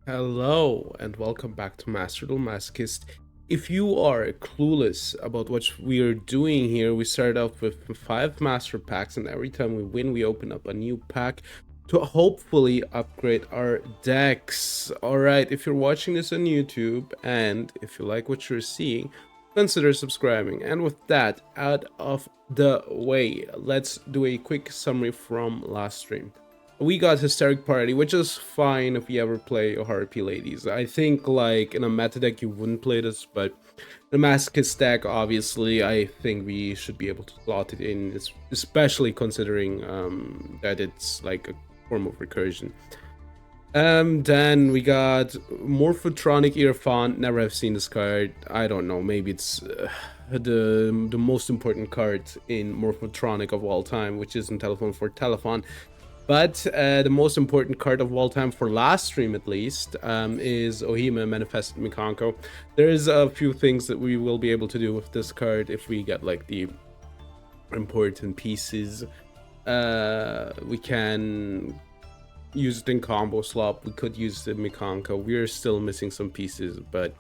Hello and welcome back to Duel Masochist. If you are clueless about what we are doing here, we start off with 5 master packs, and every time we win, we open up a new pack to hopefully upgrade our decks. Alright, if you're watching this on YouTube and if you like what you're seeing, consider subscribing. And with that out of the way, let's do a quick summary from last stream. We got Hysteric Party, which is fine if you ever play Harpy Ladies. I think, like, in a meta deck you wouldn't play this, but in a Masochist deck, obviously, I think we should be able to slot it in, especially considering that it's, like, a form of recursion. Then we got Morphotronic Earphant. Never have seen this card. I don't know, maybe it's the most important card in Morphotronic of all time, which is in Telephone for Telephone. But the most important card of all time for last stream, at least, is Ohima Manifested Mikanko. There's a few things that we will be able to do with this card if we get, like, the important pieces. We can use it in combo swap. We could use the Mikanko. We're still missing some pieces, but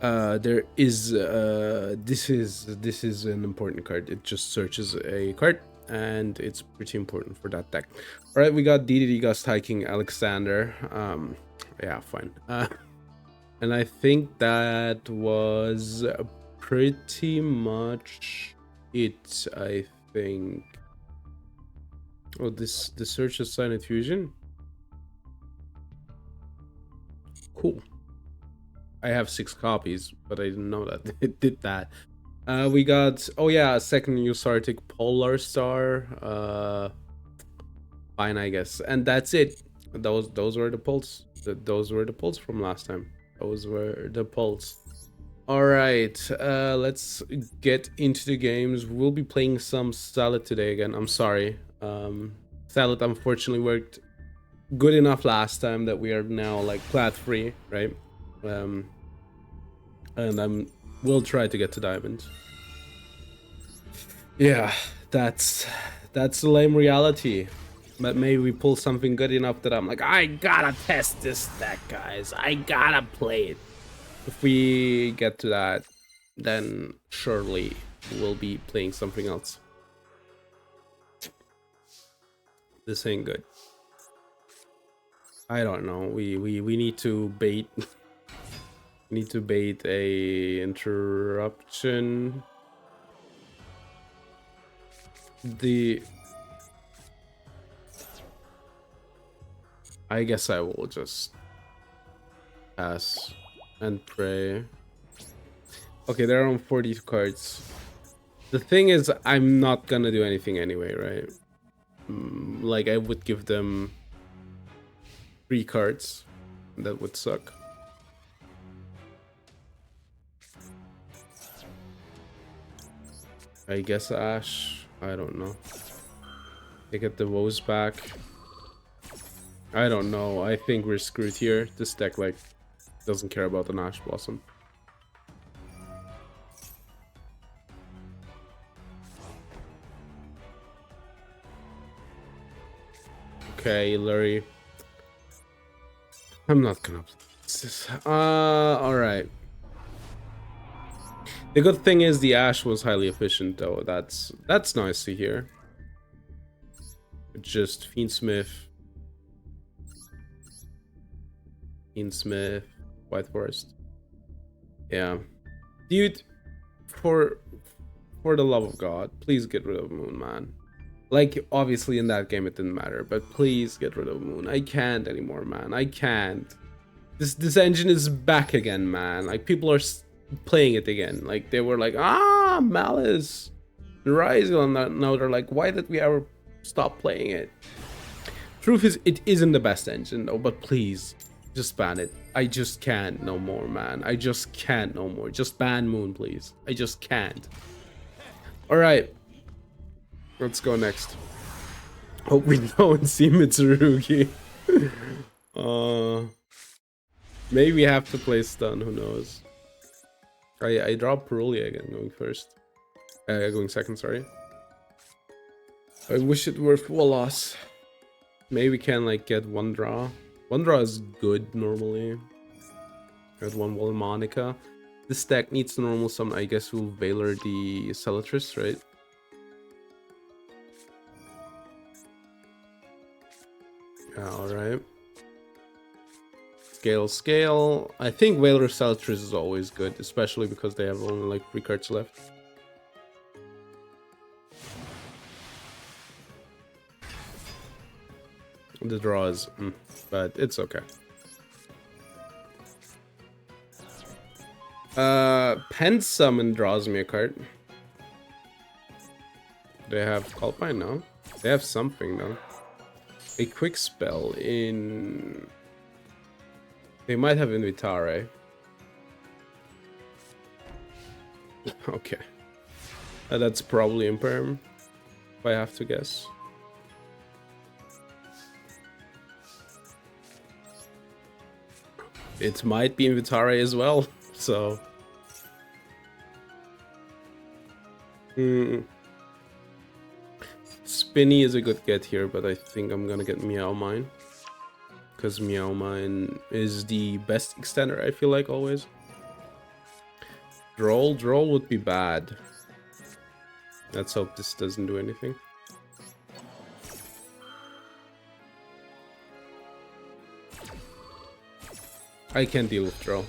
there is this is an important card. It just searches a card, and it's pretty important for that deck. All right, we got DDD Gust Hiking Alexander. Yeah, fine. And I think that was pretty much it. I think. Oh, the search is Silent Fusion. Cool. I have 6 copies, but I didn't know that it did that. We got, oh yeah, a second Usartic Polar Star. Fine, I guess. And that's it. Those were the pulls. Those were the pulls from last time. Those were the pulls. Alright, let's get into the games. We'll be playing some Salad today again. I'm sorry. Salad unfortunately worked good enough last time that we are now, like, plat free, right? And we'll try to get to diamond. Yeah, that's the lame reality. But maybe we pull something good enough that I'm like, I gotta test this deck, guys. I gotta play it. If we get to that, then surely we'll be playing something else. This ain't good. I don't know. We need to bait. Need to bait a interruption. I guess I will just pass and pray. Okay, they're on 42 cards. The thing is, I'm not gonna do anything anyway, right? Like, I would give them 3 cards. That would suck. I guess Ash. I don't know. They get the woes back. I don't know. I think we're screwed here. This deck, like, doesn't care about an Ash Blossom. Okay, Lurie. I'm not gonna play this. Alright. The good thing is the Ash was highly efficient, though. That's nice to hear. Just Fiendsmith, White Forest. Yeah, dude. For the love of God, please get rid of Moon, man. Like, obviously in that game it didn't matter, but please get rid of Moon. I can't anymore, man. I can't. This engine is back again, man. Like, people are playing it again. Like, they were like, Malice, Rising, and now they're like, why did we ever stop playing it? Truth is, it isn't the best engine though, but please, just ban it. I just can't no more, man. I just can't no more. Just ban Moon, please. I just can't. Alright. Let's go next. Hope we don't see Mitsurugi. Maybe we have to play stun, who knows. I dropped Perulia again, going first. Going second, sorry. I wish it were full loss. Maybe we can, like, get one One draw is good normally. Got one Wall Monica. This deck needs to normal summon. I guess we'll Valor the Cellatrix, right? Alright. Scale. I think Valor Cellatrix is always good, especially because they have only like 3 cards left. The draw is, but it's okay. Pen Summon draws me a card. They have Culpine now. They have something now. A quick spell in... They might have Invitare. Okay. That's probably Imperm, if I have to guess. It might be Invitare as well, so... Spinny is a good get here, but I think I'm gonna get Meow Mine. Because Meow Mine is the best extender, I feel like, always. Droll would be bad. Let's hope this doesn't do anything. I can't deal with Droll.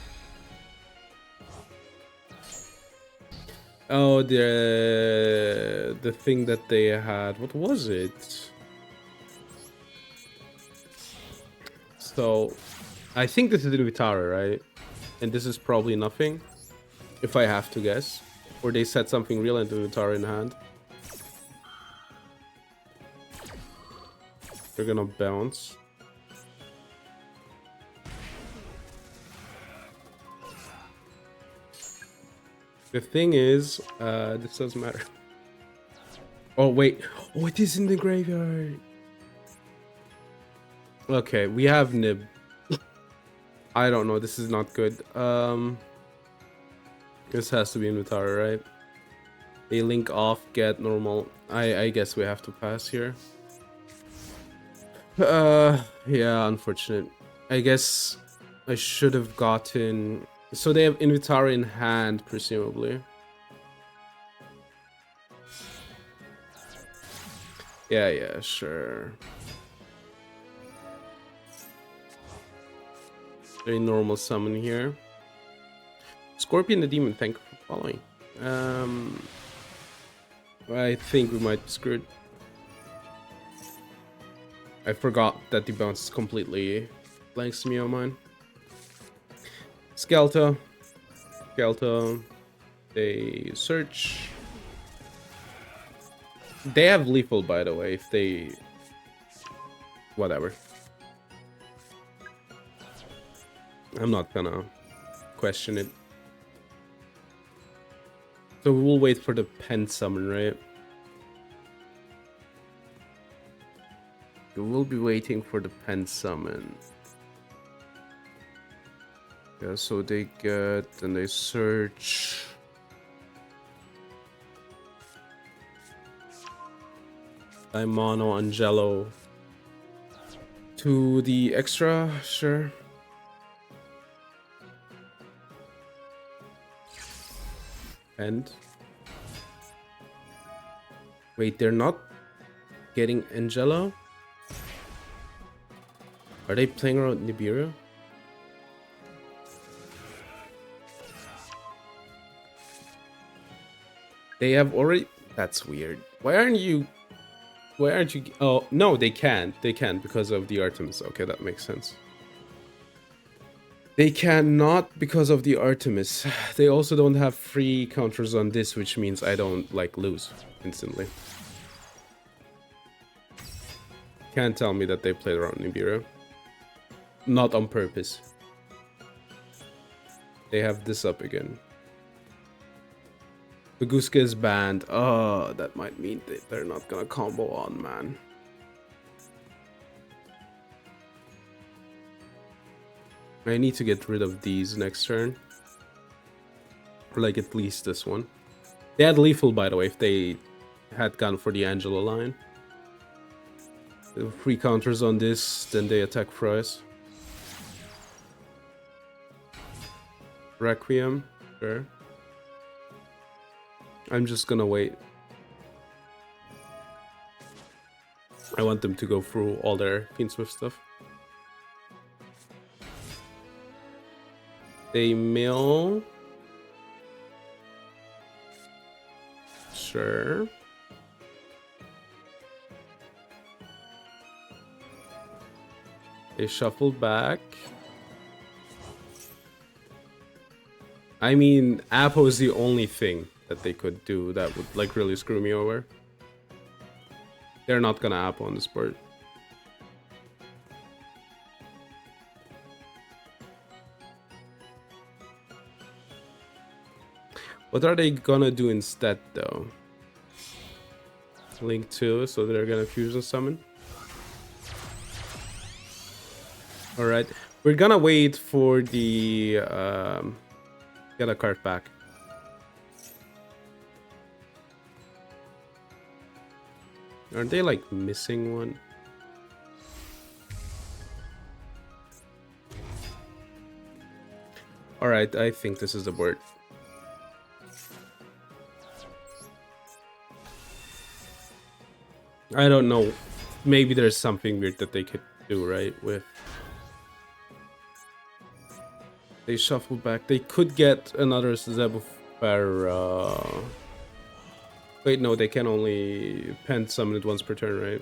Oh, the thing that they had, what was it? So, I think this is Invitare, right? And this is probably nothing, if I have to guess. Or they set something real and Invitare in hand. They're gonna bounce. The thing is, this doesn't matter. Oh, wait. Oh, it is in the graveyard. Okay, we have Nib. I don't know. This is not good. This has to be Invitare, right? A link off, get normal. I guess we have to pass here. Yeah, unfortunate. I guess I should have gotten... So they have Invitare in hand, presumably. Yeah, sure. Very normal summon here. Scorpion the Demon, thank you for following. I think we might be screwed. I forgot that the bounce is completely blanks me on mine. Skelta, they search. They have lethal, by the way, if they... Whatever. I'm not gonna question it. So we will wait for the pen summon, right? We will be waiting for the pen summon. Yeah, so they get and they search. Mono Angelo to the extra, sure. And wait, they're not getting Angelo? Are they playing around Nibiru? They have already... That's weird. Why aren't you... Oh, no, they can't. They can't because of the Artemis. Okay, that makes sense. They cannot because of the Artemis. They also don't have free counters on this, which means I don't, like, lose instantly. Can't tell me that they played around Nibiru. Not on purpose. They have this up again. Baguska is banned. Oh, that might mean that they're not gonna combo on, man. I need to get rid of these next turn. Or like at least this one. They had lethal, by the way, if they had gone for the Angela line. Free counters on this, then they attack Fries. Requiem, sure. I'm just gonna wait. I want them to go through all their Fiendsmith stuff. They mill. Sure. They shuffled back. I mean, Apo is the only thing that they could do that would like really screw me over. They're not gonna Apo on this board. What are they gonna do instead though? Link 2, so they're gonna fusion summon. Alright, we're gonna wait for the get a card back. Aren't they like missing one? Alright, I think this is the board. I don't know. Maybe there's something weird that they could do, right? With they shuffle back. They could get another Zebufera. Wait, no, they can only pen summon it once per turn, right?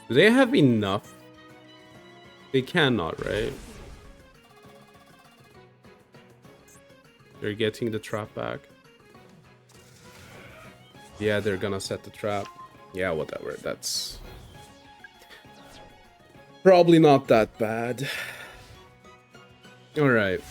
Do they have enough? They cannot, right? They're getting the trap back. Yeah, they're gonna set the trap. Yeah, whatever. That's probably not that bad. Alright.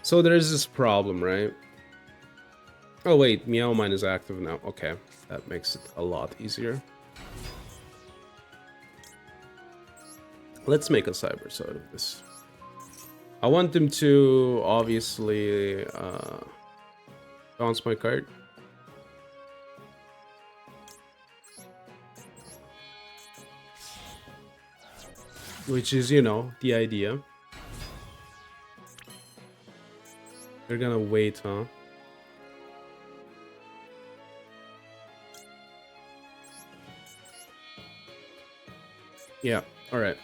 So there's this problem, right? Oh wait, Meow Mine is active now. Okay, that makes it a lot easier. Let's make a Cyber Sword of this. I want them to obviously bounce my card. Which is, you know, the idea. They're gonna wait, huh? Yeah, alright.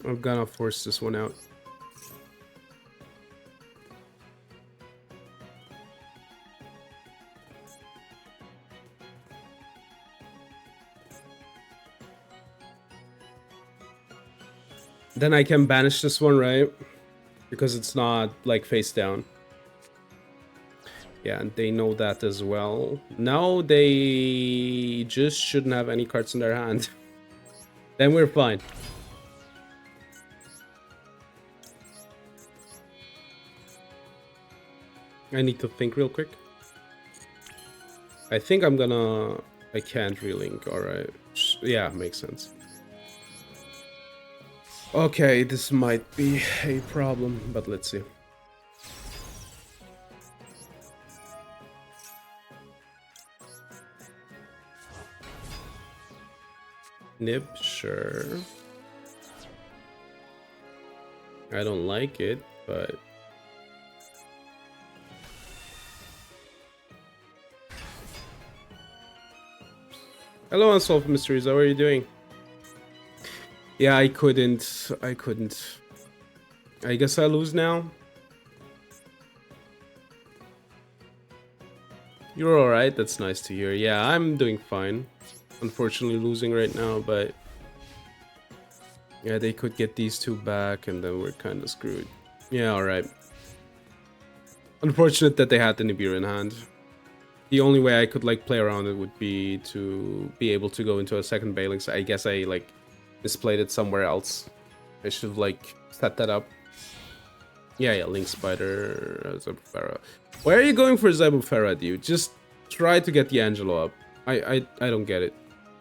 I'm gonna force this one out. Then I can banish this one, right? Because it's not like face down. Yeah, and they know that as well. Now they just shouldn't have any cards in their hand. Then we're fine. I need to think real quick. I think I'm gonna... I can't relink, alright. Yeah, makes sense. Okay, this might be a problem, but let's see. Nib, sure. I don't like it, but... Hello, Unsolved Mysteries, how are you doing? Yeah, I couldn't. I guess I lose now. You're alright, that's nice to hear. Yeah, I'm doing fine. Unfortunately losing right now, but... Yeah, they could get these two back and then we're kind of screwed. Yeah, alright. Unfortunate that they had the Nibiru in hand. The only way I could like play around it would be to be able to go into a second bailing, so I guess I like misplayed it somewhere else. I should have like set that up. Yeah, Link Spider, Zebufera. Why are you going for Zebufera, dude? Just try to get the Angelo up. I don't get it.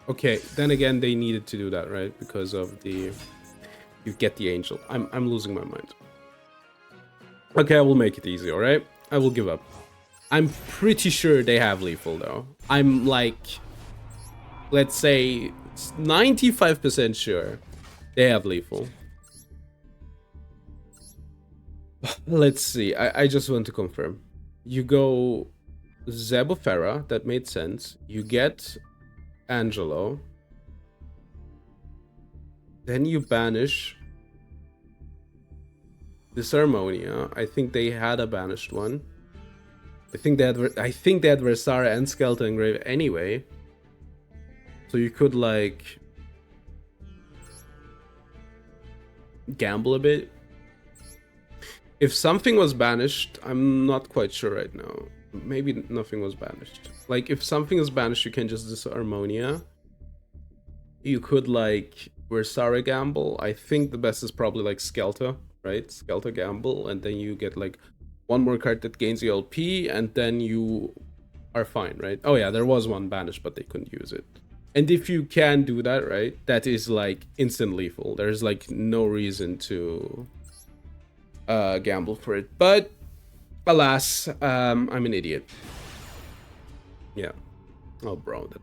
Okay, then again, they needed to do that, right? Because of the... You get the angel. I'm losing my mind. Okay, I will make it easy, alright? I will give up. I'm pretty sure they have lethal, though. I'm like... Let's say 95% sure they have lethal. Let's see. I just want to confirm. You go Zebufera, that made sense. You get Angelo. Then you banish this Harmonia. I think they had a banished one. I think they had Versara and Skeleton Engrave anyway. So you could like gamble a bit. If something was banished, I'm not quite sure right now. Maybe nothing was banished. Like if something is banished, you can just disharmonia. You could like Versara gamble. I think the best is probably like Skelta, right? Skelta gamble, and then you get like one more card that gains the LP, and then you are fine, right? Oh yeah, there was one banished, but they couldn't use it. And if you can do that, right, that is like instant lethal. There's like no reason to gamble for it. But alas, I'm an idiot. Yeah. Oh, bro, that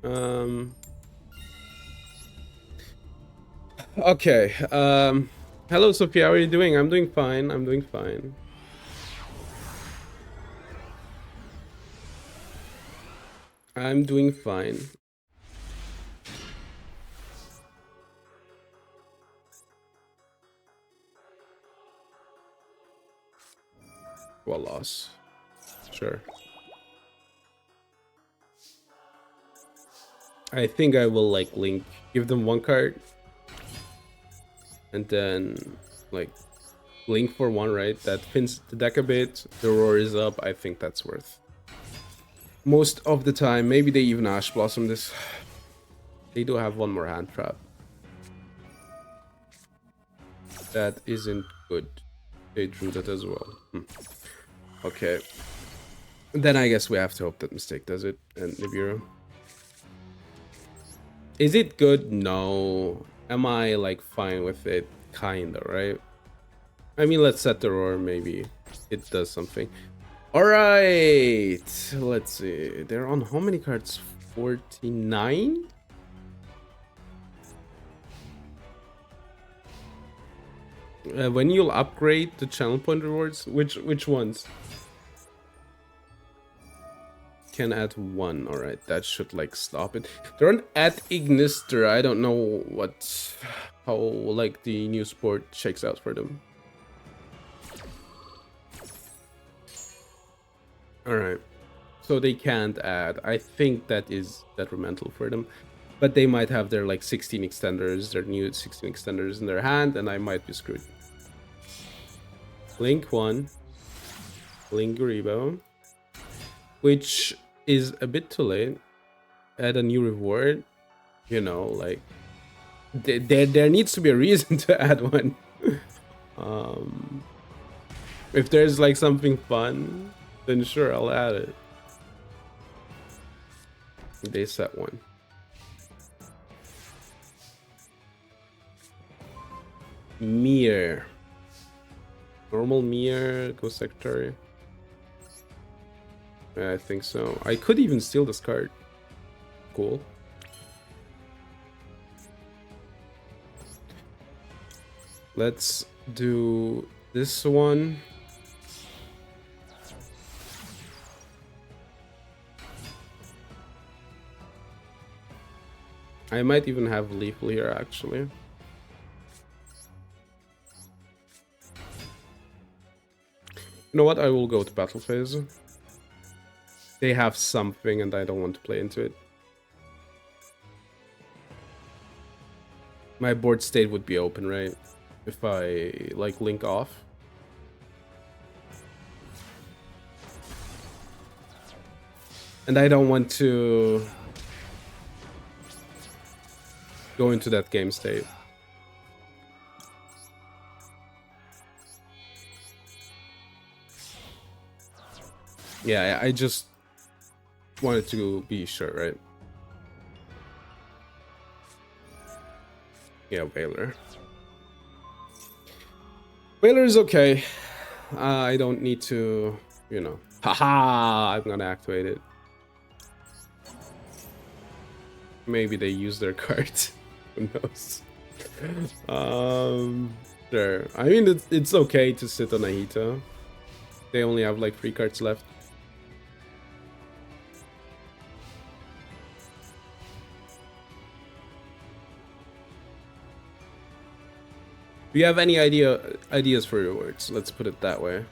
name. Okay. Hello, Sophia. How are you doing? I'm doing fine. I'm doing fine. I'm doing fine. Well, loss. Sure. I think I will like link, give them one card, and then like link for one, right? That thins the deck a bit. The roar is up. I think that's worth. Most of the time, maybe they even Ash Blossom this. They do have one more hand trap. That isn't good. They drew that as well. Okay. Then I guess we have to hope that Mistake does it, and Nibiru. Is it good? No. Am I like fine with it? Kinda, right? I mean, let's set the roar, maybe it does something. Alright, let's see. They're on how many cards? 49? When you'll upgrade the channel point rewards, which ones? Can add one. Alright, that should like stop it. They're on at Ignister. I don't know how like the new sport shakes out for them. Alright, so they can't add. I think that is detrimental for them, but they might have their like 16 extenders, their new 16 extenders in their hand, and I might be screwed. Link 1, Link Garibo, which is a bit too late. Add a new reward, you know, like there needs to be a reason to add one. If there's like something fun, then sure, I'll add it. They set one. Mir. Normal Mir, Ghost Secretary. Yeah, I think so. I could even steal this card. Cool. Let's do this one. I might even have lethal here, actually. You know what? I will go to battle phase. They have something and I don't want to play into it. My board state would be open, right? If I, like, link off. And I don't want to go into that game state. Yeah, I just wanted to be sure, right? Yeah, Whaler. Whaler is okay. I don't need to, you know. Haha! I'm gonna activate it. Maybe they use their cards. Who knows? Sure. I mean, it's okay to sit on Ahito. They only have like 3 cards left. Do you have any ideas for your words? Let's put it that way.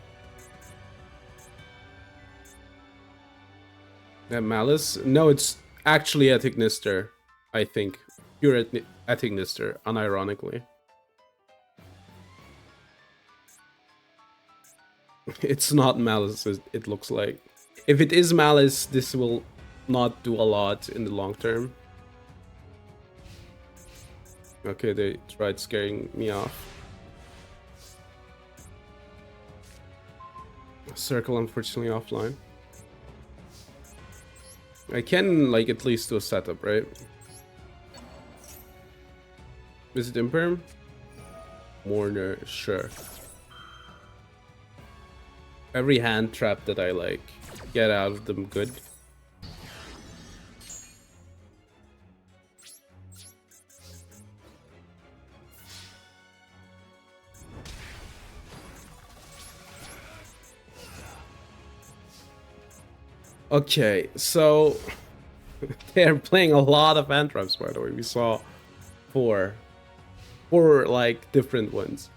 That Malice? No, it's actually Ethicnister, I think. Pure Ethicnister, unironically. It's not Malice, it looks like. If it is Malice, this will not do a lot in the long term. Okay, they tried scaring me off. Circle, unfortunately, offline. I can, like, at least do a setup, right? Is it Imperm? Mourner, sure. Every hand trap that I, like, get out of them good. Okay, so they're playing a lot of hand traps, by the way. We saw four like different ones.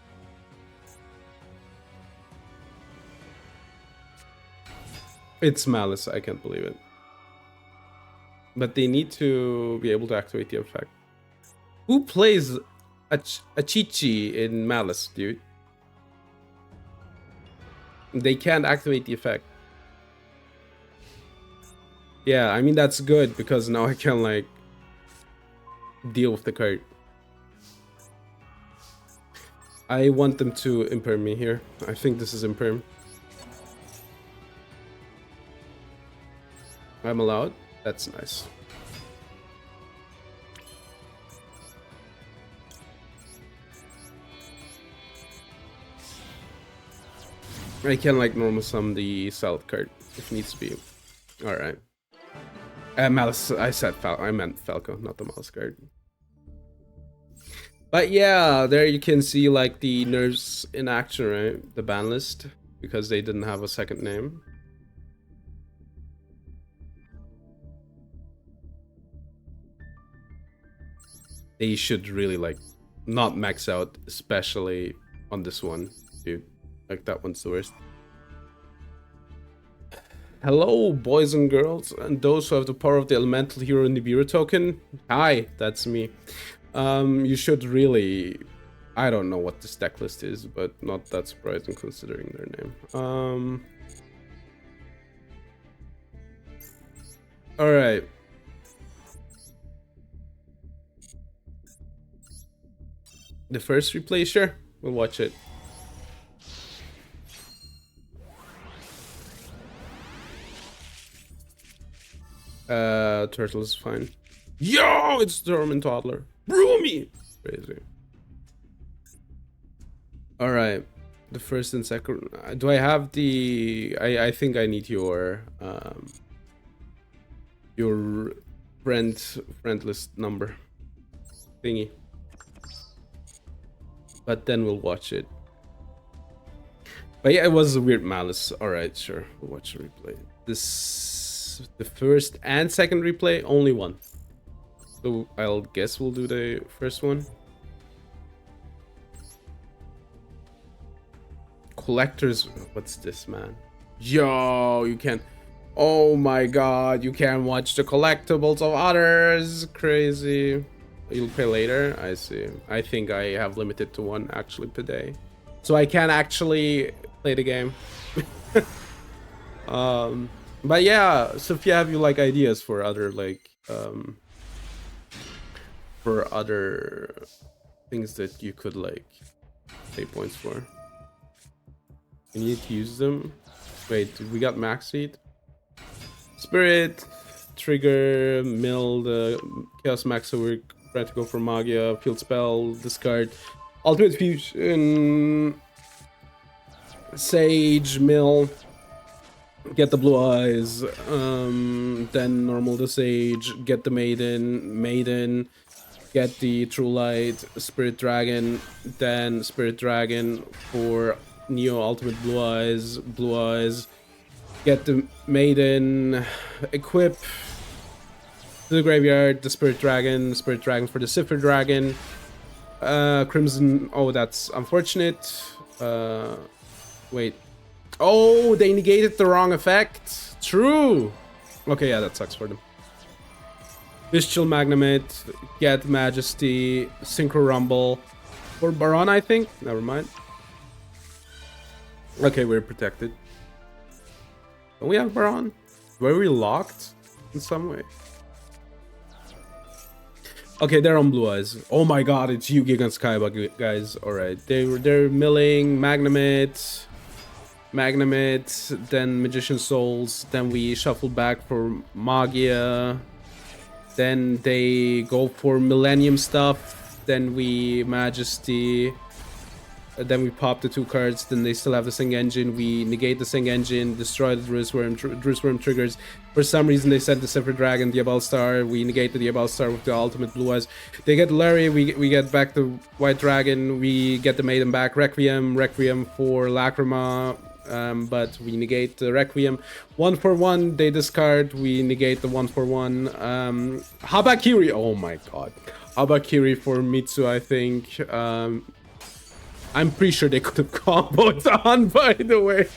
It's Malice, I can't believe it. But they need to be able to activate the effect. Who plays a Chichi in Malice, dude? They can't activate the effect. Yeah, I mean, that's good because now I can, like, deal with the card. I want them to imperm me here. I think this is imperm. I'm allowed? That's nice. I can, like, normal sum the salad card if needs to be. Alright. Malice, I said I meant Falco, not the Malice card. But yeah, there you can see, like, the nerfs in action, right? The ban list, because they didn't have a second name. They should really, like, not max out, especially on this one, dude. Like, that one's the worst. Hello, boys and girls, and those who have the power of the elemental hero Nibiru token. Hi, that's me. You should really... I don't know what this deck list is, but not that surprising considering their name. Alright. The first replay, sure. We'll watch it. Turtle is fine. Yo, it's Dorman Toddler. Broomy! Crazy. Alright. The first and second. Do I have the... I think I need your friend list number thingy. But then we'll watch it. But yeah, it was a weird Malice. Alright, sure. We'll watch the replay. The first and second replay, only one. So I'll guess we'll do the first one. Collectors, what's this, man? Yo, you can... Oh my god, you can watch the collectibles of others. Crazy. You'll pay later? I see. I think I have limited to one actually per day. So I can actually play the game. But yeah, so if you have like ideas for other like for other things that you could like pay points for, you need to use them. Wait, we got max seed, spirit, trigger, mill, the chaos max work, Try to go for Magia, Field Spell, discard. Ultimate Fusion, Sage, Mill, get the Blue Eyes, then normal the Sage, get the Maiden, get the True Light, Spirit Dragon, then Spirit Dragon for Neo Ultimate Blue Eyes, get the Maiden, equip to the graveyard, the Spirit Dragon for the Cipher Dragon, Crimson, oh that's unfortunate, wait, oh they negated the wrong effect, true, okay yeah that sucks for them. Bestial Magnamite, get Majesty, Synchro Rumble, for Baron I think, never mind. Okay, we're protected. Don't we have Baron? Were we locked in some way? Okay, they're on Blue Eyes. Oh my god, it's Yugi against Kaiba, guys. Alright, they're milling Magnamite, then Magician Souls, then we shuffle back for Magia, then they go for Millennium stuff, then we Majesty, then we pop the 2 cards, then they still have the Sing Engine, we negate the Sing Engine, destroy the Druid Worm triggers. For some reason they sent the Cipher Dragon, the Abel Star, we negate the Abel Star with the ultimate Blue Eyes. They get Larry, we get back the White Dragon, we get the Maiden back, Requiem for Lacrima, but we negate the Requiem. 1 for 1, they discard, we negate the 1 for 1. Habakiri, oh my god. Habakiri for Mitsu, I think. I'm pretty sure they could have comboed on, by the way,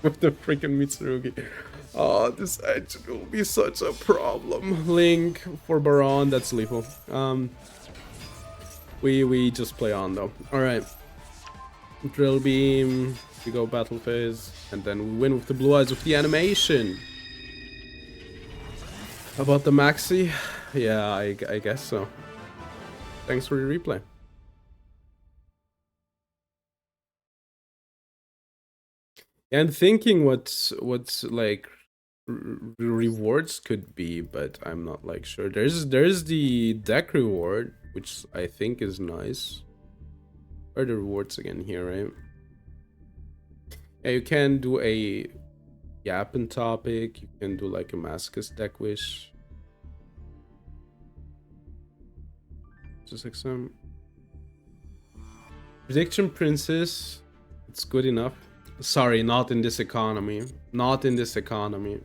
with the freaking Mitsurugi. Oh, this engine will be such a problem. Link for Baron, that's lethal. We just play on though. Alright. Drill Beam, we go Battle Phase, and then we win with the Blue Eyes with the animation. How about the Maxi? Yeah, I guess so. Thanks for the replay. And thinking what's like rewards could be, but I'm not like sure. There's the deck reward, which I think is nice. Where are the rewards again here, right? Yeah, you can do a Yappin topic. You can do like a Masochist deck wish. Just like some Prediction Princess. It's good enough. Sorry, not in this economy. Not in this economy.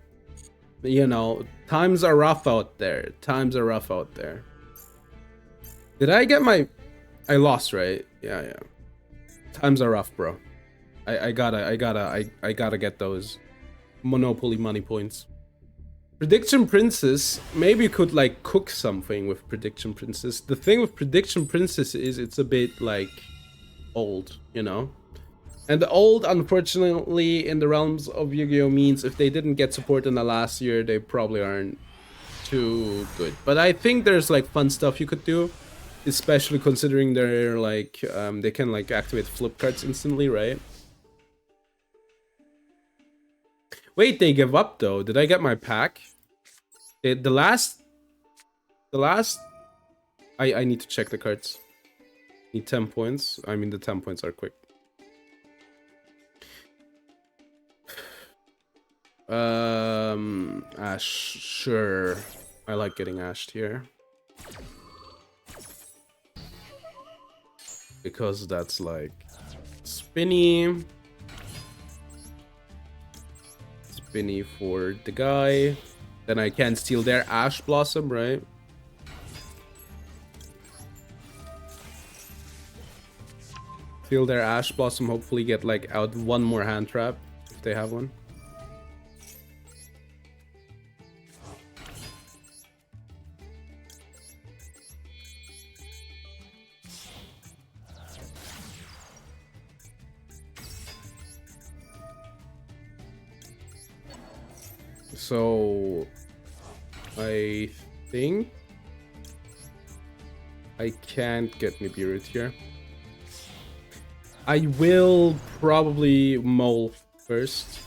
You know, times are rough out there. Times are rough out there. Did I get my... I lost, right? Yeah. Times are rough, bro. I gotta get those Monopoly money points. Prediction Princess, maybe you could like cook something with Prediction Princess. The thing with Prediction Princess is it's a bit like old, you know? And the old, unfortunately, in the realms of Yu-Gi-Oh! Means if they didn't get support in the last year, they probably aren't too good. But I think there's like fun stuff you could do, especially considering they're like, they can like activate flip cards instantly, right? Wait, they give up though. Did I get my pack? The last... I need to check the cards. Need 10 points. I mean, the 10 points are quick. Ash, sure. I like getting ashed here. Because that's like spinny. Spinny for the guy. Then I can steal their Ash Blossom, right? Steal their Ash Blossom, hopefully get like out one more hand trap if they have one. So I think I can't get Nibiru here. I will probably Mole first.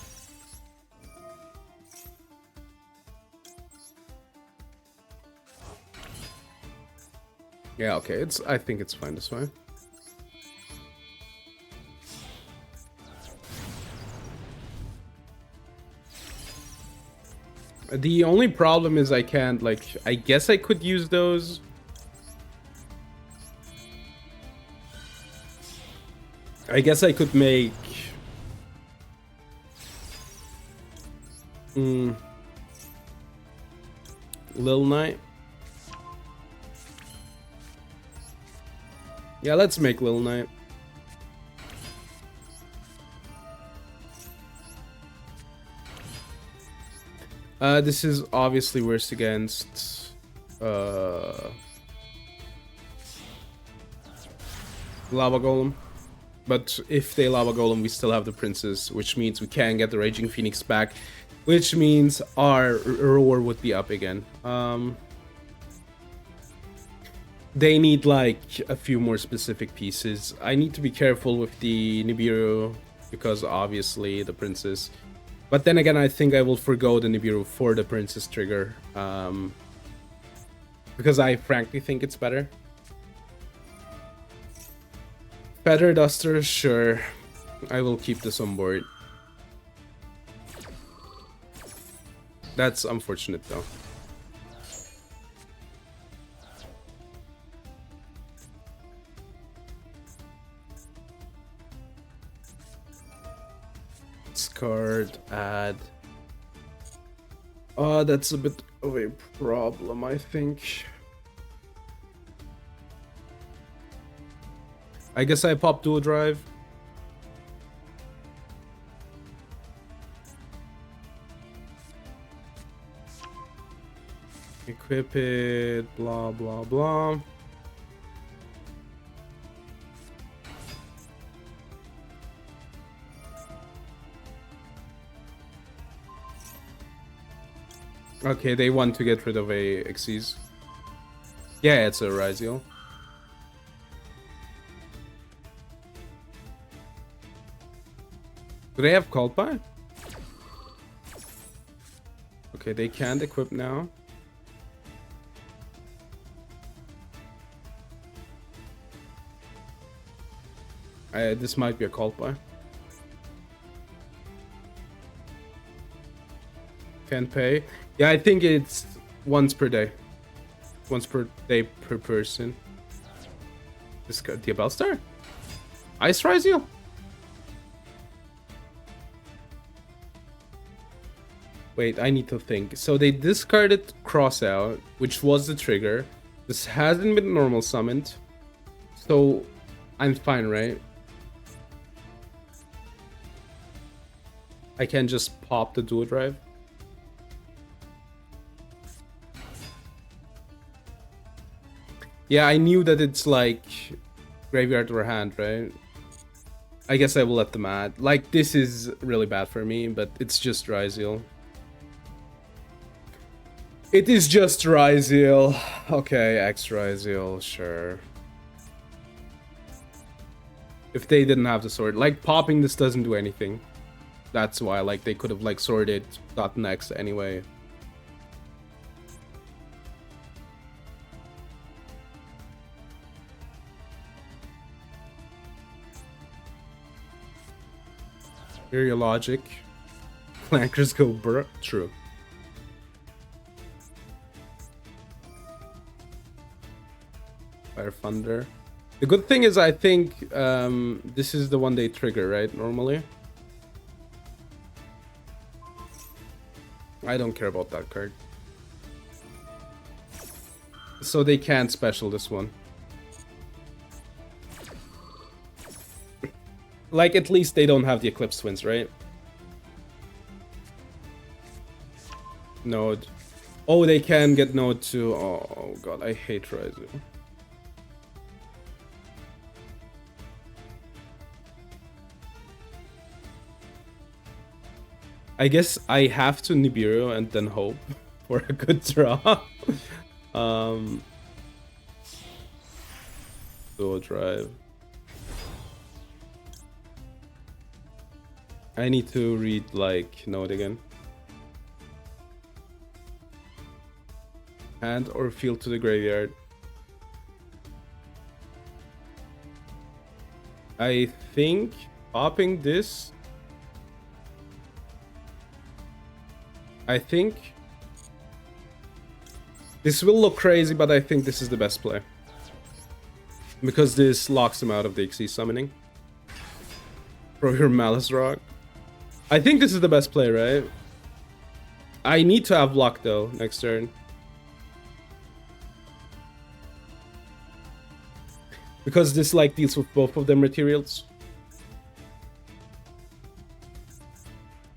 Yeah, okay, I think it's fine this way. The only problem is I can't, like, I guess I could use those. I guess I could make... Lil Knight. Yeah, let's make Lil Knight. This is obviously worse against Lava Golem. But if they Lava Golem, we still have the Princess, which means we can get the Raging Phoenix back, which means our roar would be up again. They need like a few more specific pieces. I need to be careful with the Nibiru because obviously the Princess. But then again, I think I will forgo the Nibiru for the Princess trigger. Because I frankly think it's better. Feather Duster, sure. I will keep this on board. That's unfortunate though. Discard, add. Oh, that's a bit of a problem, I think. I guess I pop Dual Drive. Equip it, blah, blah, blah. Okay, they want to get rid of a Xyz. Yeah, it's a Ryziel. Do they have Kolpai? Okay, they can't equip now. This might be a Kolpai. Can't pay. Yeah, I think it's once per day. Once per day per person. This guy, the Bellstar? Ice Ryziel? Wait, I need to think. So they discarded Crossout, which was the trigger. This hasn't been normal summoned. So I'm fine, right? I can just pop the Dual Drive. Yeah, I knew that it's like graveyard or hand, right? I guess I will let them add. Like, this is really bad for me, but it's just Ryziel. It is just Ryziel. Okay, X Ryziel, sure. If they didn't have the sword. Like, popping this doesn't do anything. That's why, like, they could have, like, sorted, gotten X anyway. Hear your logic. Clankers go burr. True. Fire Thunder. The good thing is I think this is the one they trigger, right? Normally. I don't care about that card. So they can't special this one. Like, at least they don't have the Eclipse Twins, right? Node. Oh, they can get Node too. Oh god, I hate Ryzu. I guess I have to Nibiru and then hope for a good draw. Dual Drive. I need to read, like, Node again. Hand or field to the graveyard. I think popping this... I think... This will look crazy, but I think this is the best play. Because this locks him out of the XC summoning. Throw your Malice Rock. I think this is the best play, right? I need to have luck though, next turn. Because this like deals with both of their materials.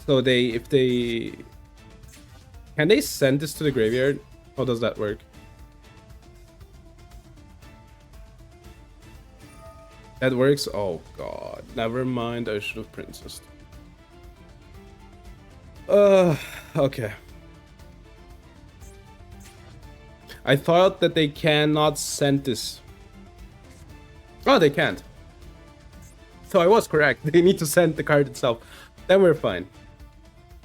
So if they... Can they send this to the graveyard? How does that work? That works? Oh god. Never mind, I should have princessed. Okay. I thought that they cannot send this. Oh, they can't. So I was correct. They need to send the card itself. Then we're fine.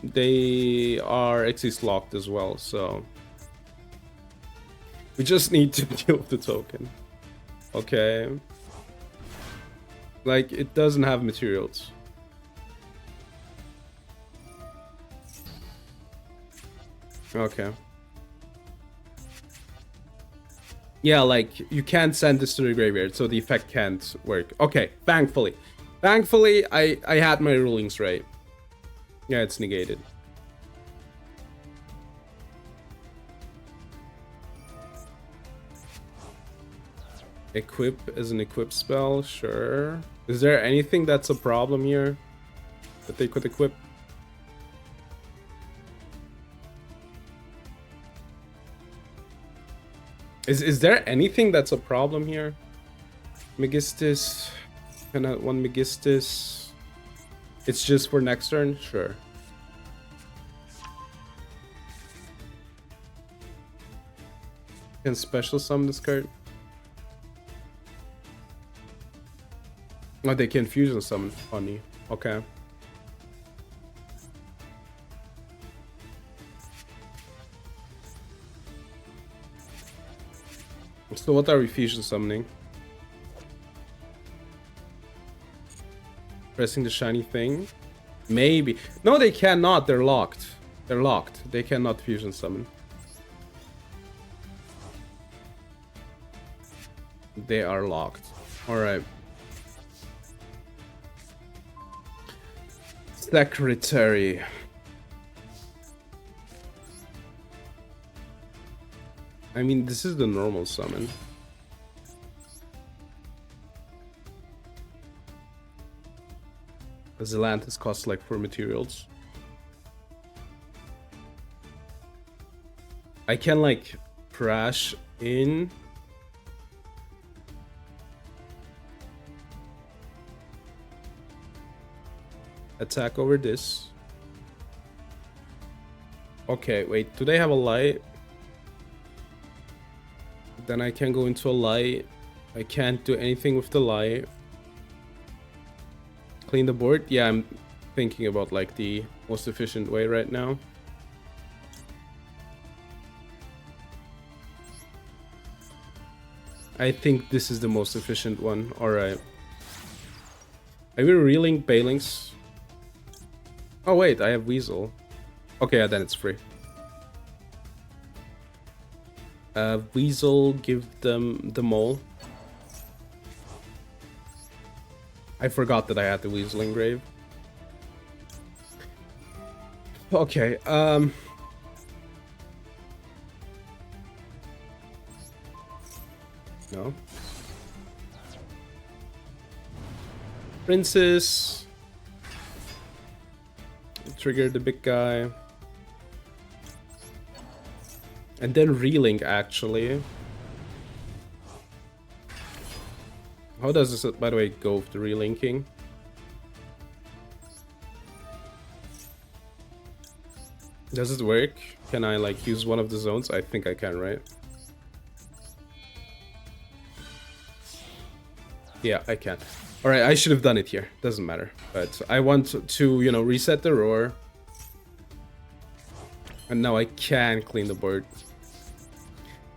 They are Xyz locked as well, so... We just need to deal with the token. Okay. Like, it doesn't have materials. Okay. Yeah, like, you can't send this to the graveyard, so the effect can't work. Okay, thankfully. Thankfully, I had my rulings right. Yeah, it's negated. Equip as an equip spell, sure. Is there anything that's a problem here that they could equip? Is there anything that's a problem here? Megistus, cannot one Megistus. It's just for next turn, sure. Can special summon this card? Oh, they can fusion summon. Funny. Okay. So what are we fusion summoning? Pressing the shiny thing? Maybe. No, they cannot. They're locked. They're locked. They cannot fusion summon. They are locked. Alright. Secretary. I mean, this is the normal summon. Zelantis costs like 4 materials. I can like crash in. Attack over this. Okay, wait, do they have a light? Then I can go into a light. I can't do anything with the light. Clean the board? Yeah, I'm thinking about like the most efficient way right now. I think this is the most efficient one. Alright. Are we reeling Balings? Oh wait, I have Weasel. Okay, yeah, then it's free. Weasel, give them the mole. I forgot that I had the Weasel engrave. Okay, no. Princess. Trigger the big guy. And then relink, actually. How does this, by the way, go with the relinking? Does it work? Can I, like, use one of the zones? I think I can, right? Yeah, I can. Alright, I should have done it here. Doesn't matter. But I want to, you know, reset the roar. And now I can clean the board.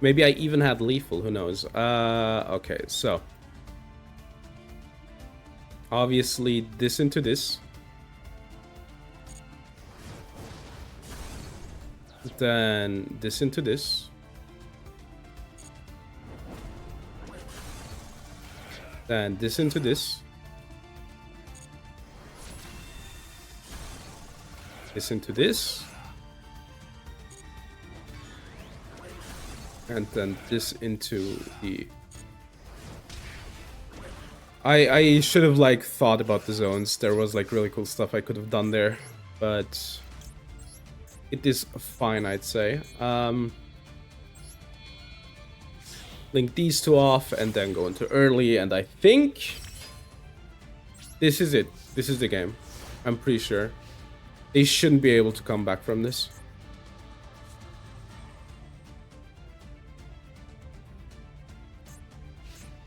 Maybe I even had lethal, who knows? Okay, so. Obviously, this into this. Then this into this. Then this into this. This into this. And then this into the... I should have like thought about the zones. There was like really cool stuff I could have done there, but it is fine, I'd say. Link these two off and then go into early, and I think this is it. This is the game. I'm pretty sure. They shouldn't be able to come back from this.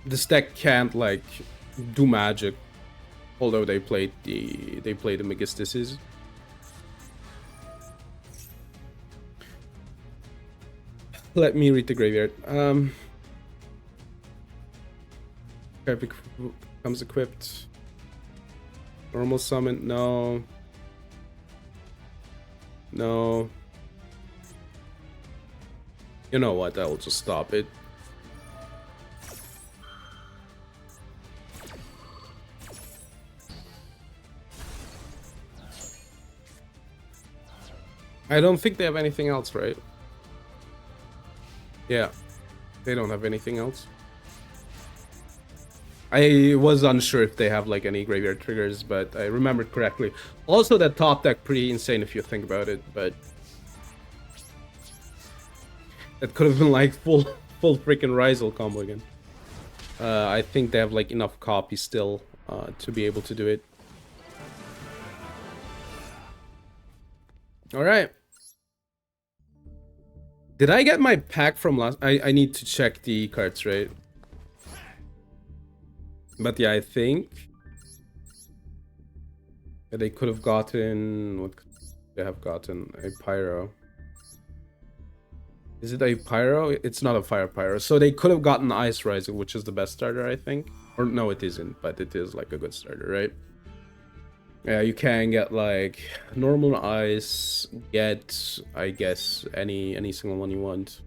This deck can't like do magic, although they played the Megistices. Let me read the graveyard. Epic becomes equipped. Normal summon, no. No. You know what? I'll just stop it. I don't think they have anything else, right? Yeah, they don't have anything else. I was unsure if they have like any graveyard triggers, but I remembered correctly. Also, that top deck pretty insane if you think about it, but that could have been like full freaking Ryzel combo again. I think they have like enough copies still to be able to do it. All right. Did I get my pack from last? I need to check the cards, right? But yeah, I think they could have gotten... What could they have gotten? A Pyro. Is it a Pyro? It's not a Fire Pyro. So they could have gotten Ice Rising, which is the best starter, I think. Or no, it isn't, but it is like a good starter, right? Yeah, you can get like normal ice, get, I guess, any single one you want.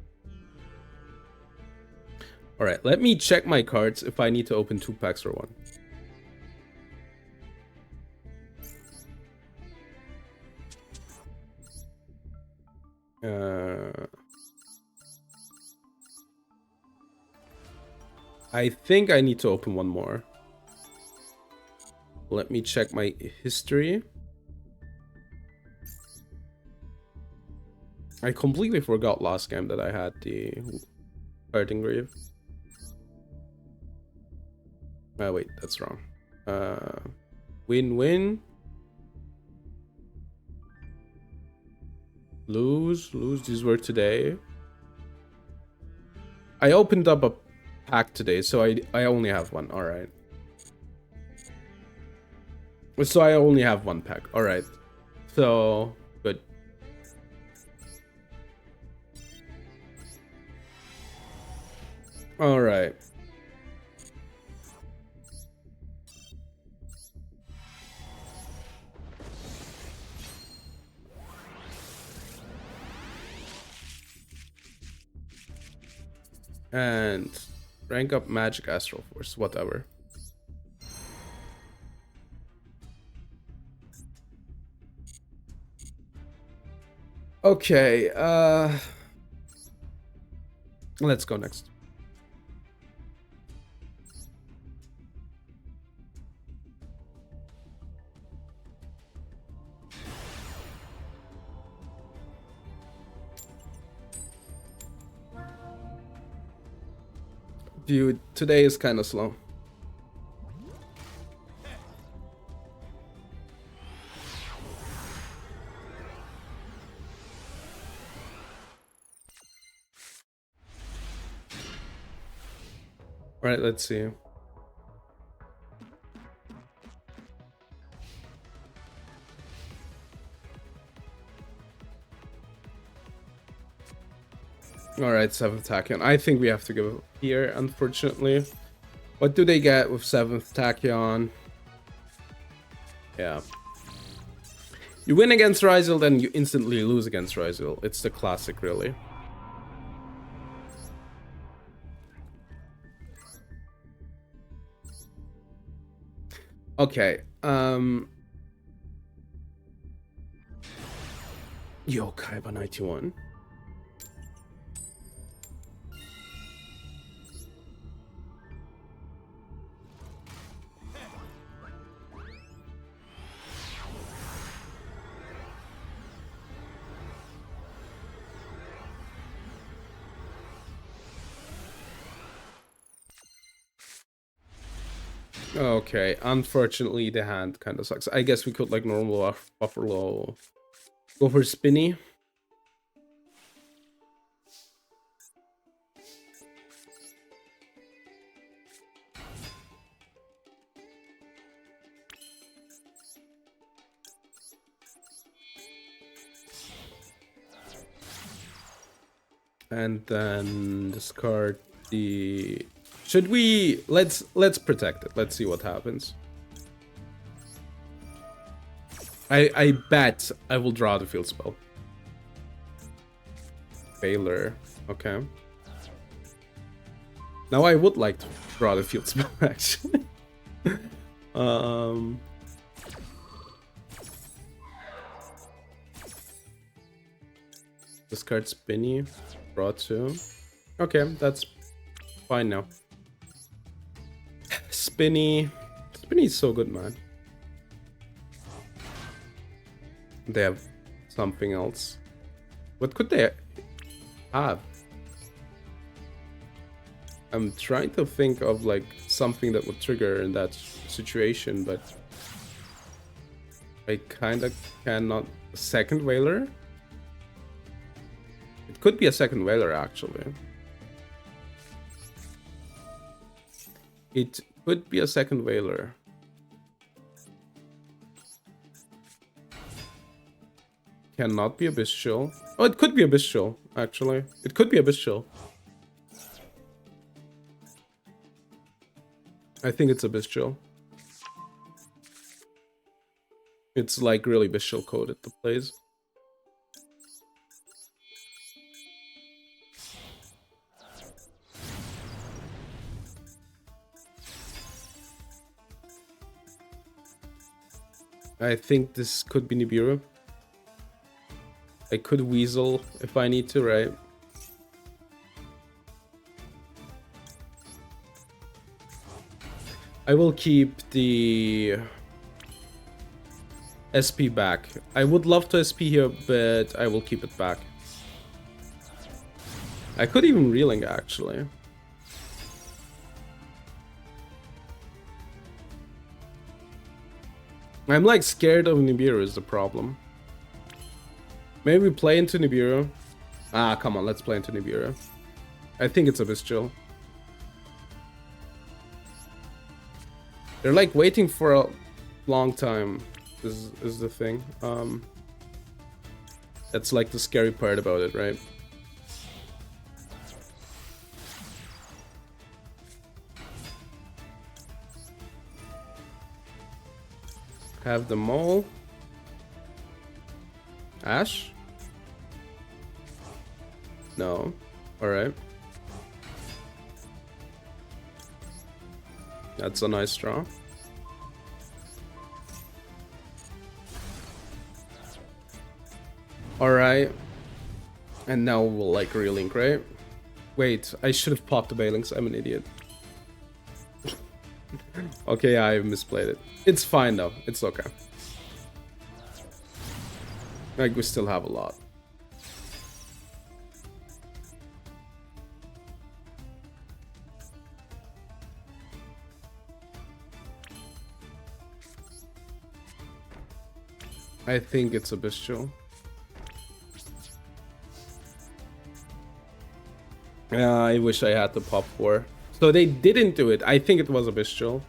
Alright, let me check my cards if I need to open 2 packs or 1. I think I need to open 1 more. Let me check my history. I completely forgot last game that I had the card engrave. Oh wait, that's wrong. Win-win. Lose. These were today. I opened up a pack today, so I only have 1. All right. So I only have 1 pack. All right. So good. All right. And rank up Magic Astral Force, whatever. Okay, let's go next. Dude, today is kind of slow. All right, let's see. All right, 7th Tachyon. I think we have to go here, unfortunately. What do they get with 7th Tachyon? Yeah. You win against Ryzel, then you instantly lose against Ryzel. It's the classic, really. Okay, Yo, Kaiba 91. Okay, unfortunately the hand kind of sucks. I guess we could like normal buffer low. Go for Spinny. And then discard the... Should we... Let's protect it. Let's see what happens. I bet I will draw the field spell. Baylor. Okay. Now I would like to draw the field spell, actually. Discard Spinny. Draw 2. Okay, that's fine now. Spinny. Spinny is so good, man. They have something else. What could they have? I'm trying to think of like something that would trigger in that situation, but I kind of cannot. Second Whaler? It could be a second Whaler, actually. It could be a second Whaler. Cannot be a Bestial. Oh, it could be a Bestial, actually. It could be a Bestial. I think it's a Bestial. It's like really Bestial coded, the plays. I think this could be Nibiru. I could Weasel if I need to, right? I will keep the SP back. I would love to SP here, but I will keep it back. I could even Reeling, actually. I'm like scared of Nibiru is the problem. Maybe we play into Nibiru. Ah, come on, let's play into Nibiru. I think it's a Bestial. They're like waiting for a long time, is the thing. That's like the scary part about it, right? Have the mole. Ash? No. Alright. That's a nice draw. Alright. And now we'll like relink, right? Wait, I should have popped the Bailings. I'm an idiot. Okay, I misplayed it. It's fine though. It's okay. Like, we still have a lot. I think it's a Bestial. I wish I had the pop 4. So they didn't do it. I think it was a Bestial.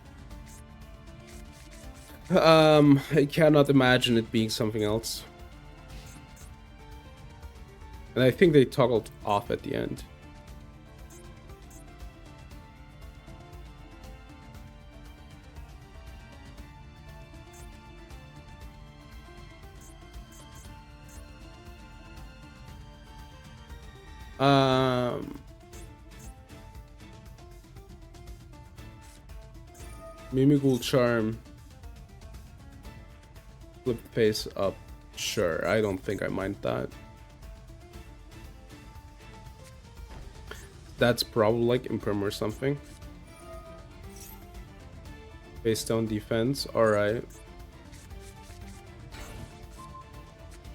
I cannot imagine it being something else. And I think they toggled off at the end. Mimigul Charm. Flip face up. Sure, I don't think I mind that. That's probably like Imperm or something. Face down defense, alright.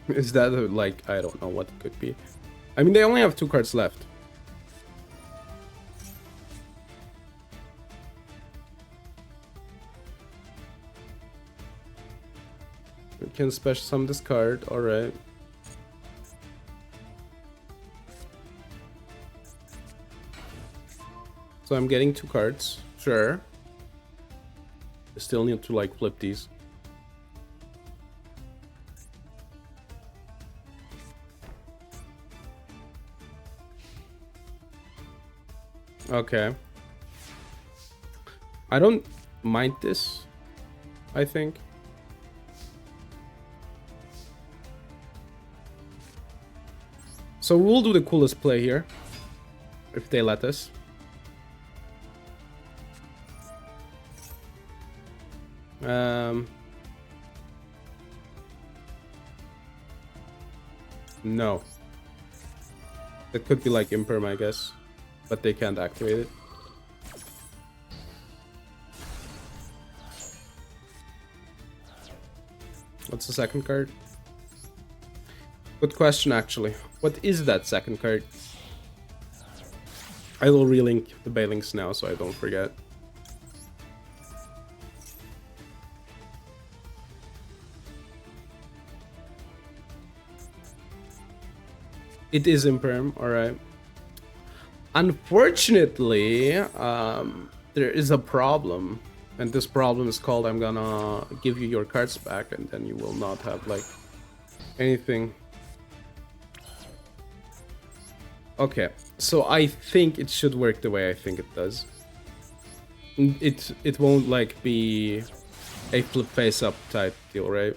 Is that like, I don't know what it could be. I mean, they only have 2 cards left. We can special summon this card, alright. So I'm getting 2 cards, sure. I still need to like flip these. Okay. I don't mind this, I think. So we'll do the coolest play here, if they let us. No. It could be like Imperm, I guess, but they can't activate it. What's the second card? Good question, actually. What is that second card? I will relink the Bailings now so I don't forget. It is Imperm, alright. Unfortunately, there is a problem. And this problem is called I'm gonna give you your cards back and then you will not have like anything. Okay, so I think it should work the way I think it does. It won't like be a flip face up type deal, right?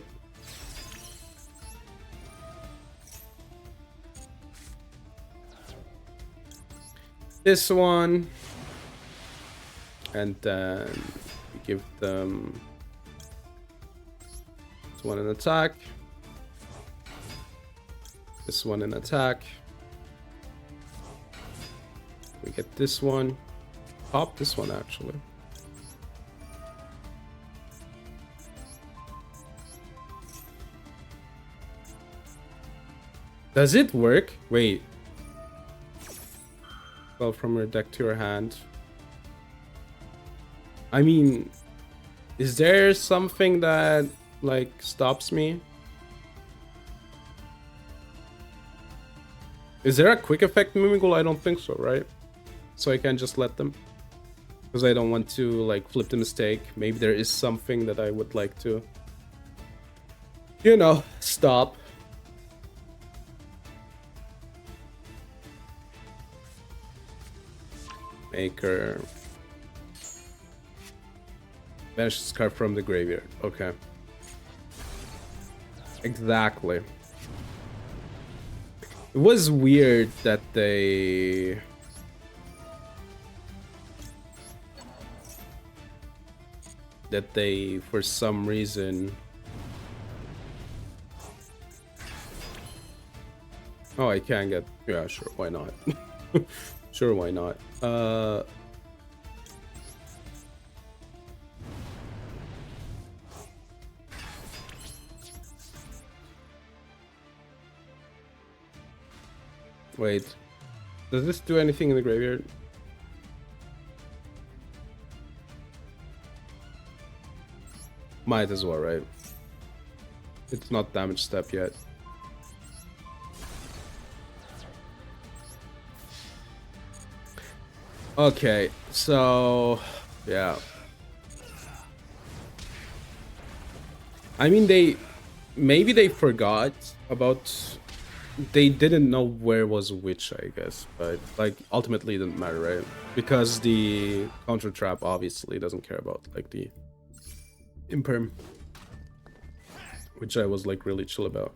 This one, and then we give them this one an attack, this one an attack. We get this one, pop this one actually. Does it work? Wait. Well, from your deck to your hand. I mean, is there something that like stops me? Is there a quick effect Mimigul? I don't think so, right? So I can just let them, because I don't want to like flip the mistake. Maybe there is something that I would like to, you know, stop. Maker. Banish this card from the graveyard. Okay. Exactly. It was weird that they... for some reason... Oh, I can get... Yeah, sure, why not? Sure, why not? Wait. Does this do anything in the graveyard? Might as well, right? It's not damage step yet. Okay, so yeah. I mean, maybe they forgot about, they didn't know where was which, I guess, but like ultimately it didn't matter, right? Because the counter trap obviously doesn't care about like the imperm, which I was like really chill about.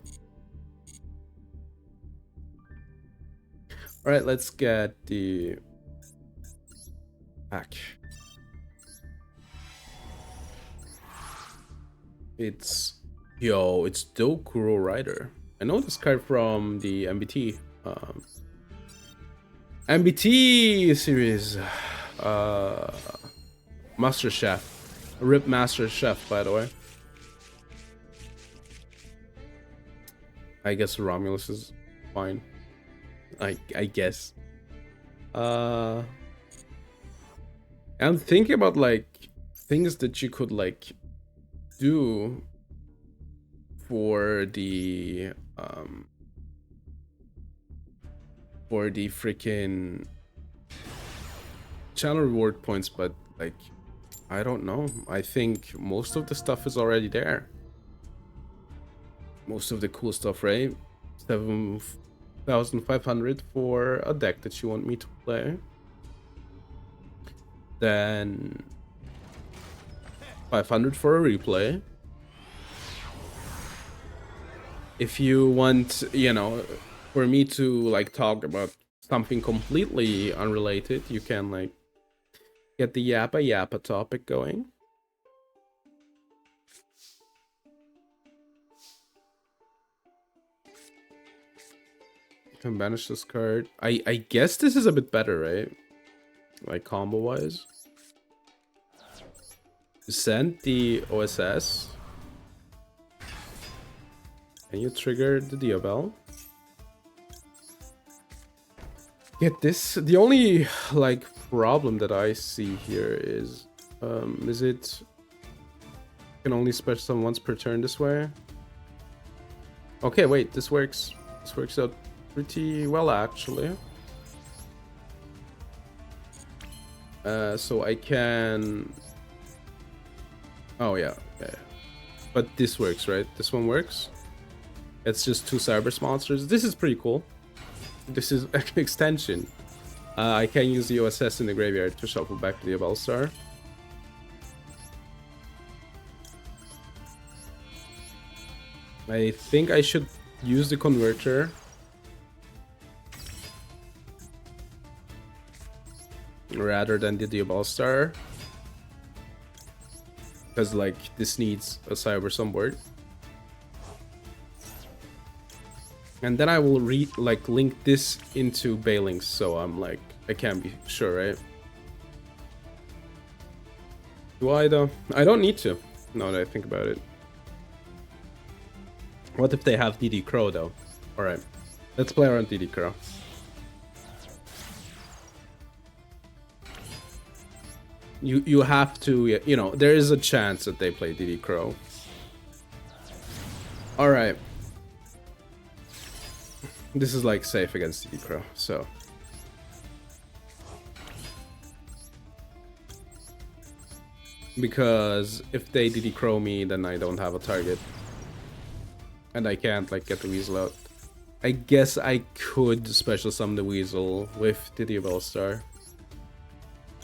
All right, let's get the pack. It's Dokuro Rider. I know this card from the MBT. MBT series. Master Chef. Rip Master Chef, by the way. I guess Romulus is fine. I guess. I'm thinking about like things that you could like do for the freaking channel reward points, but like I don't know. I think most of the stuff is already there. Most of the cool stuff, right? 7,500 for a deck that you want me to play. Then 500 for a replay. If you want, you know, for me to like talk about something completely unrelated, you can like get the Yappa Yappa topic going. You can banish this card. I guess this is a bit better, right? Like combo wise. Send the OSS. And you trigger the Diabell. Get this. The only like problem that I see here is it can only special summon once per turn this way. Okay, wait, this works. This works out pretty well actually. So I can. Oh yeah, okay. But this works, right? This one works. It's just 2 Cyber monsters. This is pretty cool. This is an extension. I can use the OSS in the graveyard to shuffle back the Bellstar. I think I should use the converter. Rather than the Bellstar. Because like this needs a Cyber board. And then I will link this into Bailings, so I'm like I can't be sure, right? Do I though? I don't need to. Now that I think about it. What if they have DD Crow though? All right, let's play around DD Crow. You have to, you know, there is a chance that they play DD Crow. All right. This is like safe against DD Crow, so. Because if they DD Crow me, then I don't have a target. And I can't like get the Weasel out. I guess I could special summon the Weasel with the Bellstar.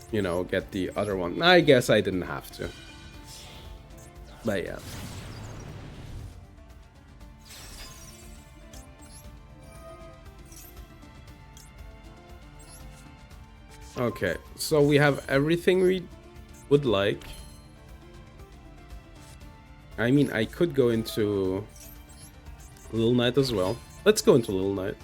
You know, get the other one. I guess I didn't have to. But yeah. Okay, so we have everything we would like. I mean, I could go into Little Knight as well. Let's go into Little Knight.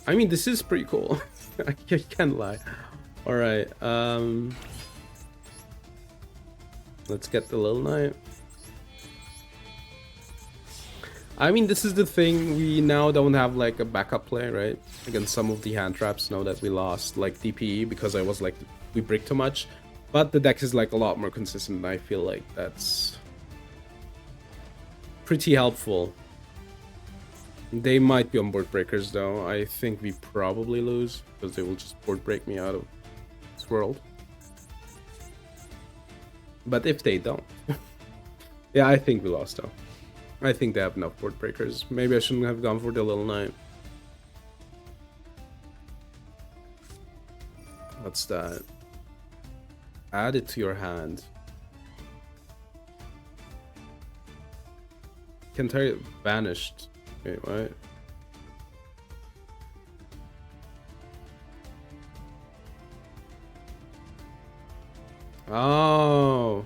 I mean, this is pretty cool. I can't lie. All right, let's get the Little Knight. I mean, this is the thing, we now don't have like a backup play, right? Against some of the hand traps, now that we lost like DPE because I was like, we brick too much. But the deck is like a lot more consistent, and I feel like that's pretty helpful. They might be on board breakers though. I think we probably lose because they will just board break me out of this world. But if they don't, yeah, I think we lost though. I think they have enough board breakers. Maybe I shouldn't have gone for the Little Knight. What's that? Add it to your hand. Can target banished. Wait, what? Oh,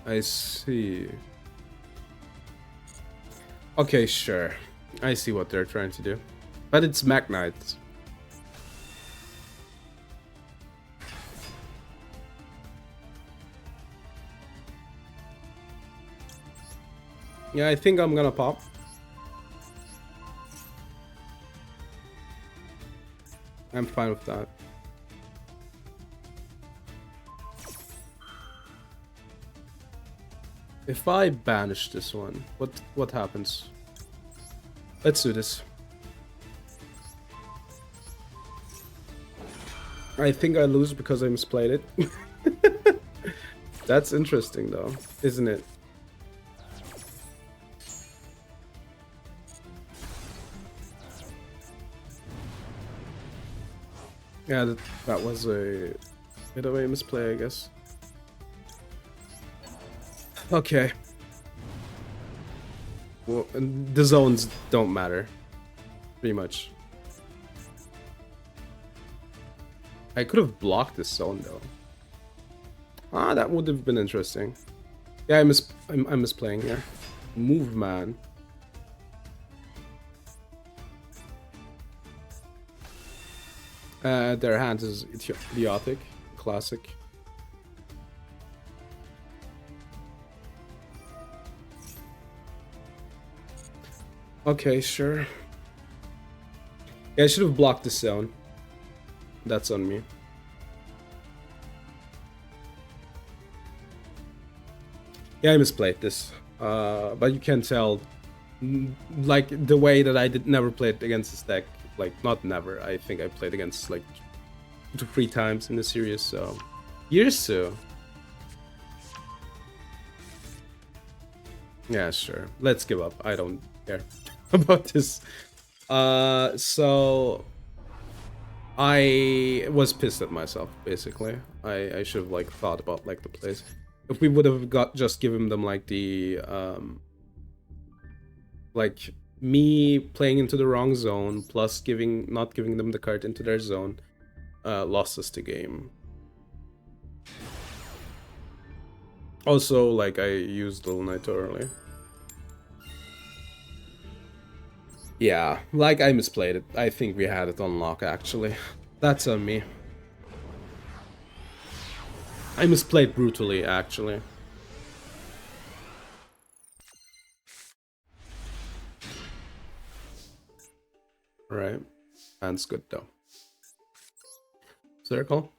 I see. Okay, sure. I see what they're trying to do. But it's Mac Knight. Yeah, I think I'm gonna pop. I'm fine with that. If I banish this one, what happens? Let's do this. I think I lose because I misplayed it. That's interesting though, isn't it? Yeah, that was a bit of a misplay, I guess. Okay. Well, the zones don't matter, pretty much. I could have blocked this zone though. Ah, that would have been interesting. Yeah, I'm misplaying here. Move, man. Their hand is idiotic, classic. Okay, sure. Yeah, I should have blocked this zone. That's on me. Yeah, I misplayed this. But you can tell, like, the way that I never played against this deck. Like, not never. I think I played against, like, 2 to 3 times in the series, so... Years to. Yeah, sure. Let's give up. I don't care about this. So... I was pissed at myself, basically. I should have, like, thought about, like, the plays. If we would have just given them, like, the, like, me playing into the wrong zone, plus not giving them the card into their zone, lost us the game. Also, like, I used Duel Knight early. Yeah, like, I misplayed it. I think we had it on lock, actually. That's on me. I misplayed brutally, actually. Right. Hand's good, though. Circle.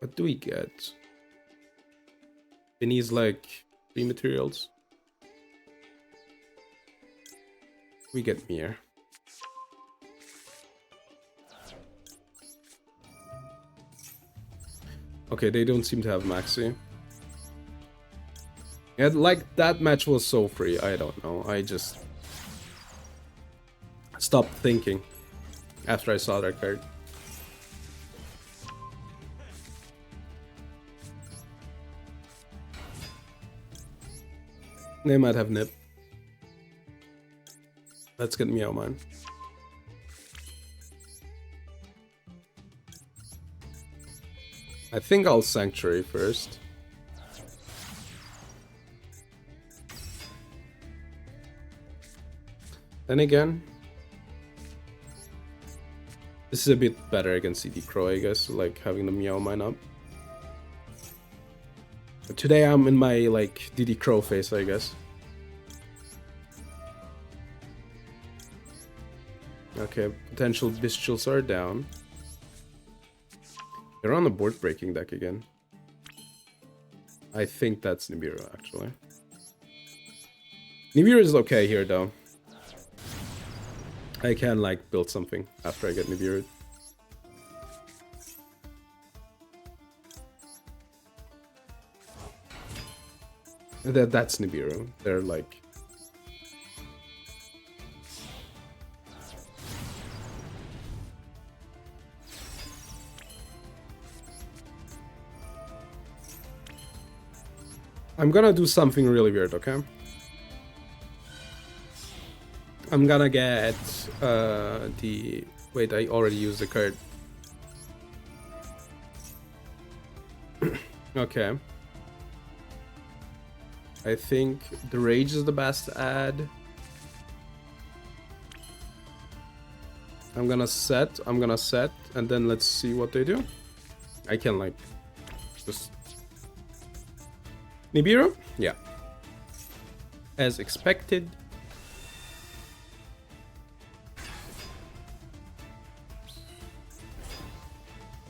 What do we get? It needs, like, 3 materials. We get Mir. Okay, they don't seem to have Maxi. Yeah, like, that match was so free, I don't know. I just stopped thinking after I saw that card. They might have Nip. Let's get Meow Man. I think I'll Sanctuary first. Then again, this is a bit better against CD Crow, I guess, like having the Meow Man up. But today I'm in my, like, DD Crow face, I guess. Okay, potential Bestials are down. They're on the board breaking deck again. I think that's Nibiru, actually. Nibiru is okay here, though. I can, like, build something after I get Nibiru. That's Nibiru. They're, like, I'm gonna do something really weird, okay? I'm gonna get the... Wait, I already used the card. Okay. I think the Rage is the best add. I'm gonna set, and then let's see what they do. I can, like, just... Nibiru? Yeah. As expected.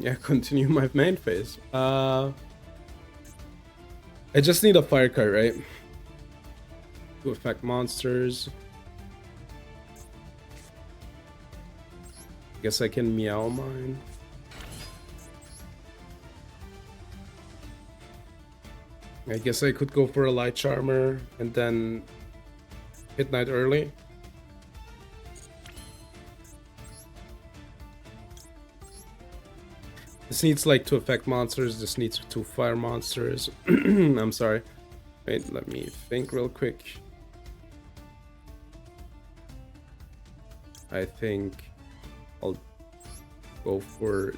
Yeah, continue my main phase. I just need a fire card, right? To affect monsters. Guess I can meow mine. I guess I could go for a light charmer and then hit night early. This needs like to affect monsters. This needs to fire monsters. I'm sorry. Wait, let me think real quick. I think I'll go for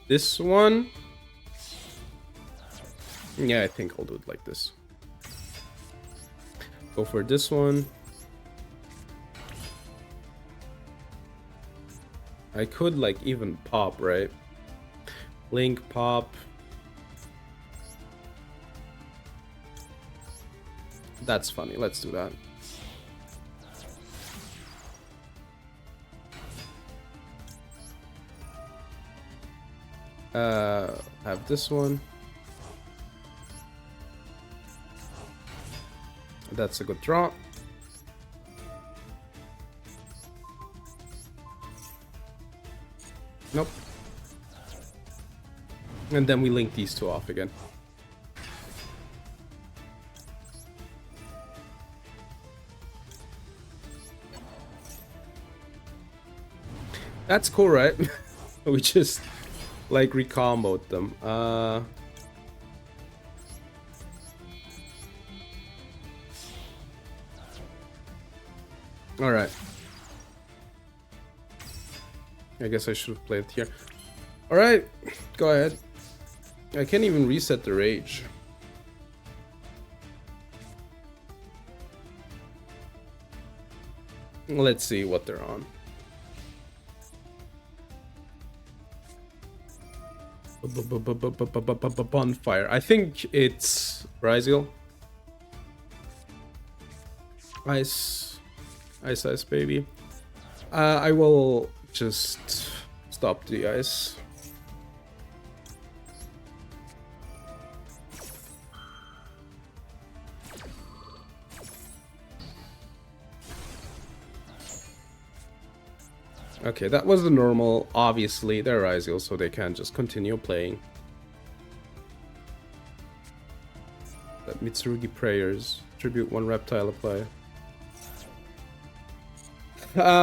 this one. Yeah, I think I'll do it like this. Go for this one. I could like even pop, right? Link, pop. That's funny. Let's do that. Have this one. That's a good draw. Nope. And then we link these two off again. That's cool, right? We just like recomboed them. All right. I guess I should have played here. All right, go ahead. I can't even reset the rage. Let's see what they're on. Bonfire. I think it's Ryziel. Ice, baby. I will just stop the ice. Okay, that was the normal. Obviously, they're Ryziel, so they can just continue playing. Let Mitsurugi Prayers. Tribute 1 reptile apply.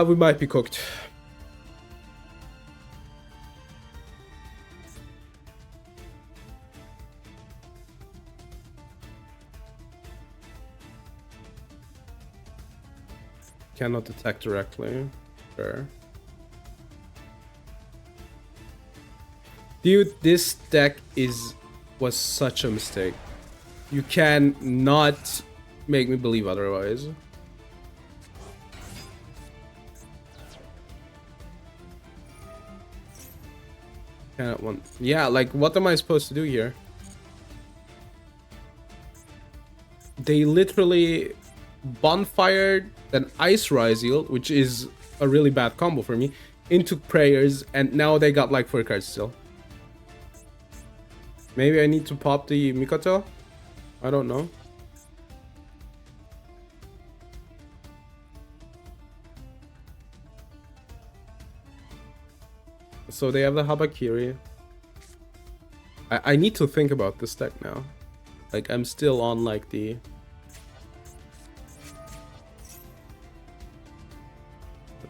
We might be cooked. Cannot attack directly. Fair. Dude, this deck was such a mistake. You can not make me believe otherwise. Cannot one. Yeah, like what am I supposed to do here? They literally bonfired an Ice Ryziel, which is a really bad combo for me, into Prayers, and now they got like 4 cards still. Maybe I need to pop the Mikoto? I don't know. So they have the Habakiri. I need to think about this deck now. Like, I'm still on like the...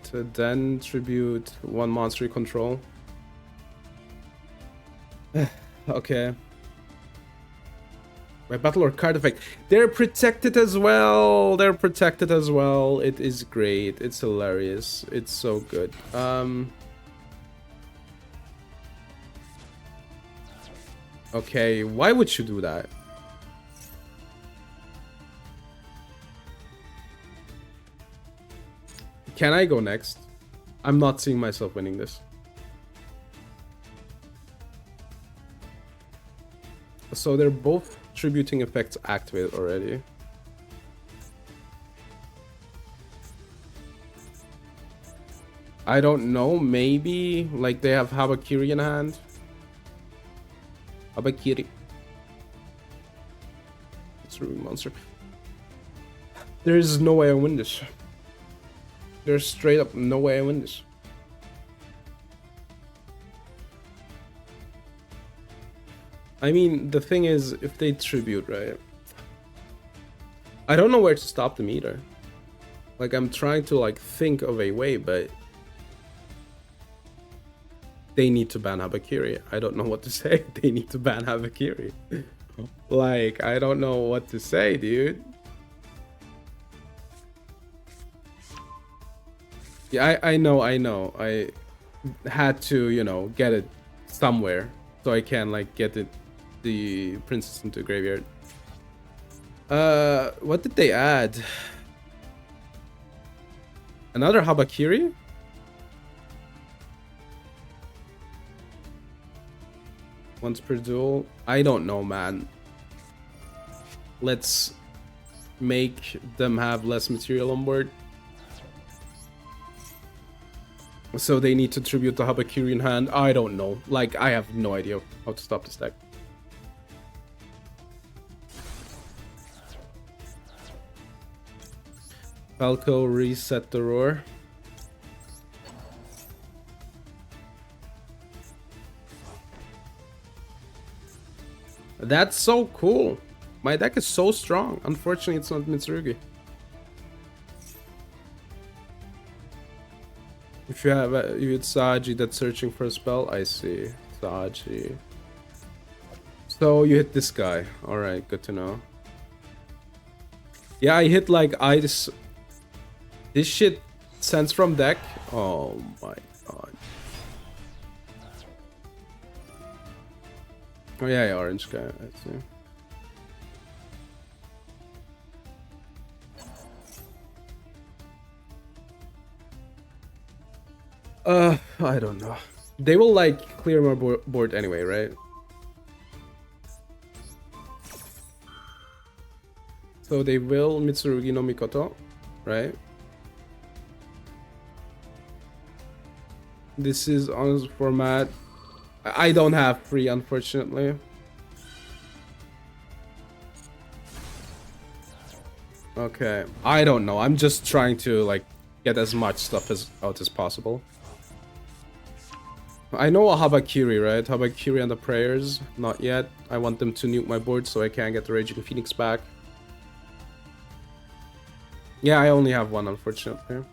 To then tribute 1 monster control. Okay. My battle or card effect. They're protected as well. They're protected as well. It is great. It's hilarious. It's so good. Okay, why would you do that? Can I go next? I'm not seeing myself winning this. So they're both tributing effects activated already. I don't know, maybe like they have Habakiri in hand. Habakiri. It's a monster. There's no way I win this. There's straight up no way I win this. I mean, the thing is, if they tribute, right? I don't know where to stop them either. Like, I'm trying to, like, think of a way, but they need to ban Habakiri. I don't know what to say. They need to ban Habakiri. Like, I don't know what to say, dude. Yeah, I know. I had to, you know, get it somewhere so I can, like, get it, the princess into the graveyard. What did they add? Another Habakiri? Once per duel? I don't know, man. Let's make them have less material on board. So they need to tribute the Habakiri in hand. I don't know. Like, I have no idea how to stop this deck. Falco, reset the roar. That's so cool. My deck is so strong. Unfortunately, it's not Mitsurugi. If you have if it's Saji that's searching for a spell, I see. Saji. So you hit this guy. Alright, good to know. Yeah, I hit like ice. This shit sends from deck. Oh my god. Oh yeah, orange guy, I see. I don't know. They will like clear my board anyway, right? So they will Mitsurugi no Mikoto, right? This is on the format. I don't have free, unfortunately. Okay, I don't know. I'm just trying to like get as much stuff out as possible. I know a Habakiri, right? Habakiri and the prayers. Not yet. I want them to nuke my board so I can get the Raging Phoenix back. Yeah, I only have one, unfortunately.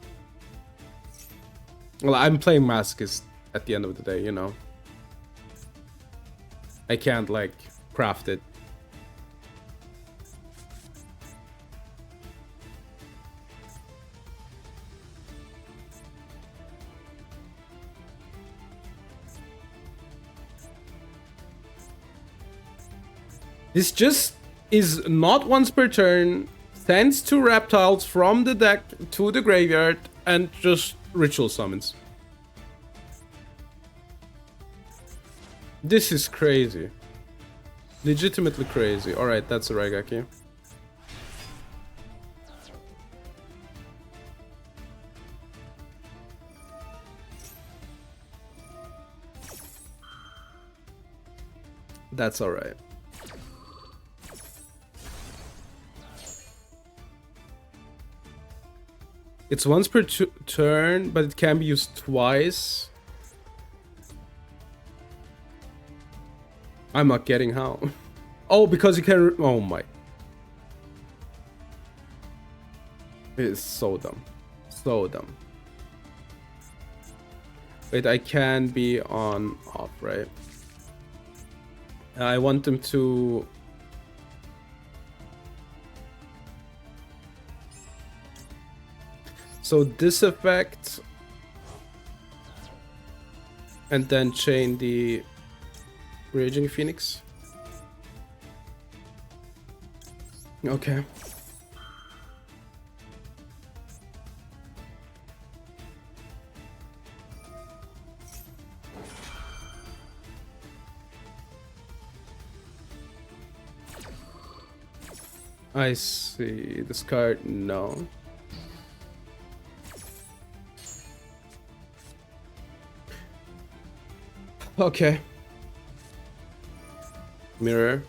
Well, I'm playing Masochist at the end of the day, you know. I can't, like, craft it. This just is not once per turn, sends 2 reptiles from the deck to the graveyard, and just ritual summons. This is crazy. Legitimately crazy. Alright, that's a Raigeki. That's alright. It's once per turn, but it can be used twice. I'm not getting how. Oh, because you can... Oh my. It is so dumb. So dumb. Wait, I can be on off, right? I want them to So this effect, and then chain the Raging Phoenix. Okay. I see. This card, no. Okay. Mirror.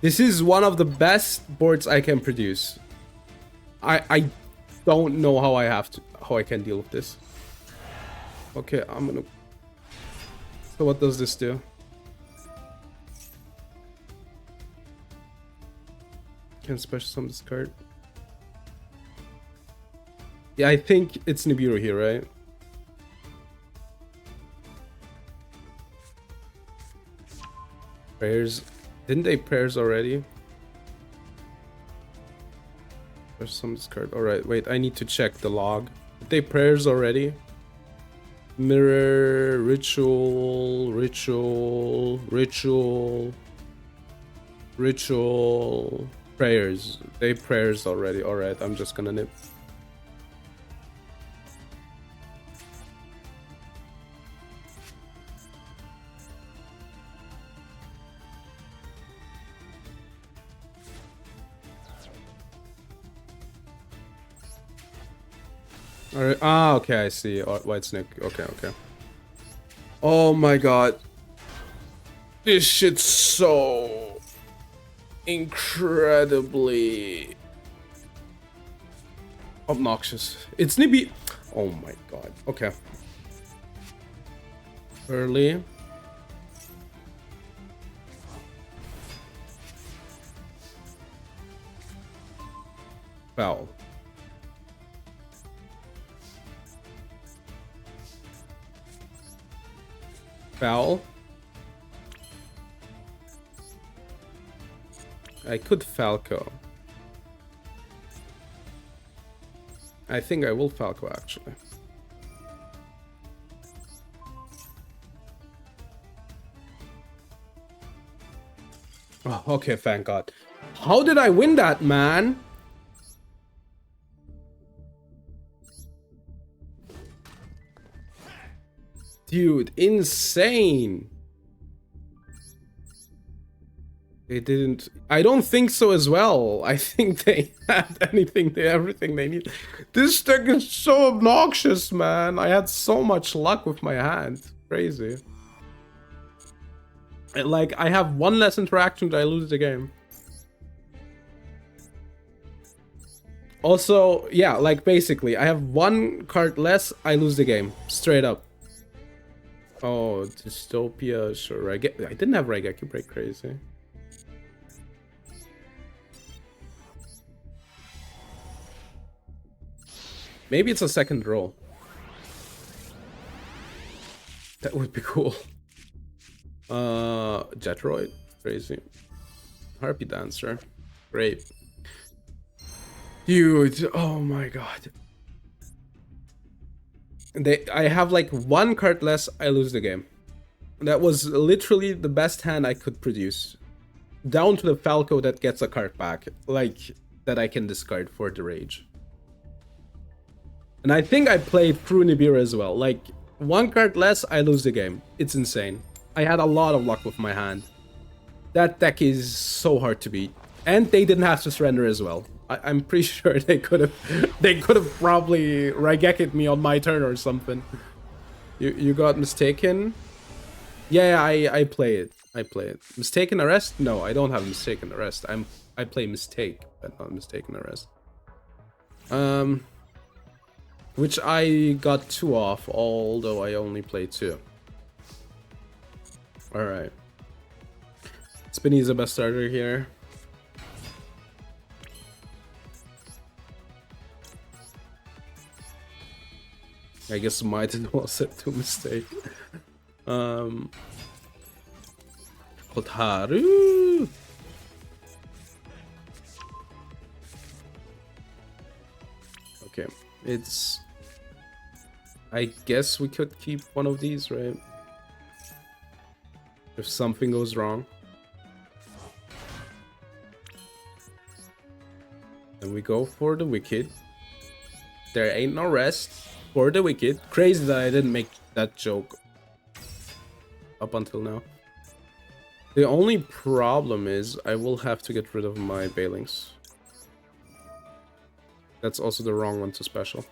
This is one of the best boards I can produce. I don't know how I can deal with this. Okay, I'm gonna. So what does this do? Can special summon this card. Yeah, I think it's Nibiru here, right? Prayers. Didn't they prayers already? There's some discard. Alright, wait, I need to check the log. Did they prayers already? Mirror, ritual, prayers. They prayers already. Alright, I'm just gonna nip. Alright, okay, I see. White Snake. Okay, okay. Oh my god. This shit's so incredibly obnoxious. It's Nibi. Oh my god. Okay. Early. Foul. Foul. I could Falco. I think I will Falco actually. Oh, okay, thank God. How did I win that, man? Dude, insane. They didn't. I don't think so as well. I think they had everything they need. This deck is so obnoxious, man. I had so much luck with my hand. Crazy. Like, I have one less interaction that I lose the game. Also, yeah, like basically, I have one card less, I lose the game. Straight up. Oh, Dystopia, sure. I didn't have Raigeki Break, crazy. Maybe it's a second roll. That would be cool. Jetroid, crazy. Harpy Dancer, great. Dude, oh my god. I have like one card less, I lose the game. That was literally the best hand I could produce. Down to the Falco that gets a card back, like, that I can discard for the Rage. And I think I played through Nibiru as well. Like, one card less, I lose the game. It's insane. I had a lot of luck with my hand. That deck is so hard to beat. And they didn't have to surrender as well. I'm pretty sure they could have probably Raigek'd me on my turn or something. You got Mistaken? Yeah, I play it. I play it. Mistaken Arrest? No, I don't have Mistaken Arrest. I play Mistake, but not Mistaken Arrest. Which I got 2 off, although I only played 2. Alright. Spinny is the best starter here. I guess might as well set to Mistake. Kotaru. Okay, it's... I guess we could keep one of these, right? If something goes wrong. And we go for the Wicked. There ain't no rest for the Wicked. Crazy that I didn't make that joke up until now. The only problem is I will have to get rid of my Bailings. That's also the wrong one to special.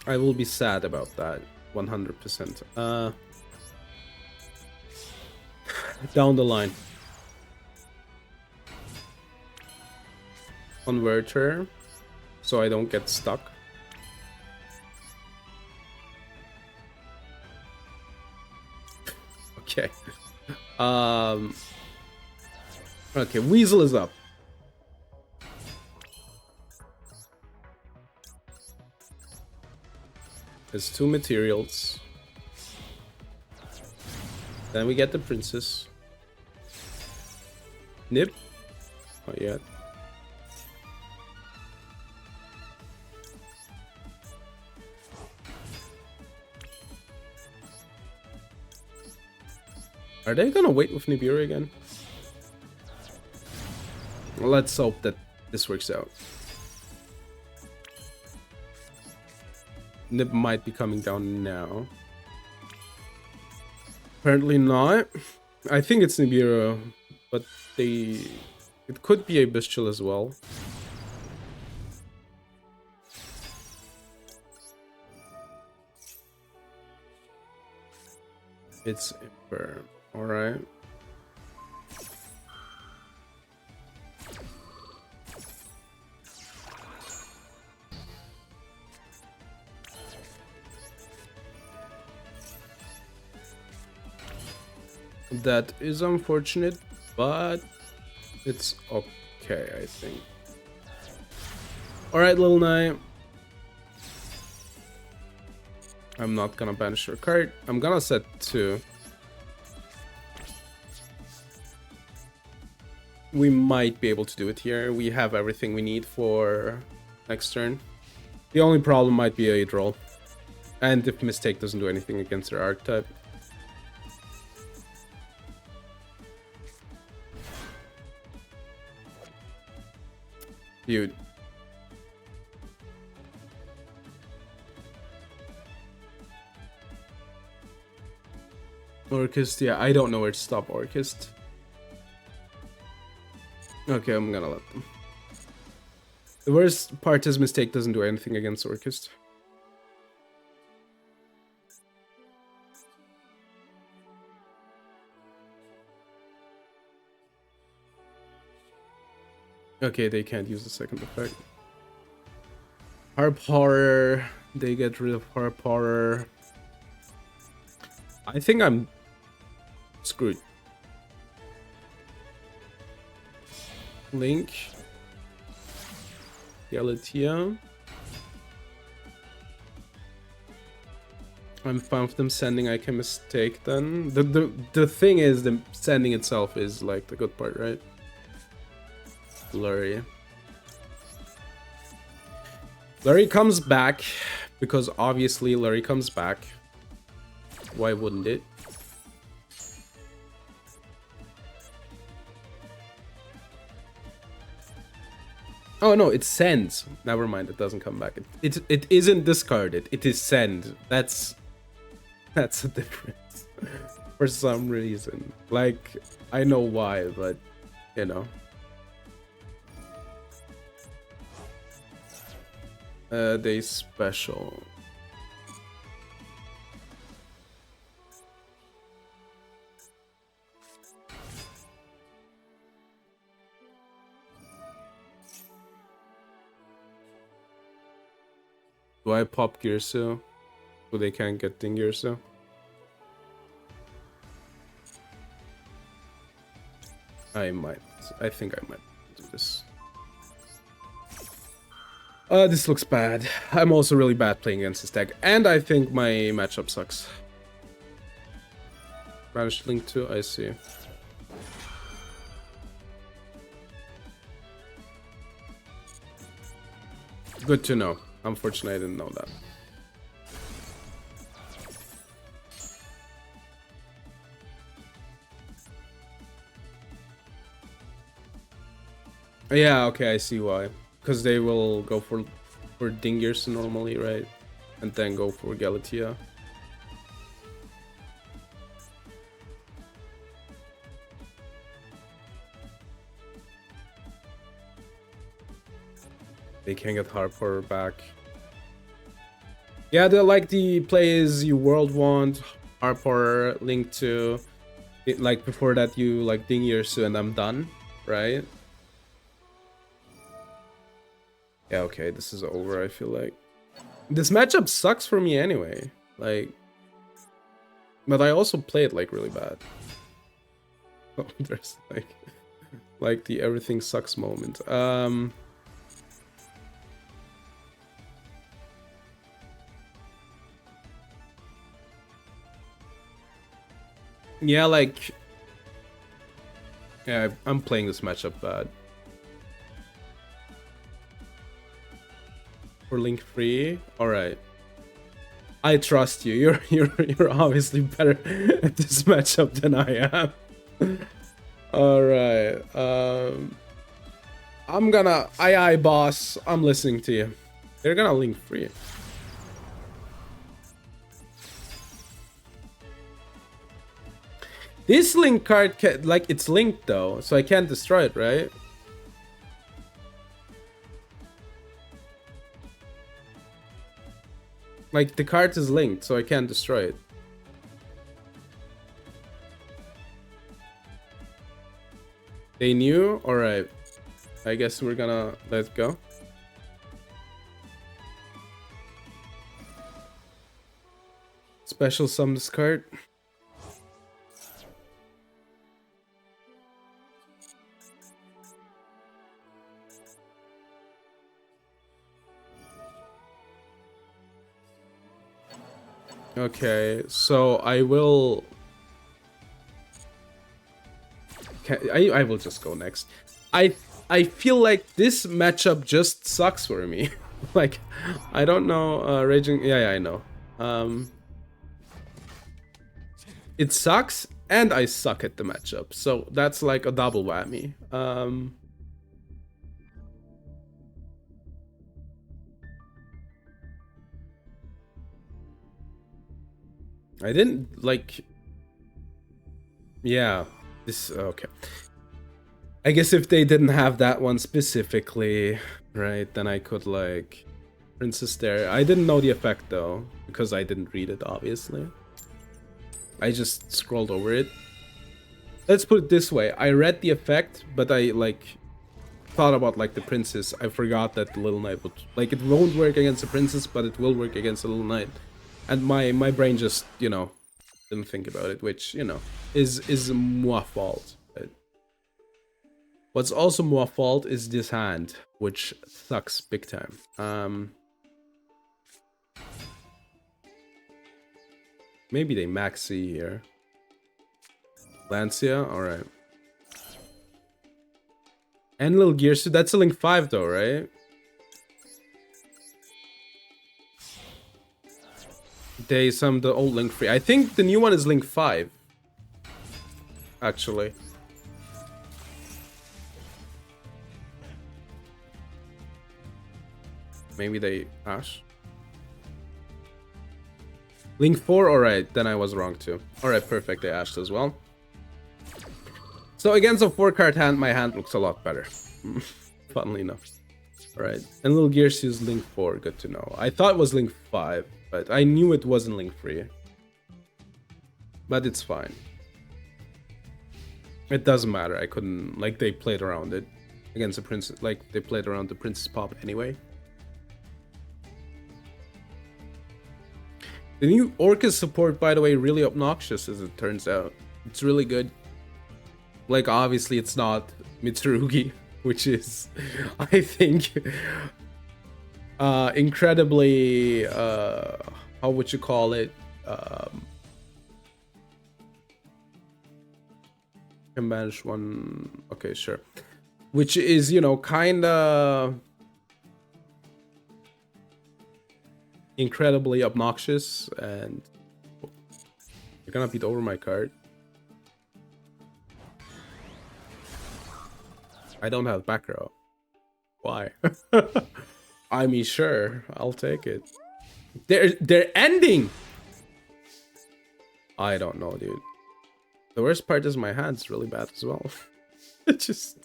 I will be sad about that, 100%. Down the line. Converter, so I don't get stuck. Okay. Okay, Weasel is up. There's 2 materials. Then we get the princess. Nip. Not yet. Are they gonna wait with Nibiru again? Let's hope that this works out. Nip might be coming down now. Apparently not. I think it's Nibiru, but it could be a Bestial as well. It's Emperor. Alright. That is unfortunate, but it's okay, I think. Alright, Lil Knight. I'm not gonna banish your card. I'm gonna set 2. We might be able to do it here. We have everything we need for next turn. The only problem might be a draw. And if Mistake doesn't do anything against their archetype. Dude. Orchist, yeah, I don't know where to stop Orchist. Okay, I'm gonna let them. The worst part is Mistake doesn't do anything against Orchist. Okay, they can't use the second effect. Harp Horror. They get rid of Harp Horror. I think I'm screwed. Link. Galatea. I'm fine with them sending. I can Mistake then. The thing is, the sending itself is like the good part, right? Blurry. Blurry comes back because obviously Blurry comes back. Why wouldn't it? Oh no, it sends. Never mind, it doesn't come back. It isn't discarded. It is send. That's a difference. For some reason. Like, I know why, but you know. They special. Do I pop Girsu? So they can't get Ding Girsu? I might. I think I might do this. This looks bad. I'm also really bad playing against this deck. And I think my matchup sucks. Managed Link 2, I see. Good to know. Unfortunately, I didn't know that. Yeah, okay, I see why. Because they will go for Dingirs normally, right? And then go for Galatea. They can get Harper back. Yeah, they're like the plays you world want, Harper, Link to. Like before that you like Dingirs and I'm done, right? Yeah, okay, this is over, I feel like. This matchup sucks for me anyway. Like, but I also play it like really bad. Oh, there's like the everything sucks moment. Yeah, like, yeah, I'm playing this matchup bad. For Link free, all right. I trust you. You're obviously better at this matchup than I am. All right. I'm gonna aye boss. I'm listening to you. They're gonna Link free. This Link card, like, it's linked though, so I can't destroy it, right? Like, the card is linked, so I can't destroy it. They knew? Alright. I guess we're gonna let it go. Special summon this card. Okay, so I will... I will just go next. I feel like this matchup just sucks for me. Like, I don't know, Raging... Yeah, I know. It sucks, and I suck at the matchup. So that's like a double whammy. I didn't, like... Yeah, this... Okay. I guess if they didn't have that one specifically, right, then I could, like... Princess there. I didn't know the effect, though, because I didn't read it, obviously. I just scrolled over it. Let's put it this way. I read the effect, but I, like... thought about, like, the princess. I forgot that the little knight would... Like, it won't work against the princess, but it will work against the little knight. And my brain just, you know, didn't think about it, which, you know, is my fault. But what's also my fault is this hand, which sucks big time. Maybe they maxi here. Lancia, alright. And little gears, that's a Link 5 though, right? They summoned the old Link 3. I think the new one is Link 5. Actually. Maybe they Ash. Link 4, alright, then I was wrong too. Alright, perfect, they ashed as well. So against a 4-card hand, my hand looks a lot better. Funnily enough. Alright, and little gears use Link 4, good to know. I thought it was Link 5, but I knew it wasn't Link 3. But it's fine. It doesn't matter, I couldn't, like, they played around it. Against the princess, like, they played around the princess pop anyway. The new Orcus support, by the way, really obnoxious as it turns out. It's really good. Like, obviously it's not Mitsurugi, which is, I think, incredibly, how would you call it? Can banish one. Okay, sure. Which is, you know, kind of incredibly obnoxious, and you're gonna beat over my card. I don't have back row. Why? I mean, sure, I'll take it. They're ending. I don't know, dude. The worst part is my hand's really bad as well. It's just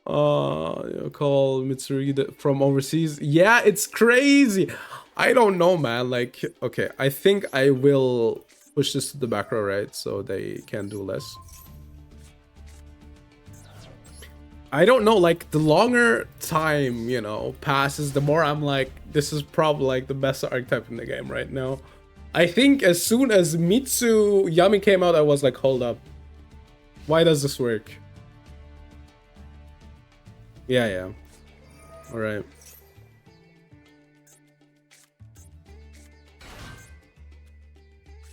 call Mitsuri from overseas. Yeah, it's crazy. I don't know, man. Like, okay, I think I will push this to the back row, right? So they can do less. I don't know, like, the longer time, you know, passes, the more I'm like, this is probably like the best archetype in the game right now. I think as soon as Mitsu Yami came out, I was like, hold up. Why does this work? Yeah. Alright.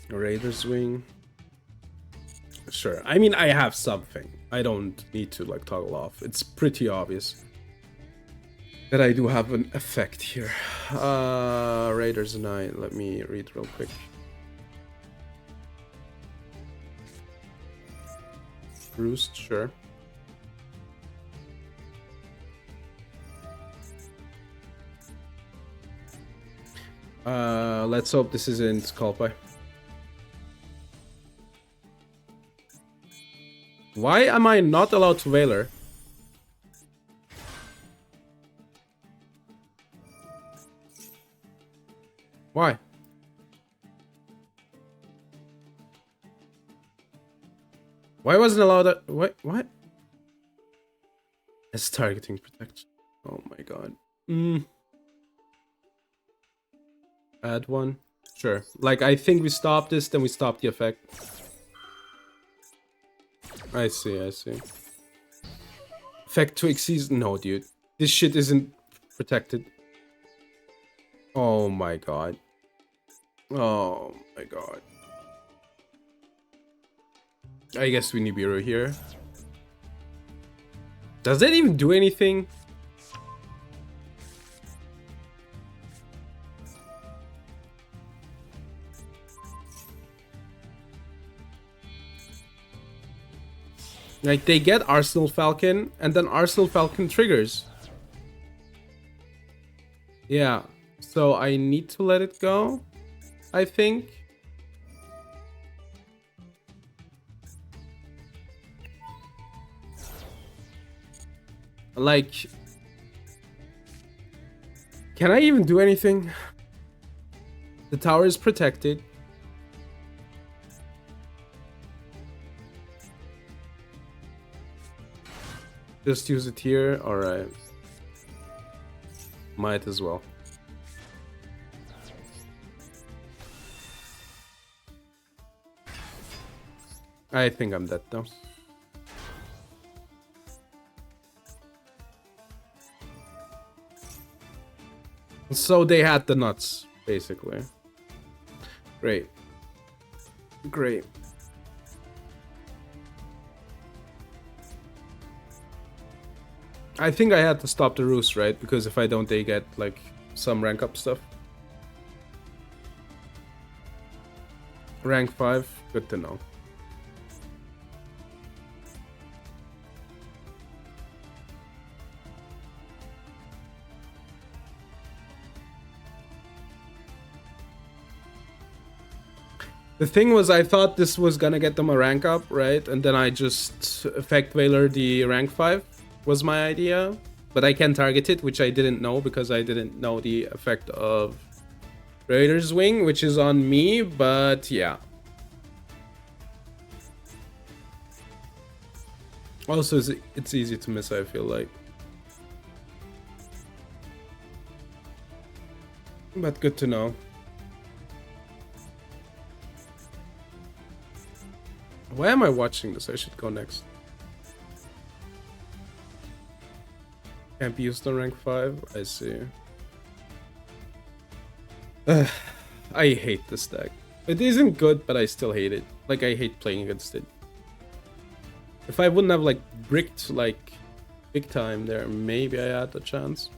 Raider's Wing. Sure. I mean, I have something. I don't need to, like, toggle off. It's pretty obvious that I do have an effect here. Raiders Knight. Let me read real quick. Roost, sure. Let's hope this isn't called by. Why am I not allowed to Veiler? Why? Why wasn't allowed that? What? It's targeting protection. Oh my god. Add one. Sure. Like, I think we stop this, then we stop the effect. I see. Effect to exceed. No, dude. This shit isn't protected. Oh my god. Oh my god. I guess we Nibiru here. Does that even do anything? Like, they get Arsenal Falcon, and then Arsenal Falcon triggers. Yeah, so I need to let it go, I think. Like, can I even do anything? The tower is protected. Just use it here. Alright. Might as well. I think I'm dead though. So they had the nuts, basically. Great. I think I had to stop the roost, right? Because if I don't, they get, like, some rank up stuff. Rank 5, good to know. The thing was, I thought this was gonna get them a rank up, right? And then I just effect Veiler the rank 5 was my idea. But I can target it, which I didn't know because I didn't know the effect of Raider's Wing, which is on me, but yeah. Also, it's easy to miss, I feel like. But good to know. Why am I watching this? I should go next. Can't be used on rank 5? I see. I hate this deck. It isn't good, but I still hate it. Like, I hate playing against it. If I wouldn't have like bricked like big time there, maybe I had a chance.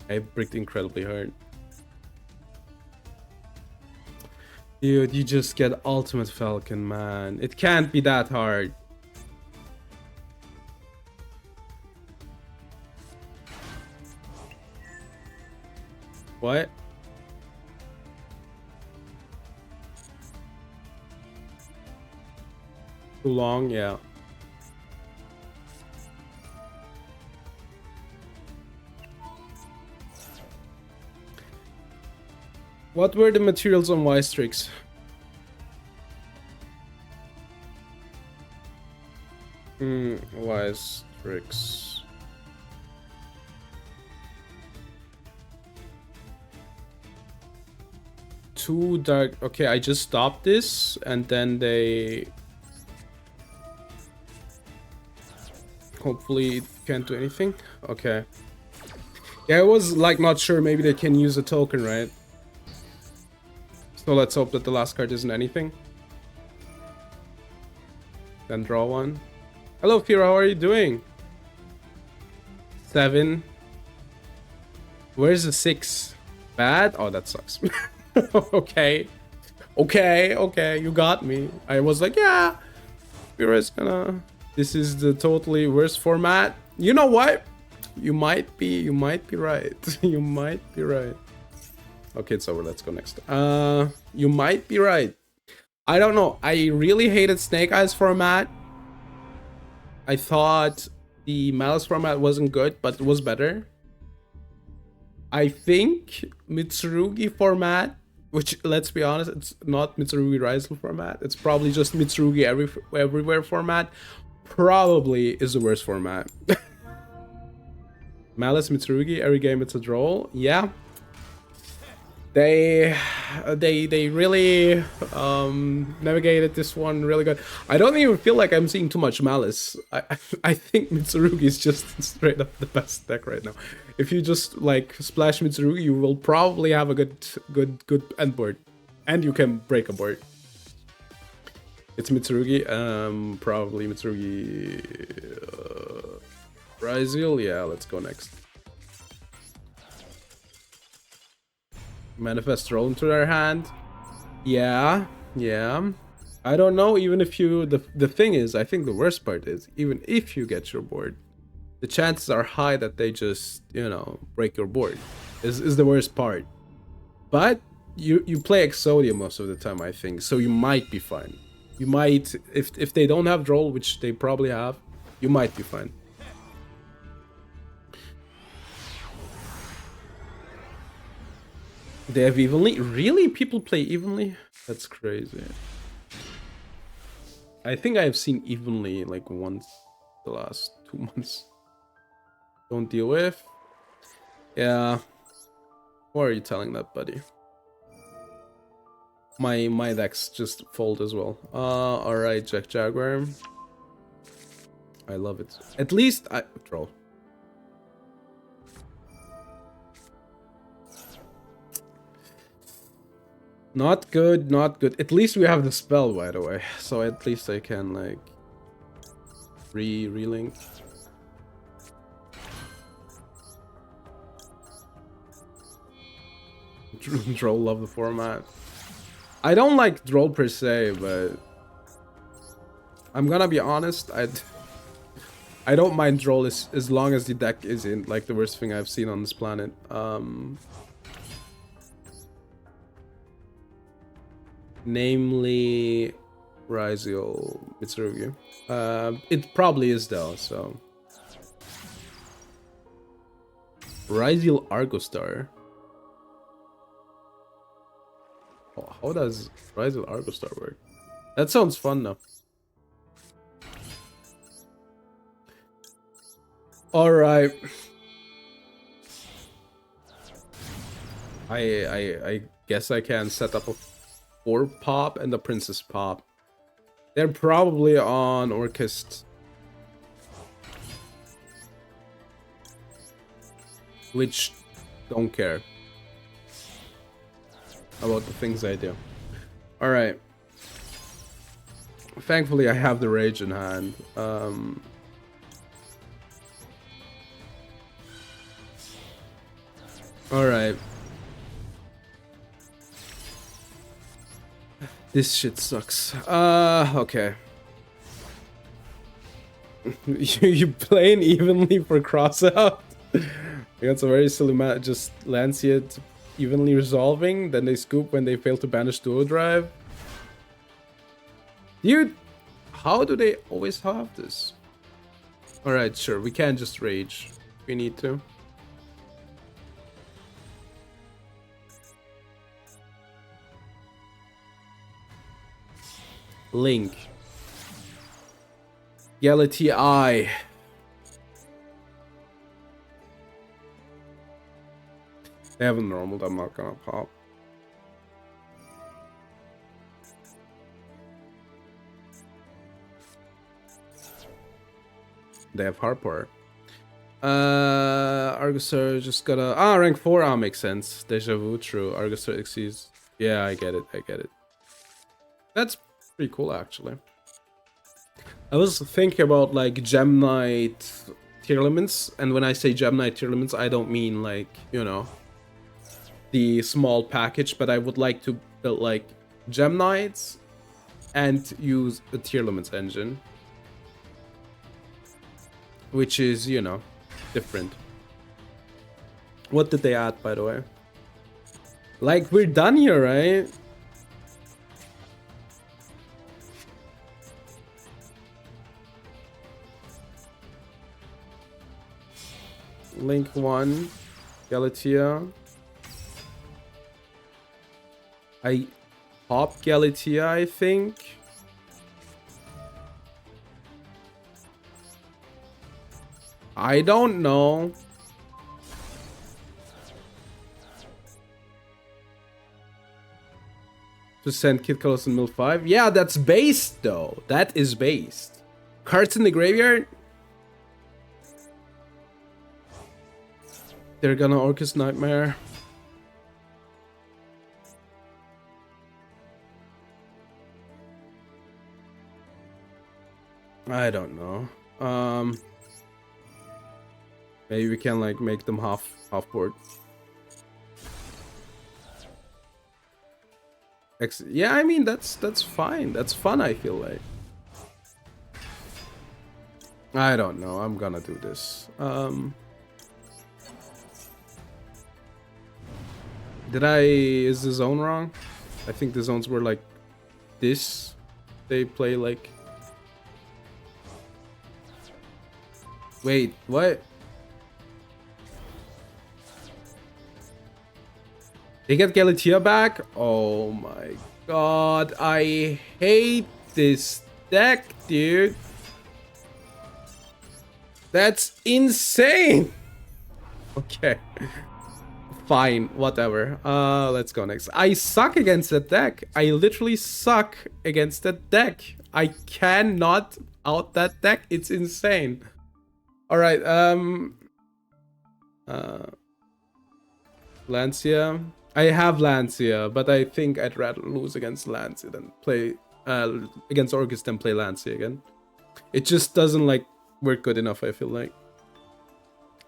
I bricked incredibly hard. Dude, you just get Ultimate Falcon, man. It can't be that hard. What? Too long? Yeah. What were the materials on Y-Strix? Y-Strix. Too dark. Okay, I just stopped this and then they hopefully it can't do anything. Okay. Yeah, I was like not sure, maybe they can use a token, right? So let's hope that the last card isn't anything. Then draw one. Hello, Fira, how are you doing? 7. Where's the 6? Bad? Oh, that sucks. Okay. Okay, you got me. I was like, yeah, Fira's gonna... This is the totally worst format. You know what? You might be right. You might be right. Okay, it's over. Let's go next. You might be right. I don't know. I really hated Snake Eyes format. I thought the Malice format wasn't good, but it was better. I think Mitsurugi format, which, let's be honest, it's not Mitsurugi Rising format. It's probably just Mitsurugi everywhere format. Probably is the worst format. Malice Mitsurugi, every game it's a draw. Yeah. They really navigated this one really good. I don't even feel like I'm seeing too much Malice. I think Mitsurugi is just straight up the best deck right now. If you just like splash Mitsurugi, you will probably have a good end board, and you can break a board. It's Mitsurugi. Probably Mitsurugi. Brazil. Yeah, let's go next. Manifest roll into their hand. Yeah. I don't know, even if you... The thing is, I think the worst part is, even if you get your board, the chances are high that they just, you know, break your board. Is the worst part. But you play Exodia most of the time, I think, so you might be fine. You might... If they don't have Droll, which they probably have, you might be fine. They have evenly? Really? People play evenly? That's crazy. I think I've seen evenly like once the last 2 months. Don't deal with. Yeah. Why are you telling that, buddy? My decks just fold as well. Alright, Jack Jaguar. I love it. At least I... Troll. Not good, not good. At least we have the spell, by the way. So at least I can, like, relink. Droll love the format. I don't like Droll per se, but I'm gonna be honest, I don't mind Droll as long as the deck isn't like the worst thing I've seen on this planet. Namely Raziel Mitsurugi. It probably is though, so. Raziel Argostar. Oh, how does Raziel Argostar work? That sounds fun though. Alright. I guess I can set up a 4 pop and the Princess pop. They're probably on Orchest. Which don't care about the things I do. Alright. Thankfully, I have the rage in hand. All right. This shit sucks. Okay. you playing evenly for crossout? We got some very silly just Lancia evenly resolving, then they scoop when they fail to banish duo drive. Dude, how do they always have this? Alright, sure, we can just rage. We need to. Link. Galaxy Eye. They have a normal, I'm not gonna pop. They have Harper. Argusar just got a rank 4. Makes sense. Deja vu, true. Argusar exceeds. Yeah, I get it. That's pretty cool, actually. I was thinking about like Gem Knight tier limits, and when I say Gem Knight tier limits, I don't mean like, you know, the small package, but I would like to build like Gem Knights and use a tier limits engine, which is, you know, different. What did they add, by the way? Like, we're done here, right? Link 1, Galatea. I pop Galatea, I think. I don't know. To send Kid Colors in Mill 5? Yeah, that's based though. That is based. Cards in the graveyard? They're gonna Orcus Nightmare. I don't know. Maybe we can like make them half board. Yeah, I mean that's fine. That's fun, I feel like. I don't know. I'm gonna do this. Is the zone wrong? I think the zones were like this. They play like... Wait, what? They get Galatea back? Oh my god, I hate this deck, dude. That's insane. Okay. Fine, whatever. Let's go next. I suck against that deck. I literally suck against that deck. I cannot out that deck. It's insane. Alright, Lancia. I have Lancia, but I think I'd rather lose against Lancia than play against Orcus than play Lancia again. It just doesn't like work good enough, I feel like.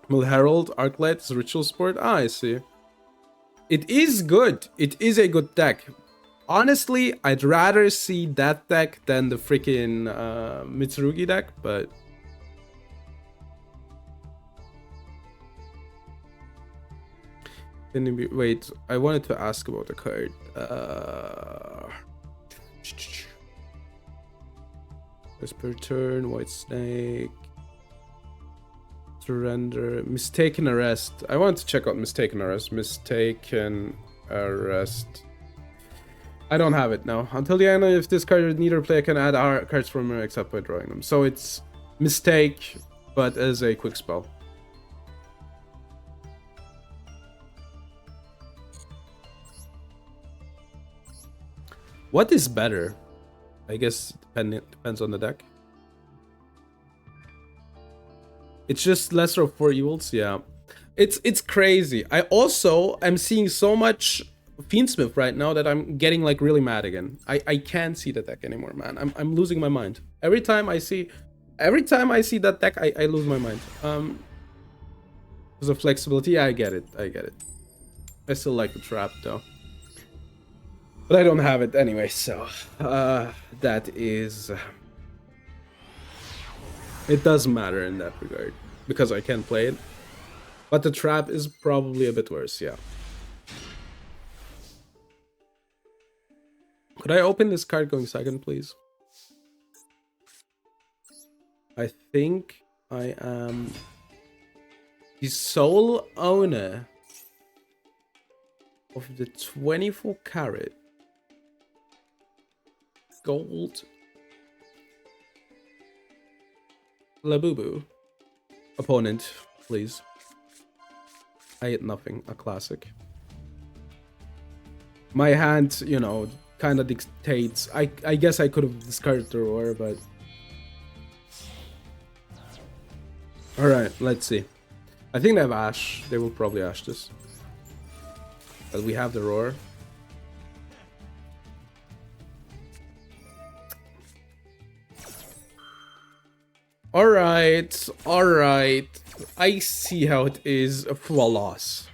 Mill Herald, Arclight, Ritual Sport. Ah, I see. It is good. It is a good deck. Honestly, I'd rather see that deck than the freaking Mitsurugi deck, but... Wait, I wanted to ask about the card. Whisper Turn, White Snake... Surrender. Mistaken Arrest. I want to check out Mistaken Arrest. Mistaken Arrest. I don't have it now. Until the end, if this card is neither play, I can add our cards from her except by drawing them. So it's Mistake, but as a quick spell. What is better? I guess depends on the deck. It's just lesser of 4 evils, yeah. It's crazy. I also am seeing so much Fiendsmith right now that I'm getting like really mad again. I can't see the deck anymore, man. I'm losing my mind. Every time I see that deck, I lose my mind. Because of flexibility, yeah, I get it. I still like the trap though. But I don't have it anyway, so that is it doesn't matter in that regard because I can't play it. But the trap is probably a bit worse, yeah. Could I open this card going second, please? I think I am the sole owner of the 24 karat gold Labubu. Opponent, please. I hit nothing, a classic. My hand, you know, kind of dictates. I guess I could have discarded the roar, but all right, let's see. I think they have Ash. They will probably Ash this. But we have the roar. All right. I see how it is for a loss.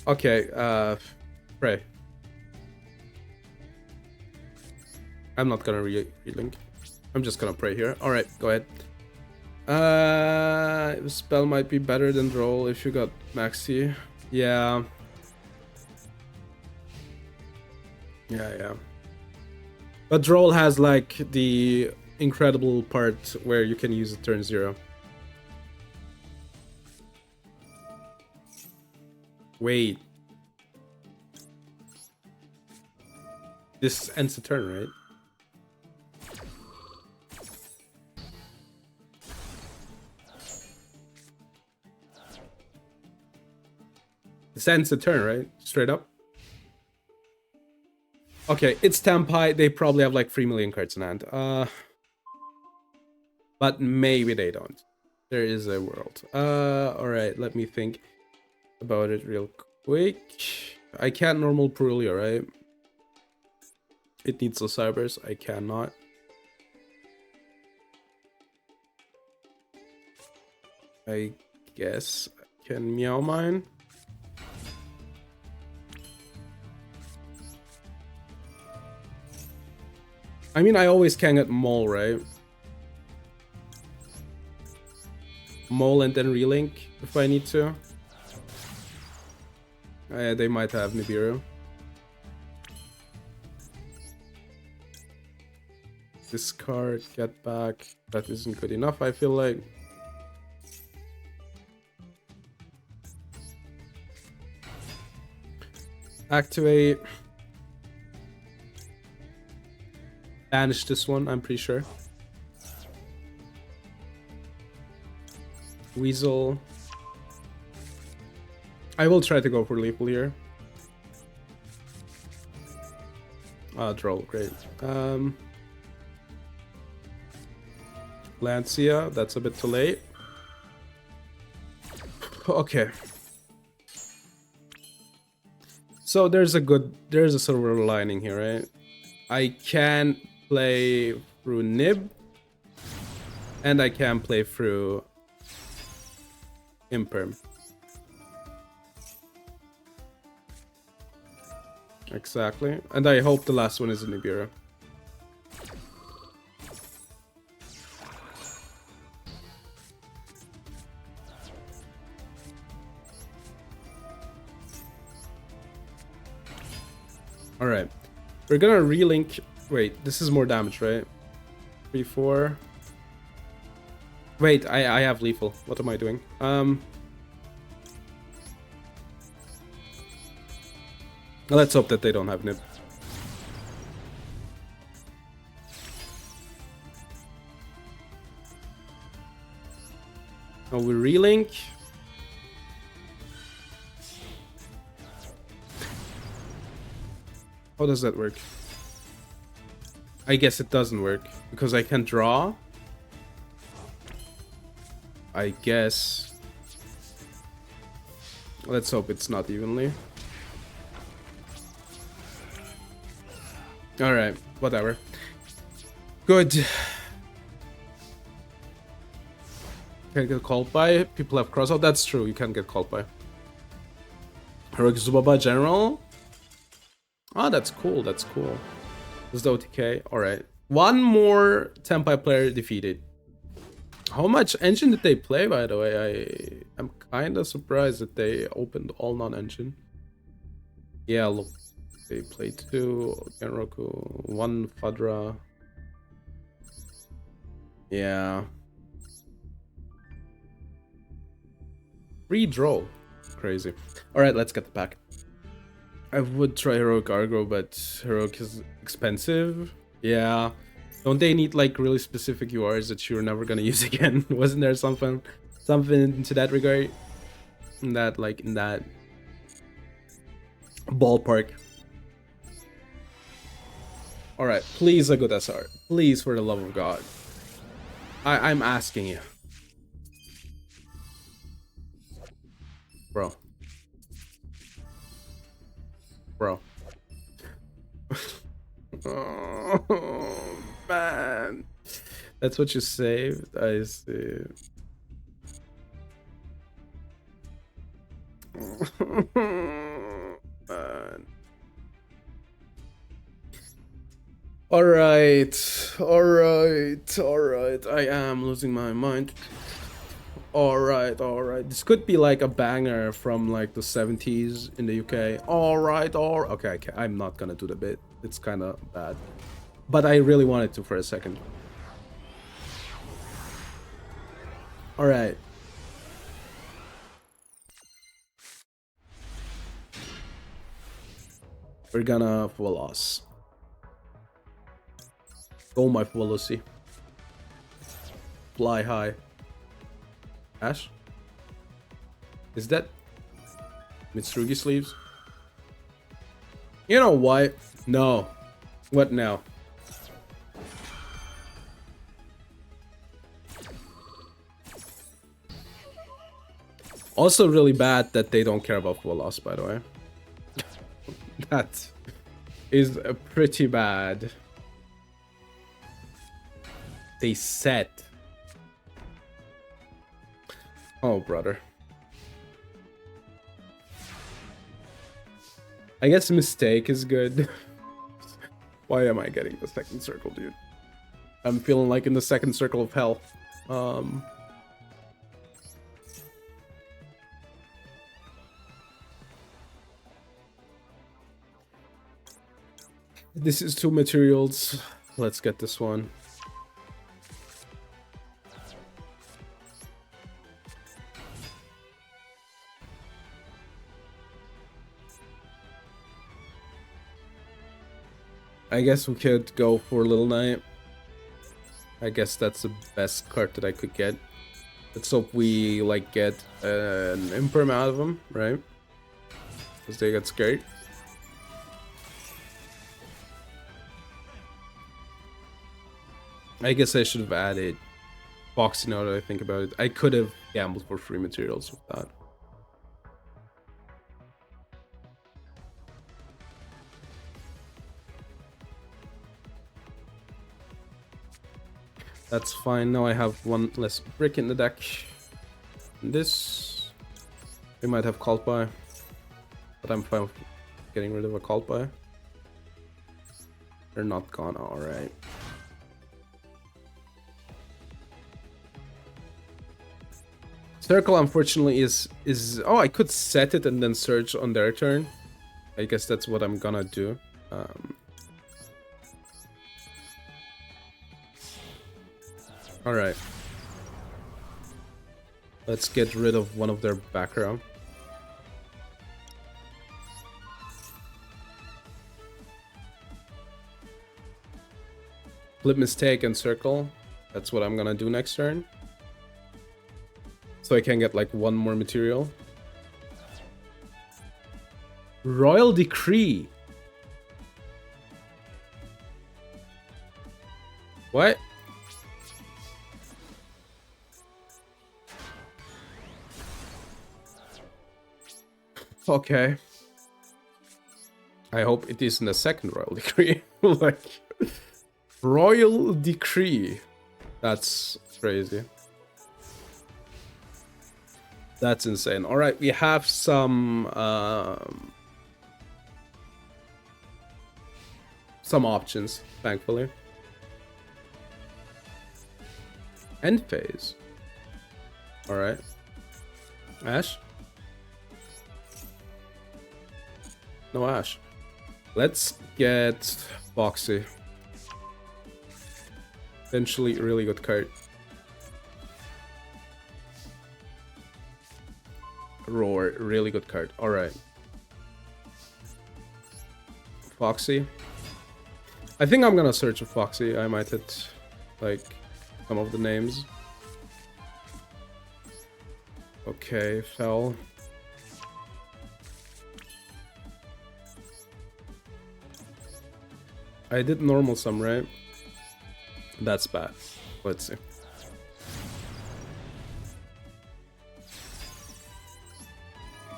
Okay, pray. I'm not gonna relink. I'm just gonna pray here. All right, go ahead. Spell might be better than Droll if you got Maxi. Yeah. But Droll has like the incredible part where you can use it turn 0. Wait. This ends the turn, right? This ends the turn, right? Straight up. Okay, it's Tempai. They probably have like 3 million cards in hand. But maybe they don't. There is a world. Alright, let me think about it real quick. I can't normal Purulio, right? It needs the Cybers. I cannot. I guess I can Meow Mine. I mean, I always can get Mole, right? Mole and then relink if I need to. They might have Nibiru. Discard, get back. That isn't good enough, I feel like. Activate. Banish this one, I'm pretty sure. Weasel. I will try to go for Lethal here. Droll, great. Lancia, that's a bit too late. Okay. So there's a silver lining here, right? I can play through Nib, and I can play through Imperm. Exactly. And I hope the last one is a Nibiru. Alright. We're gonna relink. Wait, this is more damage, right? 3, 4. Wait, I have lethal. What am I doing? Let's hope that they don't have Nib. Oh, we relink. How does that work? I guess it doesn't work because I can draw. I guess. Let's hope it's not evenly. Alright, whatever. Good. Can't get called by. People have crossout. That's true, you can't get called by. Heroic Zubaba General? Oh, that's cool, that's cool. This is the OTK. Alright. One more Tenpai player defeated. How much engine did they play, by the way? I'm kind of surprised that they opened all non-engine. Yeah, look. They played 2 Genroku, 1 Fadra. Yeah. Free draw. Crazy. Alright, let's get the pack. I would try Heroic Argo, but Heroic is expensive. Yeah. Don't they need like really specific URs that you're never gonna use again? Wasn't there something to that regard? In that ballpark. Alright, please a good SR. Please, for the love of God. I'm asking you. Bro. Oh, man. That's what you saved? I see. Man. Alright. I am losing my mind. Alright. This could be like a banger from like the 70s in the UK. Alright. Okay, I'm not gonna do the bit. It's kind of bad. But I really wanted to for a second. Alright. We're gonna full loss. Go my velocity. Fly high. Ash? Is that Mitsurugi sleeves? You know what? No. What now? Also really bad that they don't care about full loss, by the way. That is pretty bad. They set. Oh, brother. I guess mistake is good. Why am I getting the second circle, dude? I'm feeling like in the second circle of hell. This is 2 materials. Let's get this one. I guess we could go for Little Knight. I guess that's the best card that I could get. Let's hope we like get an Imperm out of them, right? Because they get scared. I guess I should have added Boxy now that I think about it. I could have gambled for free materials with that. That's fine. Now I have 1 less brick in the deck. And this, we might have called by, but I'm fine with getting rid of a called by. They're not gone. All right. Circle, unfortunately, is oh, I could set it and then search on their turn. I guess that's what I'm gonna do. All right. Let's get rid of one of their background. Flip mistake and circle. That's what I'm gonna do next turn. So I can get like 1 more material. Royal Decree. What? Okay. I hope it isn't a second royal decree. Like, royal decree. That's crazy. That's insane. All right, we have some options, thankfully. End phase. All right. Ash? No Ash. Let's get Foxy. Potentially a really good card. Roar, really good card. All right. Foxy. I think I'm gonna search for Foxy. I might hit like some of the names. Okay, fell. I did normal sum, right? That's bad. Let's see.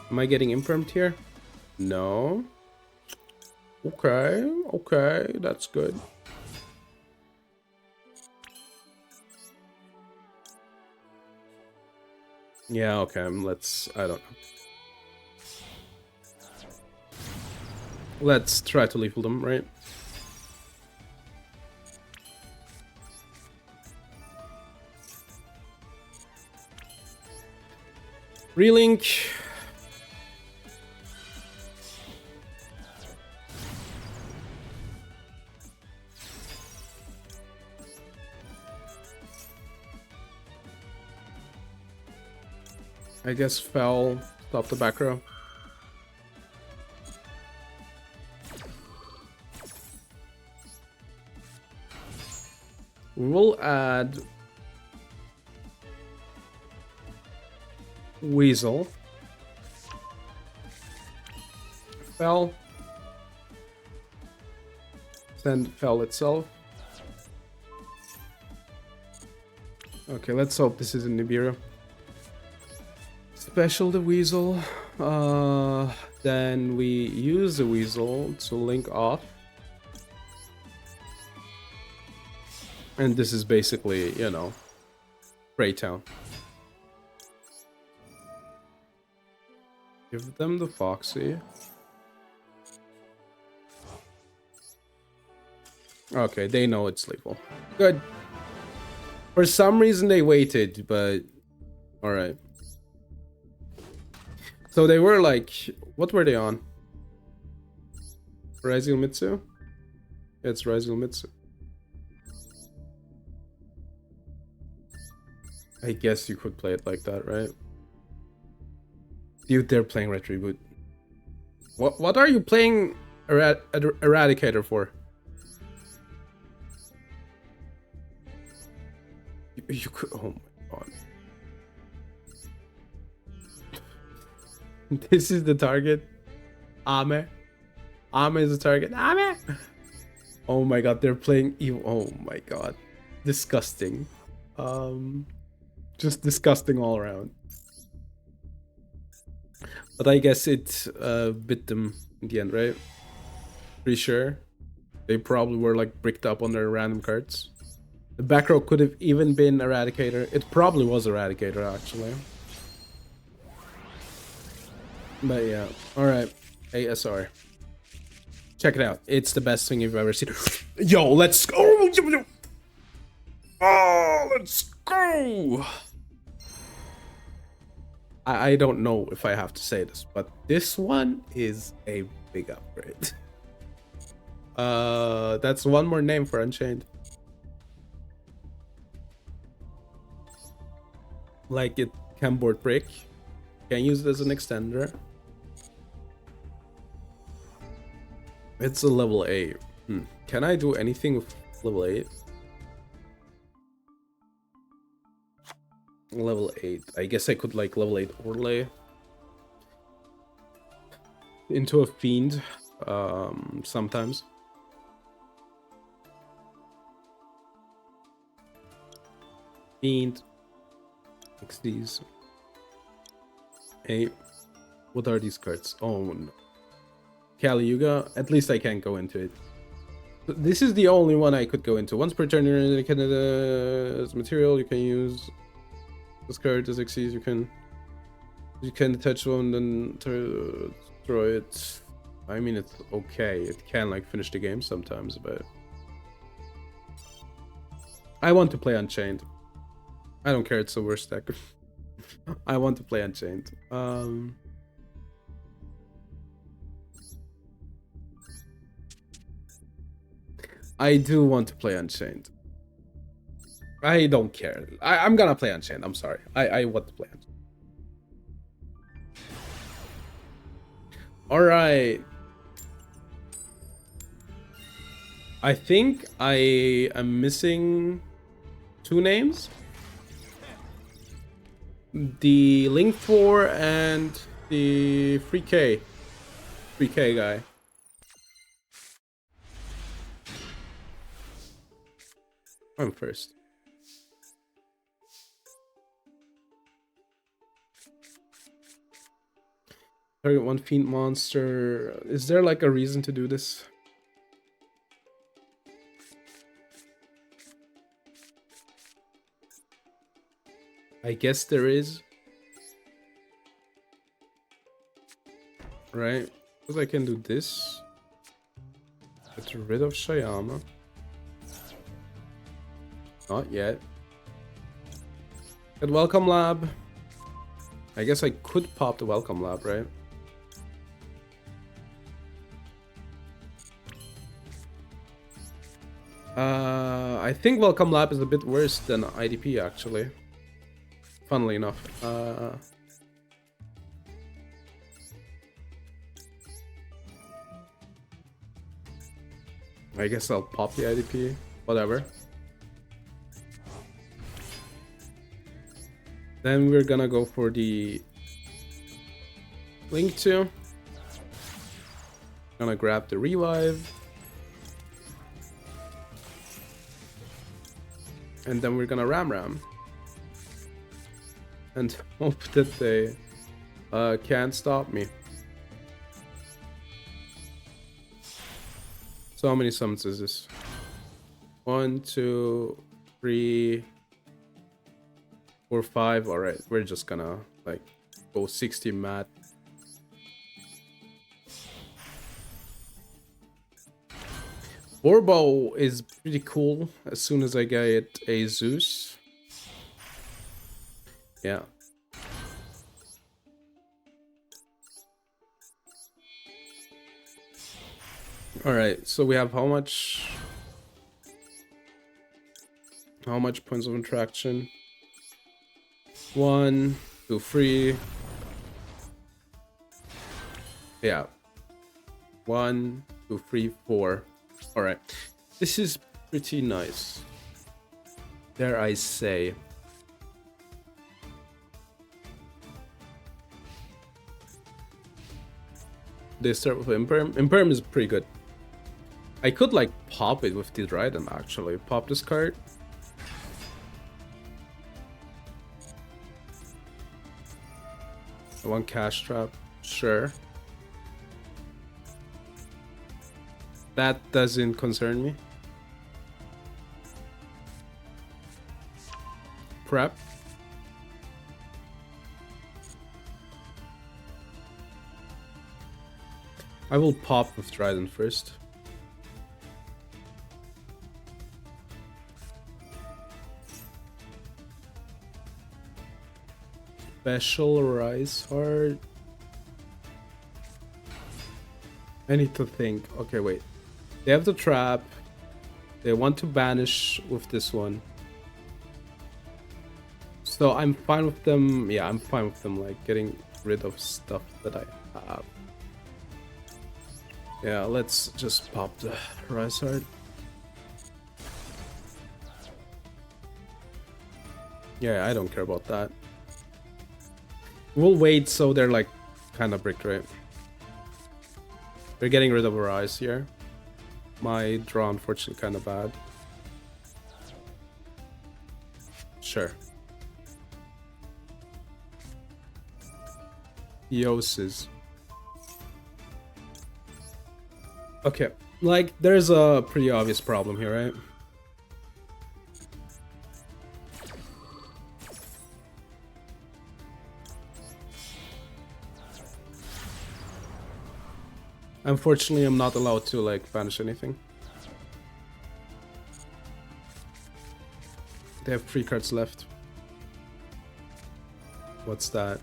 Am I getting impermed here? No. Okay, okay, that's good. Yeah, okay, let's, I don't know. Let's try to lethal them, right? Relink. I guess fell, stop the back row. We'll add Weasel. Fell. Send fell itself. Okay, let's hope this isn't Nibiru. Special the Weasel. Then we use the Weasel to link off. And this is basically, you know, Greytown. Give them the Foxy. Okay, they know it's lethal. Good. For some reason they waited, but alright. So they were like, what were they on? Raizul Mitsu? Yeah, it's Raizul Mitsu. I guess you could play it like that, right? Dude, they're playing Red Reboot. What are you playing Eradicator for? You could, oh my god. This is the target. Ame. Ame is the target. Ame! Oh my god, they're playing evil. Oh my god. Disgusting. Just disgusting all around. But I guess it bit them in the end, right? Pretty sure. They probably were like bricked up on their random cards. The back row could have even been Eradicator. It probably was Eradicator, actually. But yeah, alright. ASR. Check it out. It's the best thing you've ever seen. Yo, let's go! Oh, let's go! I don't know if I have to say this, but this one is a big upgrade. That's one more name for Unchained. Like, it can board break. Can use it as an extender. It's a level 8. Can I do anything with level 8? Level 8. I guess I could like level 8 overlay into a fiend sometimes. Fiend. Fix these. 8. What are these cards? Oh no. Kali Yuga. At least I can't go into it. This is the only one I could go into. Once per turn, you can as material you can use this card as exceeds. You can touch one and destroy it. I mean, it's okay. It can like finish the game sometimes, but I want to play Unchained. I don't care. It's the worst deck. I want to play Unchained. I do want to play Unchained. I don't care. I'm gonna play Unchained. I'm sorry. I want to play Unchained. All right. I think I am missing 2 names. The Link 4 and the 3K guy. I'm first. Target 1 Fiend monster. Is there like a reason to do this? I guess there is. Right? Because I can do this. Get rid of Shayama. Not yet. Get Welcome Lab. I guess I could pop the Welcome Lab, right? I think Welcome Lab is a bit worse than IDP actually. Funnily enough. I guess I'll pop the IDP. Whatever. Then we're gonna go for the Link 2. Gonna grab the Revive. And then we're gonna Ram. And hope that they can't stop me. So how many summons is this? 1, 2, 3, 4, 5. All right, we're just gonna like go 60 mat. Borbo is pretty cool as soon as I get a Zeus. Yeah. All right, so we have how much points of interaction? 1, 2, 3. Yeah. 1, 2, 3, 4. All right, this is pretty nice, dare I say. They start with Imperm. Imperm is pretty good. I could like pop it with the Dryden actually. Pop this card. I want Cash Trap. Sure. That doesn't concern me. Prep. I will pop with Trident first. Special Rise Heart. I need to think. Okay, wait. They have the trap. They want to banish with this one. So I'm fine with them. Yeah, I'm fine with them like getting rid of stuff that I have. Yeah, let's just pop the Rise Heart. Yeah, I don't care about that. We'll wait so they're like kind of bricked, right? They're getting rid of a Rise here. My draw, unfortunately, kind of bad. Sure. Yoses. Okay, like, there's a pretty obvious problem here, right? Unfortunately, I'm not allowed to, like, banish anything. They have 3 cards left. What's that?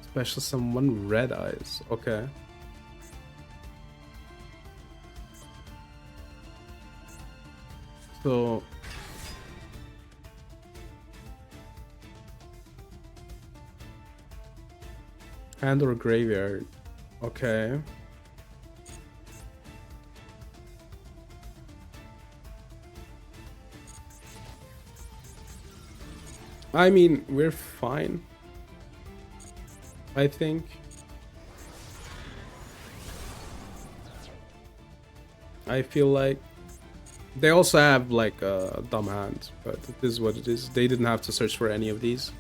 Special summon Red Eyes. Okay. So... hand or graveyard. Okay. I mean, we're fine, I think. I feel like they also have like a dumb hand, but this is what it is. They didn't have to search for any of these.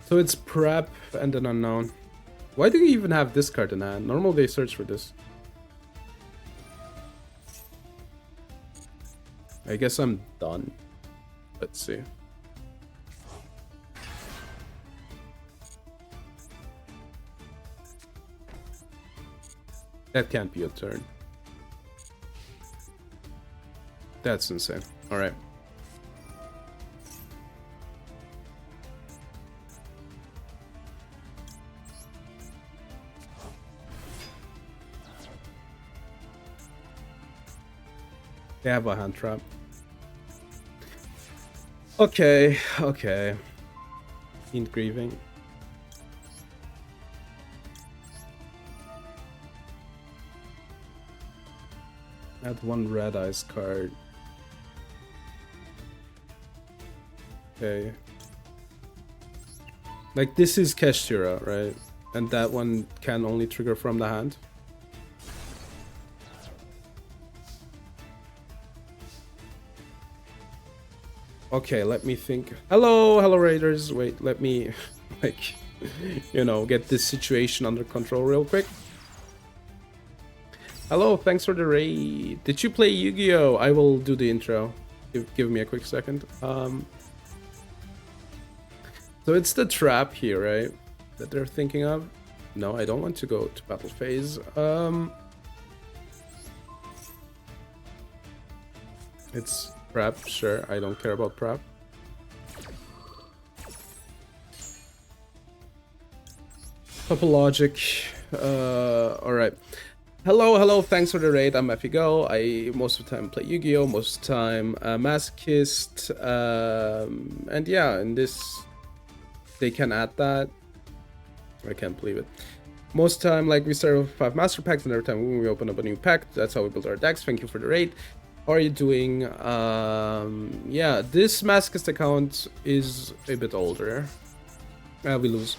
So it's prep and an unknown. Why do you even have this card in hand? Normally they search for this. I guess I'm done. Let's see. That can't be a turn. That's insane. Alright. They have a hand trap. Okay, okay. Fiend Grieving. Add 1 Red Eyes card. Okay. Like, this is Keshira, right? And that one can only trigger from the hand. Okay, let me think. Hello Raiders. Wait, let me, like, you know, get this situation under control real quick. Hello, thanks for the raid. Did you play Yu-Gi-Oh? I will do the intro. Give me a quick second. So it's the trap here, right? That they're thinking of. No, I don't want to go to battle phase. It's prep, sure. I don't care about prep. Topologic. Alright. Hello, thanks for the raid. I'm Go. I most of the time play Yu-Gi-Oh, most of the time Masochist. And yeah, in this they can add that. I can't believe it. Most of the time, like, we start with 5 master packs, and every time we open up a new pack, that's how we build our decks. Thank you for the raid. How are you doing? Yeah, this Masochist account is a bit older. We lose,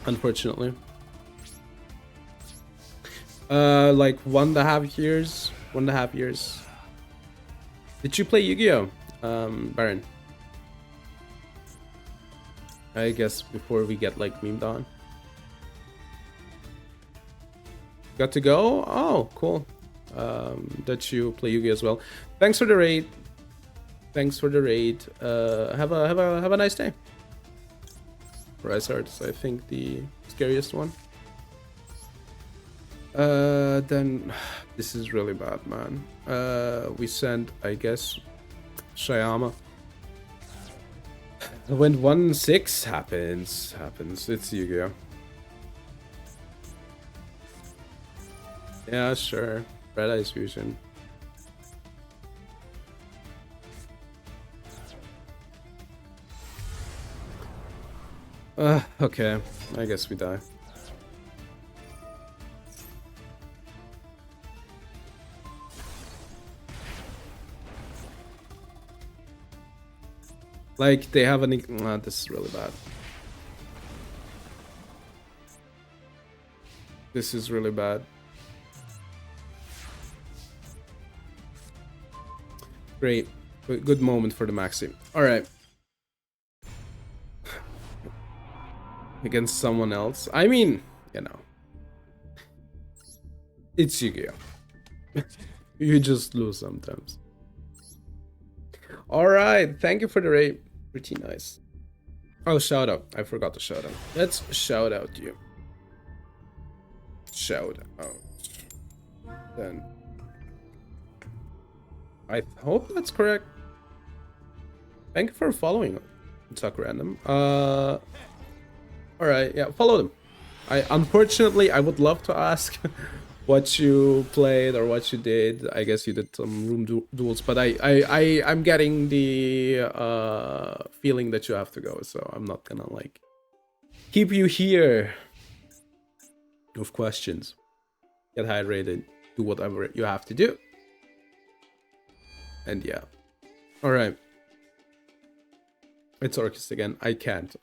unfortunately. Like 1.5 years. 1.5 years. Did you play Yu-Gi-Oh, Baron? I guess before we get like memed on. Got to go? Oh, cool. That you play Yu-Gi as well. Thanks for the raid. Thanks for the raid. Have a nice day. Rise Arts, I think the scariest one. Then this is really bad, man. We sent, I guess, Shayama. When 1-6 happens. It's Yu-Gi-Oh. Yeah, sure. Red Eyes Fusion. Okay. I guess we die. Like, they have any... this is really bad. This is really bad. Great. Good moment for the Maxi. Alright. Against someone else. I mean, you know. It's Yu-Gi-Oh! You just lose sometimes. Alright, thank you for the raid. Pretty nice. Oh, shout out. I forgot to shout out. Let's shout out you. Shout out. Then. I hope that's correct. Thank you for following. Talk random. Alright, yeah, follow them. Unfortunately I would love to ask what you played or what you did. I guess you did some room duels, but I'm getting the feeling that you have to go, so I'm not gonna like keep you here with questions. Get hydrated, do whatever you have to do. And yeah. Alright. It's Orchest again. I can't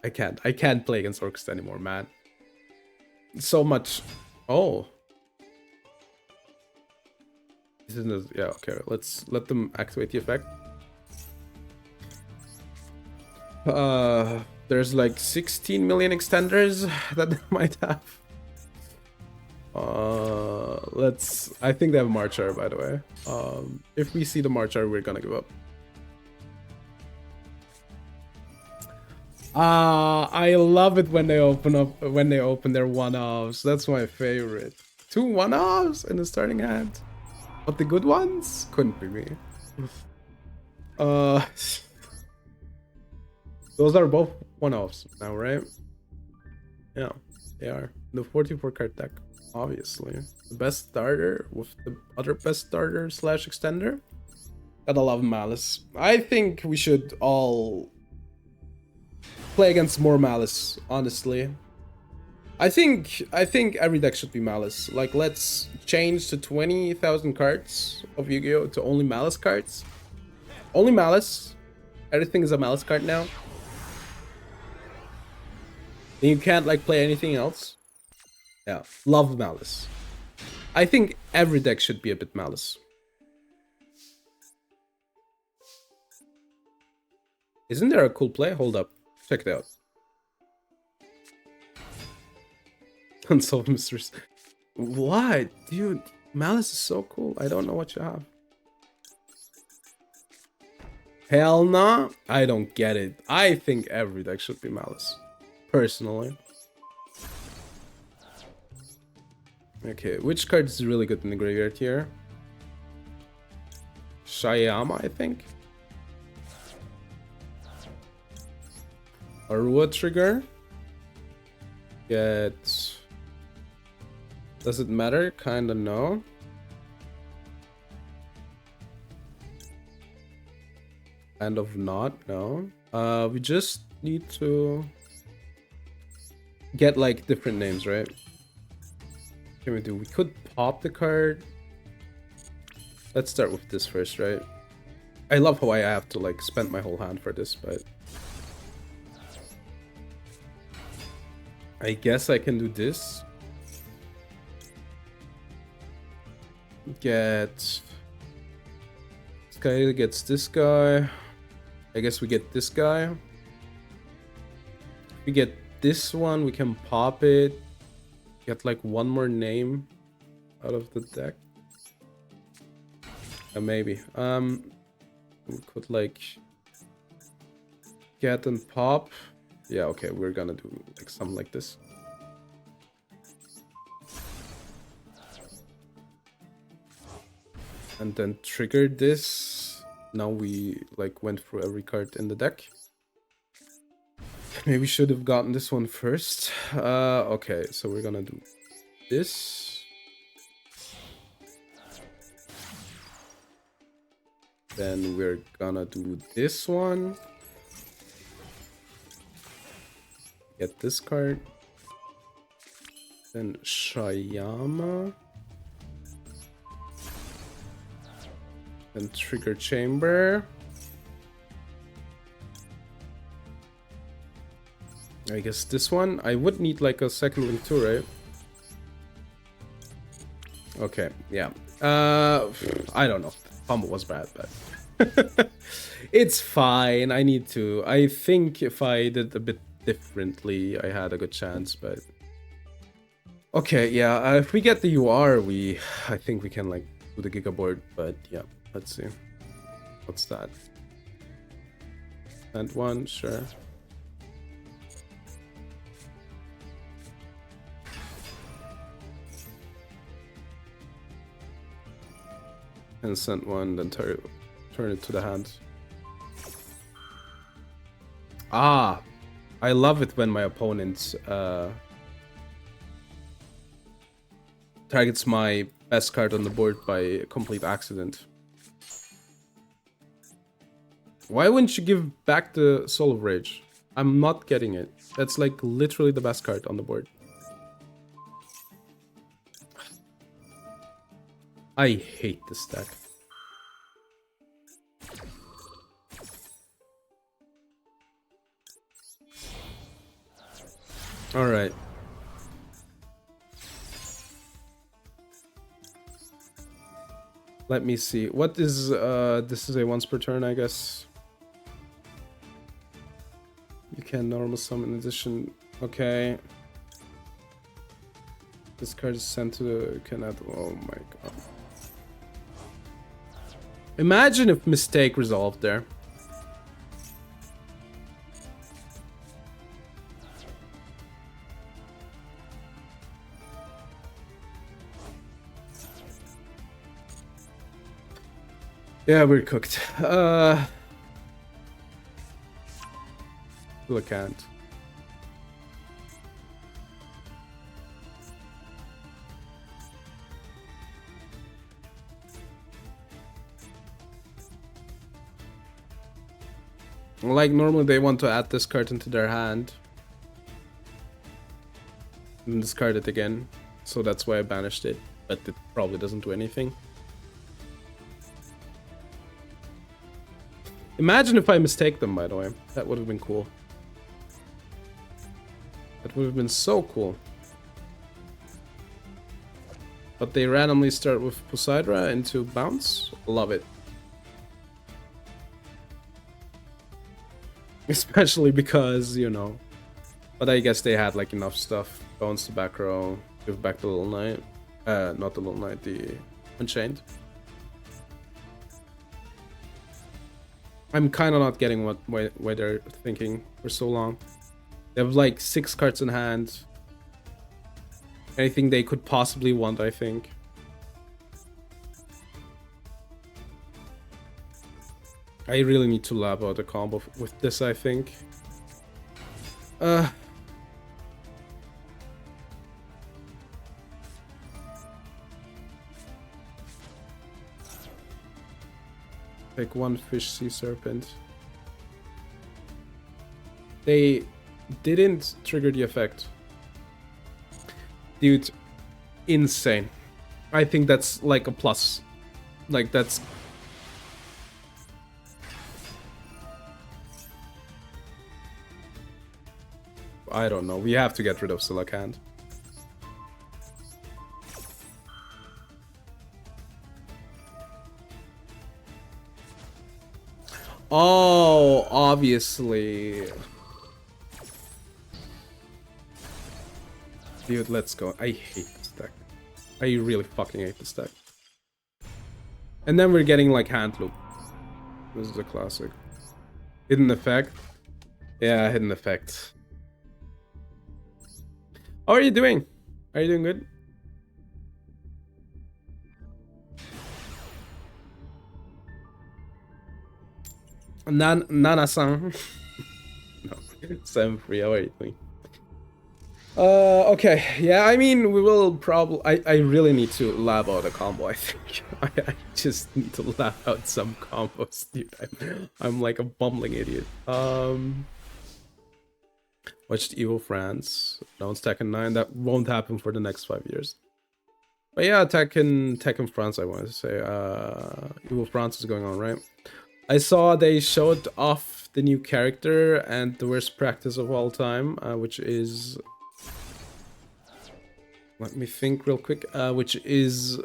play against Orchest anymore, man. So much. Oh. Yeah, okay, let's let them activate the effect. There's like 16 million extenders that they might have. I think they have Marchar, by the way. If we see the Marchar, we're gonna give up. I love it when they open their one-offs. That's my favorite. 2 one-offs in the starting hand. But the good ones couldn't be me. Those are both one-offs now, right? Yeah, they are. The 44 card deck, obviously. The best starter with the other best starter / extender. Gotta love Malice. I think we should all play against more Malice, honestly. I think every deck should be Malice. Like, let's change to 20,000 cards of Yu-Gi-Oh! To only Malice cards. Only Malice. Everything is a Malice card now. Then you can't, like, play anything else. Yeah, love Malice. I think every deck should be a bit Malice. Isn't there a cool play? Hold up. Check it out. Unsolved mysteries. What? Dude, Malice is so cool. I don't know what you have. Hell no. I don't get it. I think every deck should be Malice. Personally. Okay, which card is really good in the graveyard here? Shayama, I think. Arua trigger. Get... Does it matter? Kinda no. Kind of not, no. We just need to get like different names, right? What can we do? We could pop the card. Let's start with this first, right? I love how I have to like spend my whole hand for this, but I guess I can do this. Get this guy gets this guy. I guess we get this guy. If we get this one, we can pop it. Get like one more name out of the deck. Maybe. We could like get and pop. Yeah, okay, we're gonna do like something like this. And then trigger this. Now we like went through every card in the deck. Maybe should have gotten this one first. Okay, so we're gonna do this. Then we're gonna do this one. Get this card. Then Shayama. And trigger chamber. I guess this one. I would need like a second link too, right? Okay, yeah. I don't know. combo was bad, but it's fine. I think if I did a bit differently, I had a good chance, but okay, yeah. If we get the UR, I think we can like do the Giga board, but yeah, let's see. What's that? And one, sure. And send one, then turn it to the hand. Ah, I love it when my opponent targets my best card on the board by complete accident. Why wouldn't you give back the Soul of Rage? I'm not getting it. That's like literally the best card on the board. I hate this deck. Alright. Let me see. What is this is a once per turn, I guess. You can normal summon in addition. Okay. This card is sent to the cannot. Oh my god. Imagine if mistake resolved there. Yeah, we're cooked. Still I can't. Like, normally they want to add this card into their hand. And discard it again. So that's why I banished it. But it probably doesn't do anything. Imagine if I mistake them, by the way. That would have been cool. That would have been so cool. But they randomly start with Poseidra into bounce. Love it. Especially because, you know. But I guess they had like enough stuff. Bounce to back row. Give back the Little Knight. Not the Little Knight, the Unchained. I'm kind of not getting why they're thinking for so long. They have like 6 cards in hand. Anything they could possibly want, I think. I really need to lab out a combo with this, I think. Like one fish sea serpent. They didn't trigger the effect. Dude, insane. I think that's like a plus. Like that's... I don't know. We have to get rid of Silicant. Oh, obviously. Dude, let's go. I hate this deck. I really fucking hate this deck. And then we're getting like hand loop. This is a classic. Hidden effect. Yeah, hidden effect. How are you doing? Are you doing good? Nana-san. No, 7-3, how are you doing? Okay, yeah, I mean, we will probably... I really need to lab out a combo, I think. I just need to lab out some combos, dude. I'm like a bumbling idiot. Watched Evil France. Announced Tekken 9. That won't happen for the next 5 years. But yeah, Tekken France, I wanted to say. Evil France is going on, right? I saw they showed off the new character and the worst practice of all time, which is... Let me think real quick. Which is...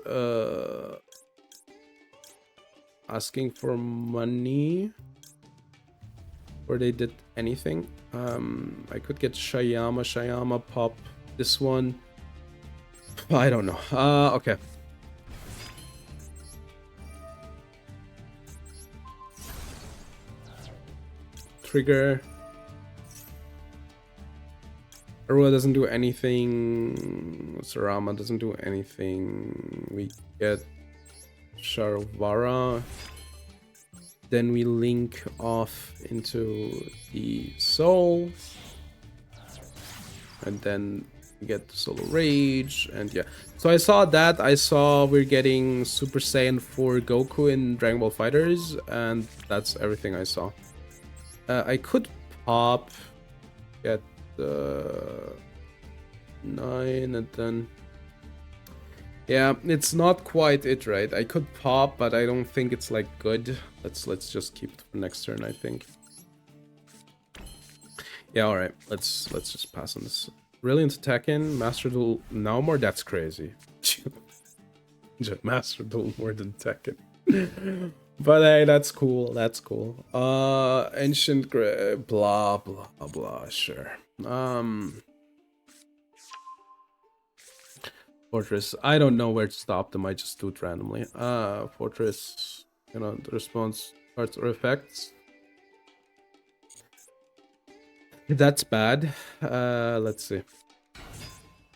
asking for money. Or they did anything. I could get Shayama pop this one. I don't know. Okay. Trigger. Arua doesn't do anything. Sarama doesn't do anything. We get Sharvara. Then we link off into the soul. And then we get the solo rage. And yeah. So I saw that. I saw we're getting Super Saiyan 4 Goku in Dragon Ball Fighters. And that's everything I saw. I could pop. Get the 9 and then. Yeah, it's not quite it, right? I could pop, but I don't think it's like good. Let's just keep it for next turn, I think. Yeah, all right. Let's just pass on this. Brilliant attacking, Master Duel no more. That's crazy. Master Duel more than Tekken. But hey, that's cool. That's cool. Ancient blah blah blah. Sure. Fortress. I don't know where to stop them. I just do it randomly. Fortress. You know, the response cards or effects. That's bad. Let's see.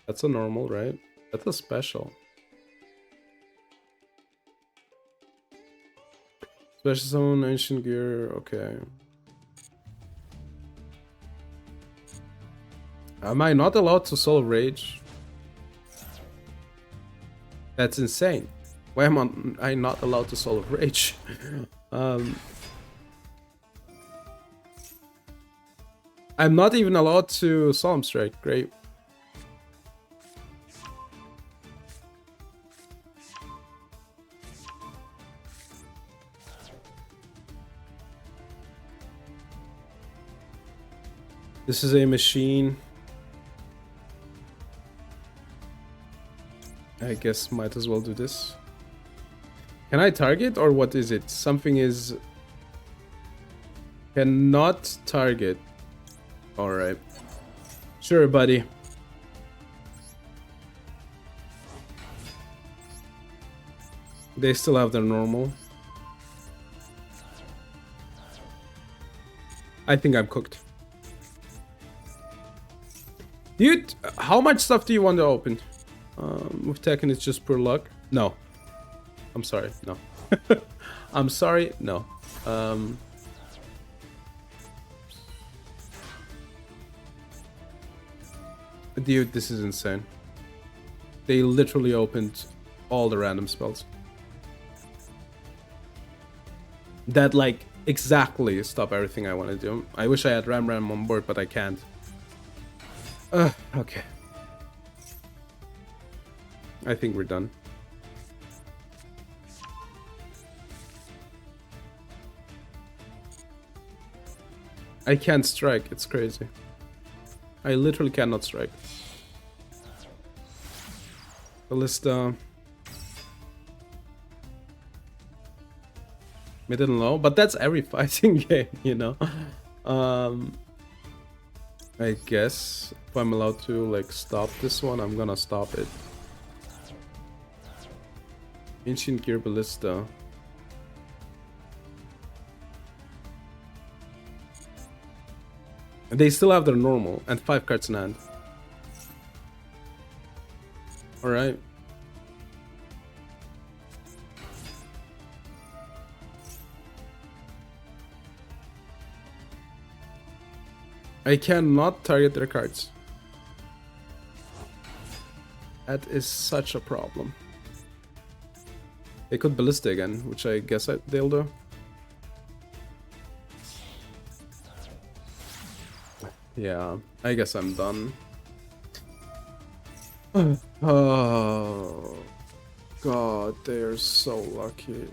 That's a normal, right? That's a special. Special zone, ancient gear. Okay. Am I not allowed to solo rage? That's insane. Why am I not allowed to solo rage? I'm not even allowed to Solemn Strike. Great. This is a machine. I guess might as well do this. Can I target or what is it? Something is... Cannot target. Alright. Sure, buddy. They still have their normal. I think I'm cooked. Dude, how much stuff do you want to open? With Tekken, it's just pure luck. No. I'm sorry, no. I'm sorry, no. Dude, this is insane. They literally opened all the random spells. That, like, exactly stop everything I want to do. I wish I had Ram on board, but I can't. Okay. I think we're done. I can't strike, it's crazy. I literally cannot strike. Ballista. Mid and low, but that's every fighting game, you know? I guess if I'm allowed to, like, stop this one, I'm gonna stop it. Ancient Gear Ballista. And they still have their normal and 5 cards in hand. Alright. I cannot target their cards. That is such a problem. They could Ballista again, which I guess they'll do. Yeah, I guess I'm done. Oh god, they're so lucky.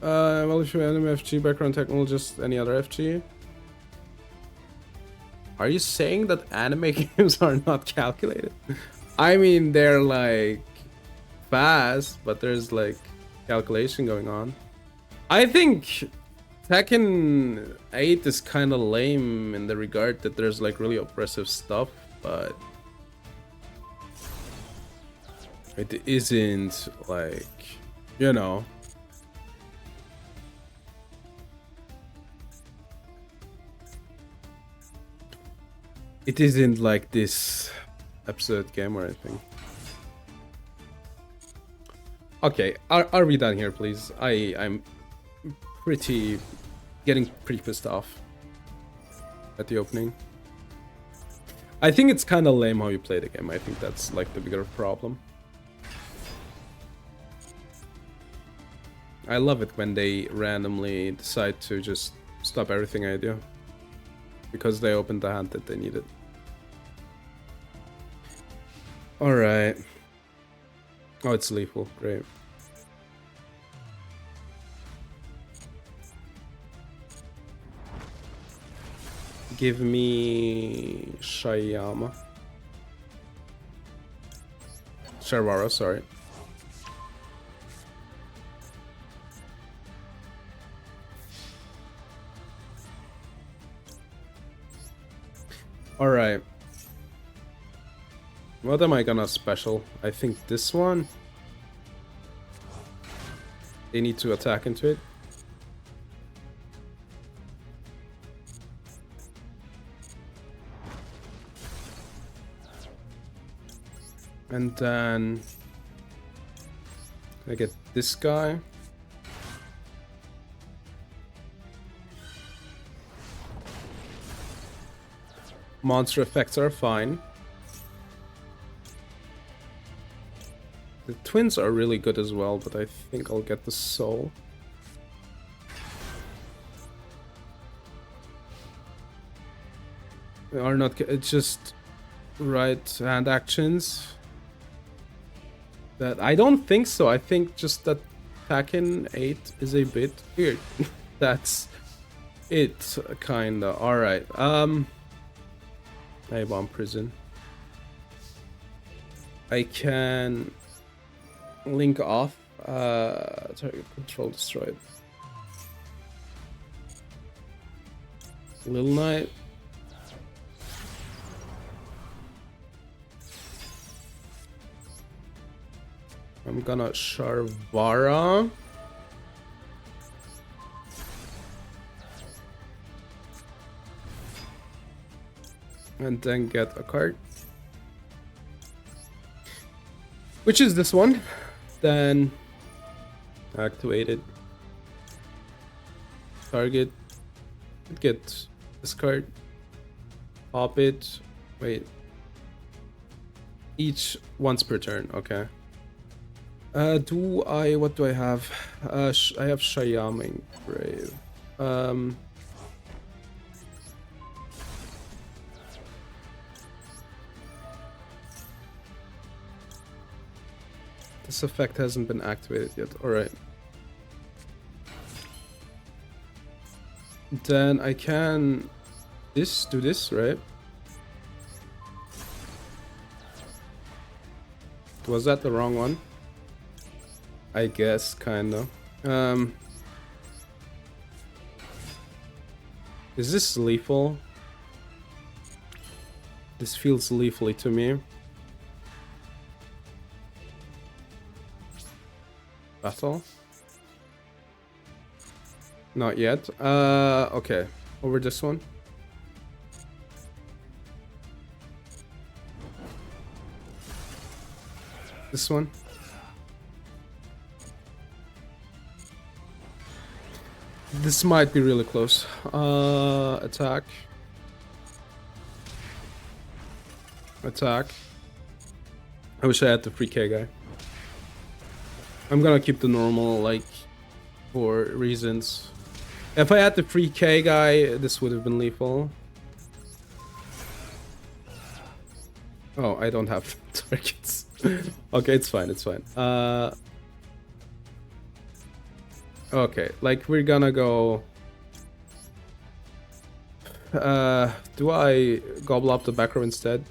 Well, if you anime FG background technologist, any other FG? Are you saying that anime games are not calculated? I mean, they're like fast, but there's like calculation going on. I think Tekken 8 is kind of lame in the regard that there's like really oppressive stuff, but it isn't like, you know. It isn't like this absurd game or anything. Okay, are we done here, please? I'm getting pretty pissed off at the opening. I think it's kind of lame how you play the game. I think that's like the bigger problem. I love it when they randomly decide to just stop everything I do because they opened the hand that they needed. Alright. Oh, it's lethal. Great. Give me Sharvara, sorry. Alright. What am I gonna special? I think this one. They need to attack into it. And then I get this guy. Monster effects are fine. The twins are really good as well, but I think I'll get the soul. They are not. It's just right hand actions. That I don't think so. I think just that Tekken 8 is a bit weird. That's it, kinda. Alright. I bomb prison. I can link off. Target control destroyed. Little Knight. I'm gonna Sharvara. And then get a card. Which is this one. Then activate it. Target. Get this card. Pop it. Wait. Each once per turn, okay. What do I have? I have Shyaming Brave. This effect hasn't been activated yet. Alright. Then I can do this, right? Was that the wrong one? I guess, kinda. Is this lethal? This feels lethally to me. Battle? Not yet. Okay. Over this one. This one. This might be really close. Attack. Attack. I wish I had the free K guy. I'm gonna keep the normal, like, for reasons. If I had the free K guy, this would have been lethal. Oh, I don't have targets. Okay, it's fine, it's fine. Okay, like, we're gonna go... do I gobble up the back row instead?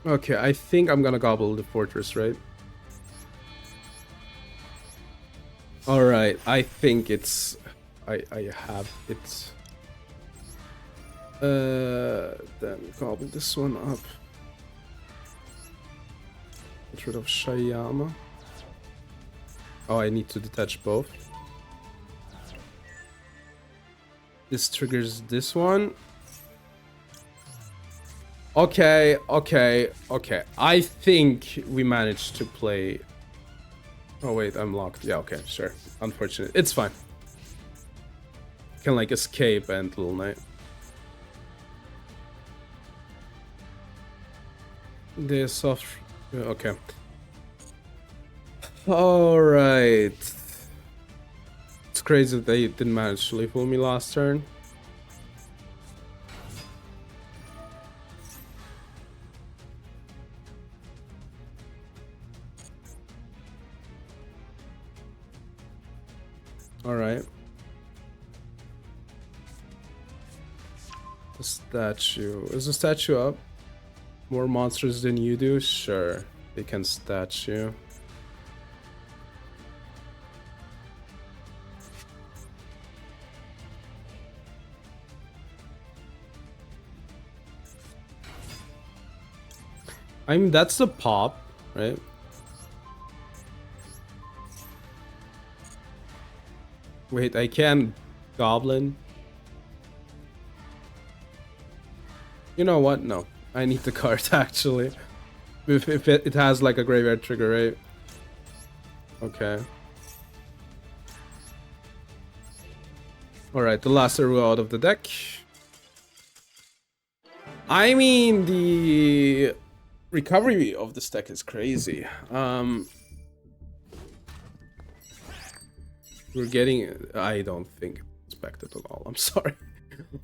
Okay, I think I'm gonna gobble the fortress, right? Alright, I think it's... I have it. Then gobble this one up. Get rid of Shayama. Oh, I need to detach both. This triggers this one. Okay. I think we managed to play... Oh wait, I'm locked. Yeah, okay, sure. Unfortunate. It's fine. Can like escape and Little Knight. The soft... Okay. Alright. It's crazy that they didn't manage to leave me last turn. Alright. The statue. Is the statue up? More monsters than you do? Sure. They can statue. I mean, that's the pop, right? Wait, I can goblin. You know what? No. I need the card, actually. If it has, like, a graveyard trigger, right? Okay. Alright, the last Aru out of the deck. I mean, the recovery of this deck is crazy. We're getting... I don't think expected at all. I'm sorry.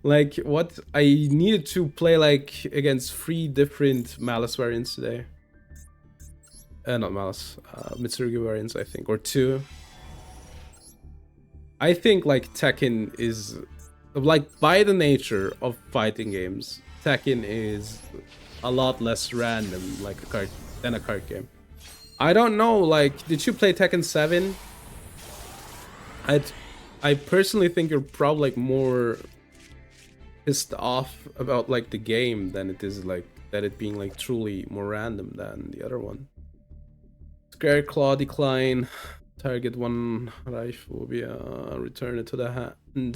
Like, what? I needed to play, like, against 3 different Malice variants today. Not Malice. Mitsurugi variants, I think. Or 2. I think, like, Tekken is... Like, by the nature of fighting games, Tekken is a lot less random, like, than a card game. I don't know, like, did you play Tekken 7? I personally think you're probably, like, more pissed off about, like, the game than it is, like, that it being, like, truly more random than the other one. Scare Claw decline. Target 1 rifle will be return it to the hand.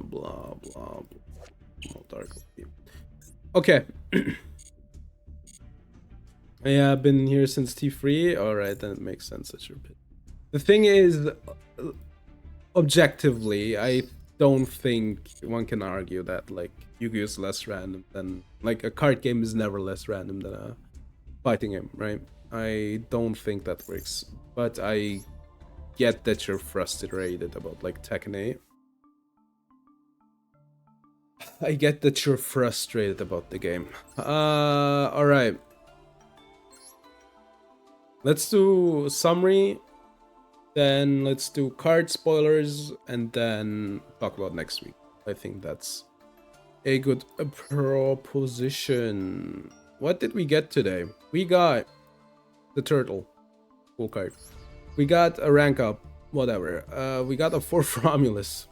Blah blah blah. Dark. Okay. Yeah, I've been here since T3. Alright, then it makes sense that you're pissed. The thing is, objectively, I don't think one can argue that, like, Yu-Gi-Oh is less random than... Like, a card game is never less random than a fighting game, right? I don't think that works. But I get that you're frustrated about, like, Tekken 8. I get that you're frustrated about the game. Alright. Let's do summary, then let's do card spoilers, and then talk about next week. I think that's a good proposition. What did we get today? We got the turtle. Cool card. We got a rank up. Whatever. We got a 4 Romulus.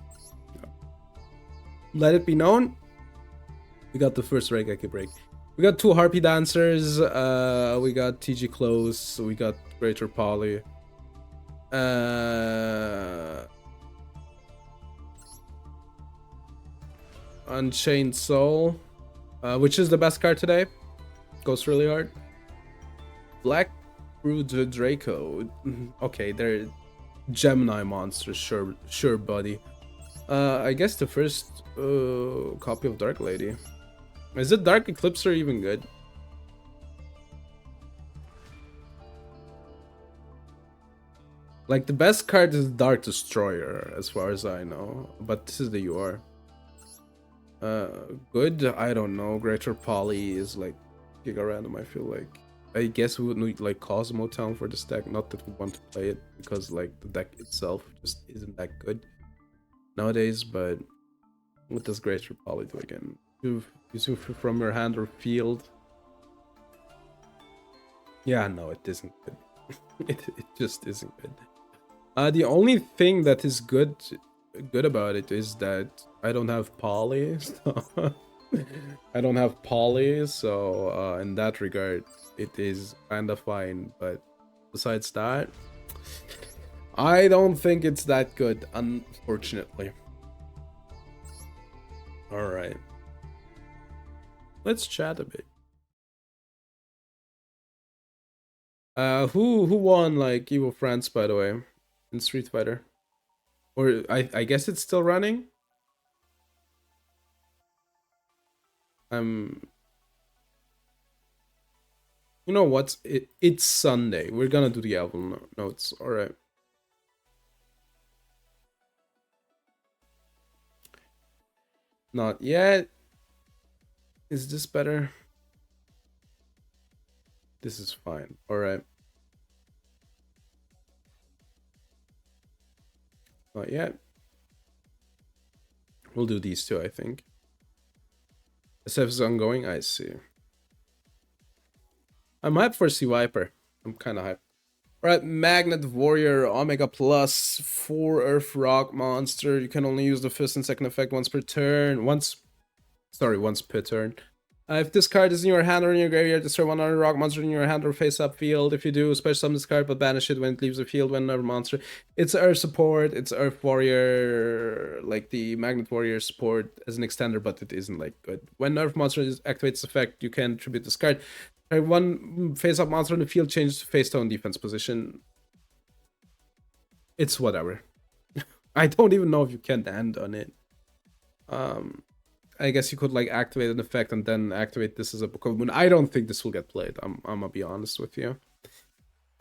Let it be known. We got the first Regeki break. We got 2 Harpy Dancers. We got TG Close. We got Greater Poly. Unchained Soul. Which is the best card today? Goes really hard. Black Brood Draco. Okay, they're Gemini monsters. Sure, buddy. I guess the first copy of Dark Lady. Is it Dark Eclipser even good? Like, the best card is Dark Destroyer, as far as I know. But this is the UR. Good? I don't know. Greater Poly is, like, Giga Random, I feel like. I guess we would need, like, Cosmo Town for this deck. Not that we want to play it, because, like, the deck itself just isn't that good nowadays. But what does Greater Poly do again? Use from your hand or field. Yeah, no, it isn't good. It just isn't good. The only thing that is good about it is that I don't have poly. So I don't have poly, so in that regard, it is kind of fine. But besides that, I don't think it's that good, unfortunately. All right, let's chat a bit. Who won like Evil France, by the way, in Street Fighter? Or I guess it's still running. Um, you know what? It's Sunday. We're gonna do the album notes. All right. Not yet. Is this better? This is fine. All right. Not yet. We'll do these two, I think. SF is ongoing. I see. I'm hyped for Sea Viper. I'm kind of hyped. All right, Magnet Warrior Omega Plus 4 Earth Rock Monster. You can only use the first and second effect once per turn. Once per turn. If this card is in your hand or in your graveyard, destroy one other rock monster in your hand or face-up field. If you do, special summon this card, but banish it when it leaves the field when another monster. It's Earth support, it's Earth Warrior, like the Magnet Warrior support as an extender, but it isn't like good. When Earth monster activates effect, you can tribute this card. One face-up monster in the field changes to face-down defense position. It's whatever. I don't even know if you can end on it. I guess you could like activate an effect and then activate this as a Book of Moon. I don't think this will get played. I'm gonna be honest with you.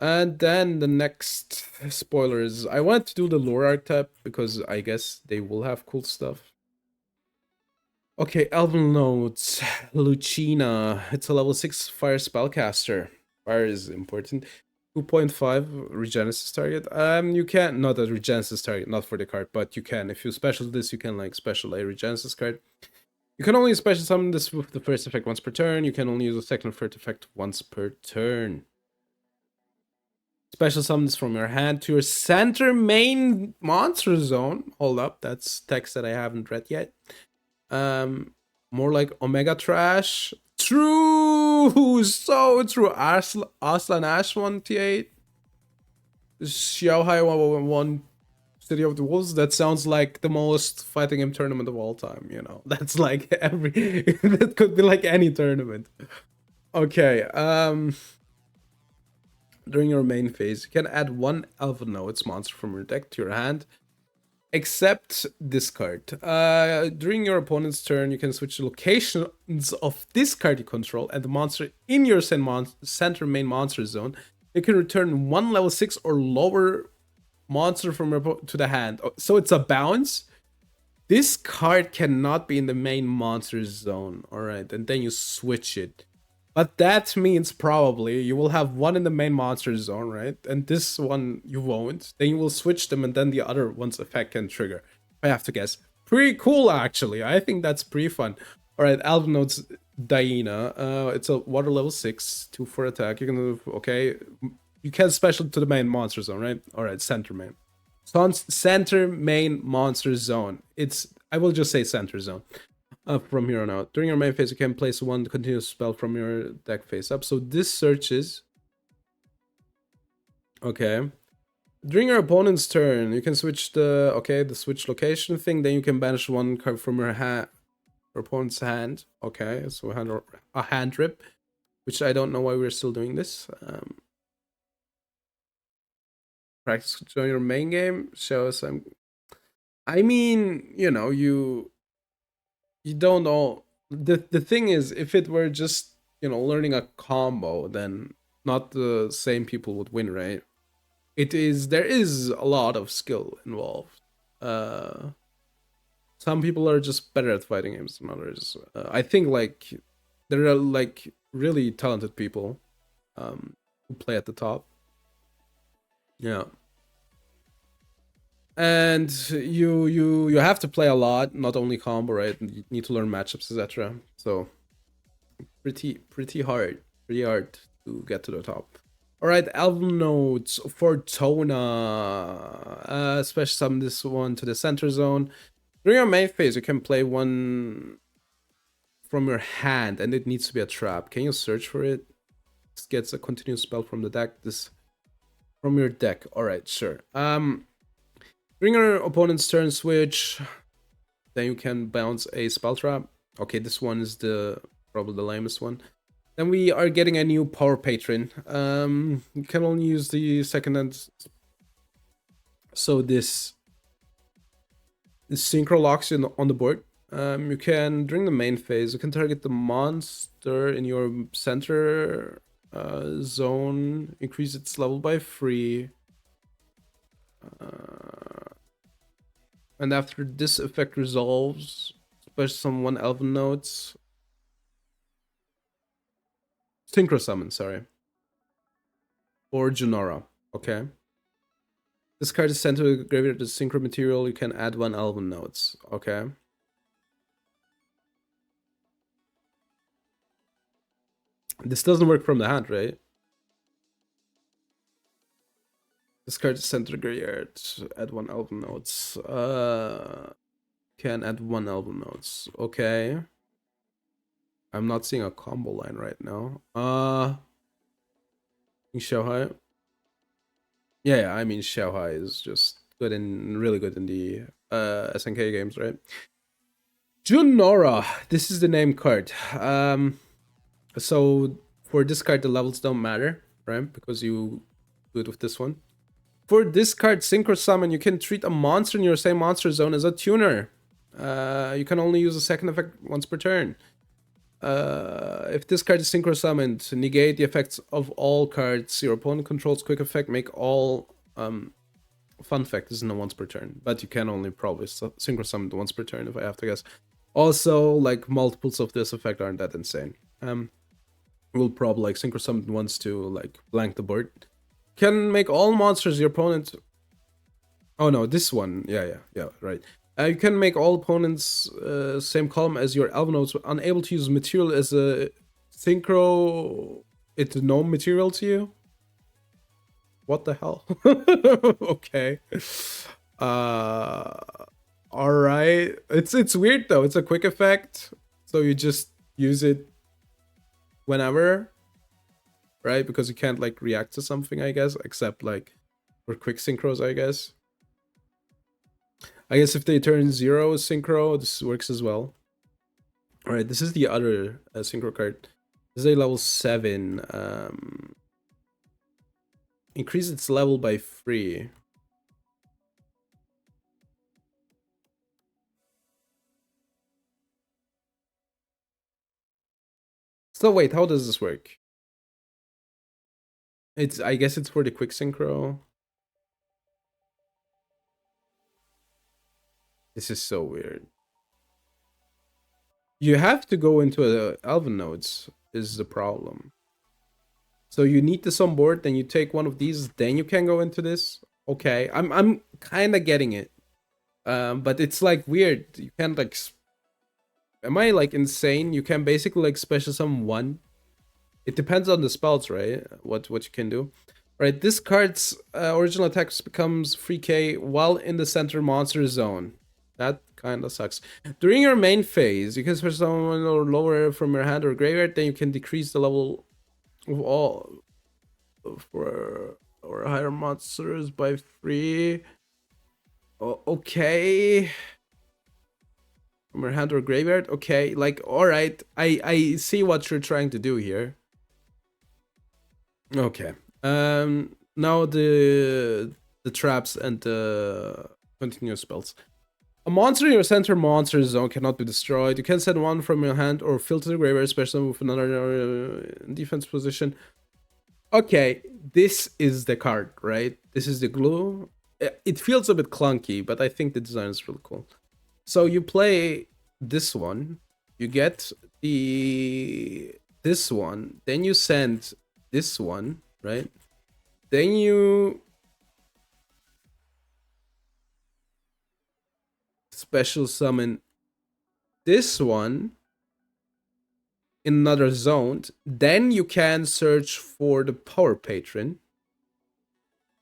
And then the next spoiler is I wanted to do the lore archetype because I guess they will have cool stuff. Okay, Elven Notes, Lucina. It's a level 6 fire spellcaster. Fire is important. 2.5 regenesis target. You can not a regenesis target, not for the card, but you can. If you special this, you can like special a regenesis card. You can only special summon this with the first effect once per turn. You can only use the second and third effect once per turn. Special summon this from your hand to your center main monster zone. Hold up, that's text that I haven't read yet. More like Omega Trash. True, so true. Aslan Ash 1T8. Xiaohai 111. City of the Wolves. That sounds like the most fighting game tournament of all time. You know, that's like every. That could be like any tournament. Okay. During your main phase, you can add one Elven Notes monster from your deck to your hand, except this card. During your opponent's turn, you can switch the locations of this card you control and the monster in your center main monster zone. You can return one level 6 or lower monster from your to the hand. So it's a bounce. This card cannot be in the main monster zone. All right, and then you switch it. But that means probably you will have one in the main monster zone, right? And this one you won't. Then you will switch them, and then the other one's effect can trigger. I have to guess. Pretty cool, actually. I think that's pretty fun. All right, Elven Notes Diana. It's a water level 6, 2 for attack. You can okay. You can special to the main monster zone, right? All right, center main. Center main monster zone. I will just say center zone. From here on out. During your main phase, you can place one continuous spell from your deck face up. So this searches. Okay. During your opponent's turn, you can switch the switch location thing. Then you can banish one card from your opponent's hand. Okay, so a hand rip, which I don't know why we're still doing this. Practice during your main game shows I mean, you know, you don't know. The thing is, if it were just, you know, learning a combo, then not the same people would win, right? There is a lot of skill involved. Some people are just better at fighting games than others. I think like there are like really talented people who play at the top. Yeah. And you have to play a lot, not only combo, right? You need to learn matchups, etc. So pretty hard, pretty hard to get to the top. All right, Elven Notes for Tona. Special summon this one to the center zone. During your main phase, you can play one from your hand, and it needs to be a trap. Can you search for it? This gets a continuous spell from the deck. This from your deck. All right, sure. During your opponent's turn switch, then you can bounce a spell trap. Okay, this one is the probably the lamest one. Then we are getting a new power patron. You can only use the second hand. So this synchro locks you on the board. You can, during the main phase, you can target the monster in your center zone, increase its level by 3. And after this effect resolves, special summon 1 Elven Notes. Synchro summon, sorry. Or Junora, okay. This card is sent to the graveyard as synchro material. You can add 1 Elven Notes, okay. This doesn't work from the hand, right? This card is sent to the graveyard. Add 1 Elven Notes. Can add 1 Elven Notes. Okay. I'm not seeing a combo line right now. Xiaohai. Yeah, I mean Xiaohai is just good and really good in the SNK games, right? Junora. This is the name card. So for this card, the levels don't matter, right? Because you do it with this one. For this card, Synchro Summon, you can treat a monster in your same monster zone as a tuner. You can only use a second effect once per turn. If this card is Synchro Summoned, negate the effects of all cards your opponent controls. Quick effect, make all fun effect isn't a once per turn, but you can only probably Synchro Summon once per turn if I have to guess. Also, like multiples of this effect aren't that insane. We'll probably like Synchro Summon once to like blank the board. Can make all monsters your opponent. Oh no, this one. Yeah, right. You can make all opponents same column as your Elven Notes, unable to use material as a synchro. It's no material to you. What the hell? Okay. All right. It's weird though. It's a quick effect, so you just use it whenever, right? Because you can't like react to something, I guess, except like for quick synchros, I guess. I guess if they turn 0 synchro, this works as well. All right, this is the other synchro card. This is a level 7. Increase its level by 3. So wait, how does this work? I guess it's for the quick synchro. This is so weird. You have to go into the Elven Nodes is the problem. So you need this on board, then you take one of these, then you can go into this. Okay, I'm kind of getting it. But it's like weird. You can't like. Am I like insane? You can basically like special summon 1. It depends on the spells, right? What you can do. Right, this card's original attack becomes 3k while in the center monster zone. That kind of sucks. During your main phase, you can special summon or lower from your hand or graveyard. Then you can decrease the level of all for or higher monsters by 3. Okay. From your hand or graveyard. Okay, like all right. I see what you're trying to do here. Okay. Now the traps and the continuous spells. A monster in your center monster zone cannot be destroyed. You can send one from your hand or filter the graveyard, especially with another defense position. Okay, this is the card, right? This is the glue. It feels a bit clunky, but I think the design is really cool. So you play this one, you get this one, then you send this one, right? Then you special summon this one. in another zone. Then you can search for the power patron.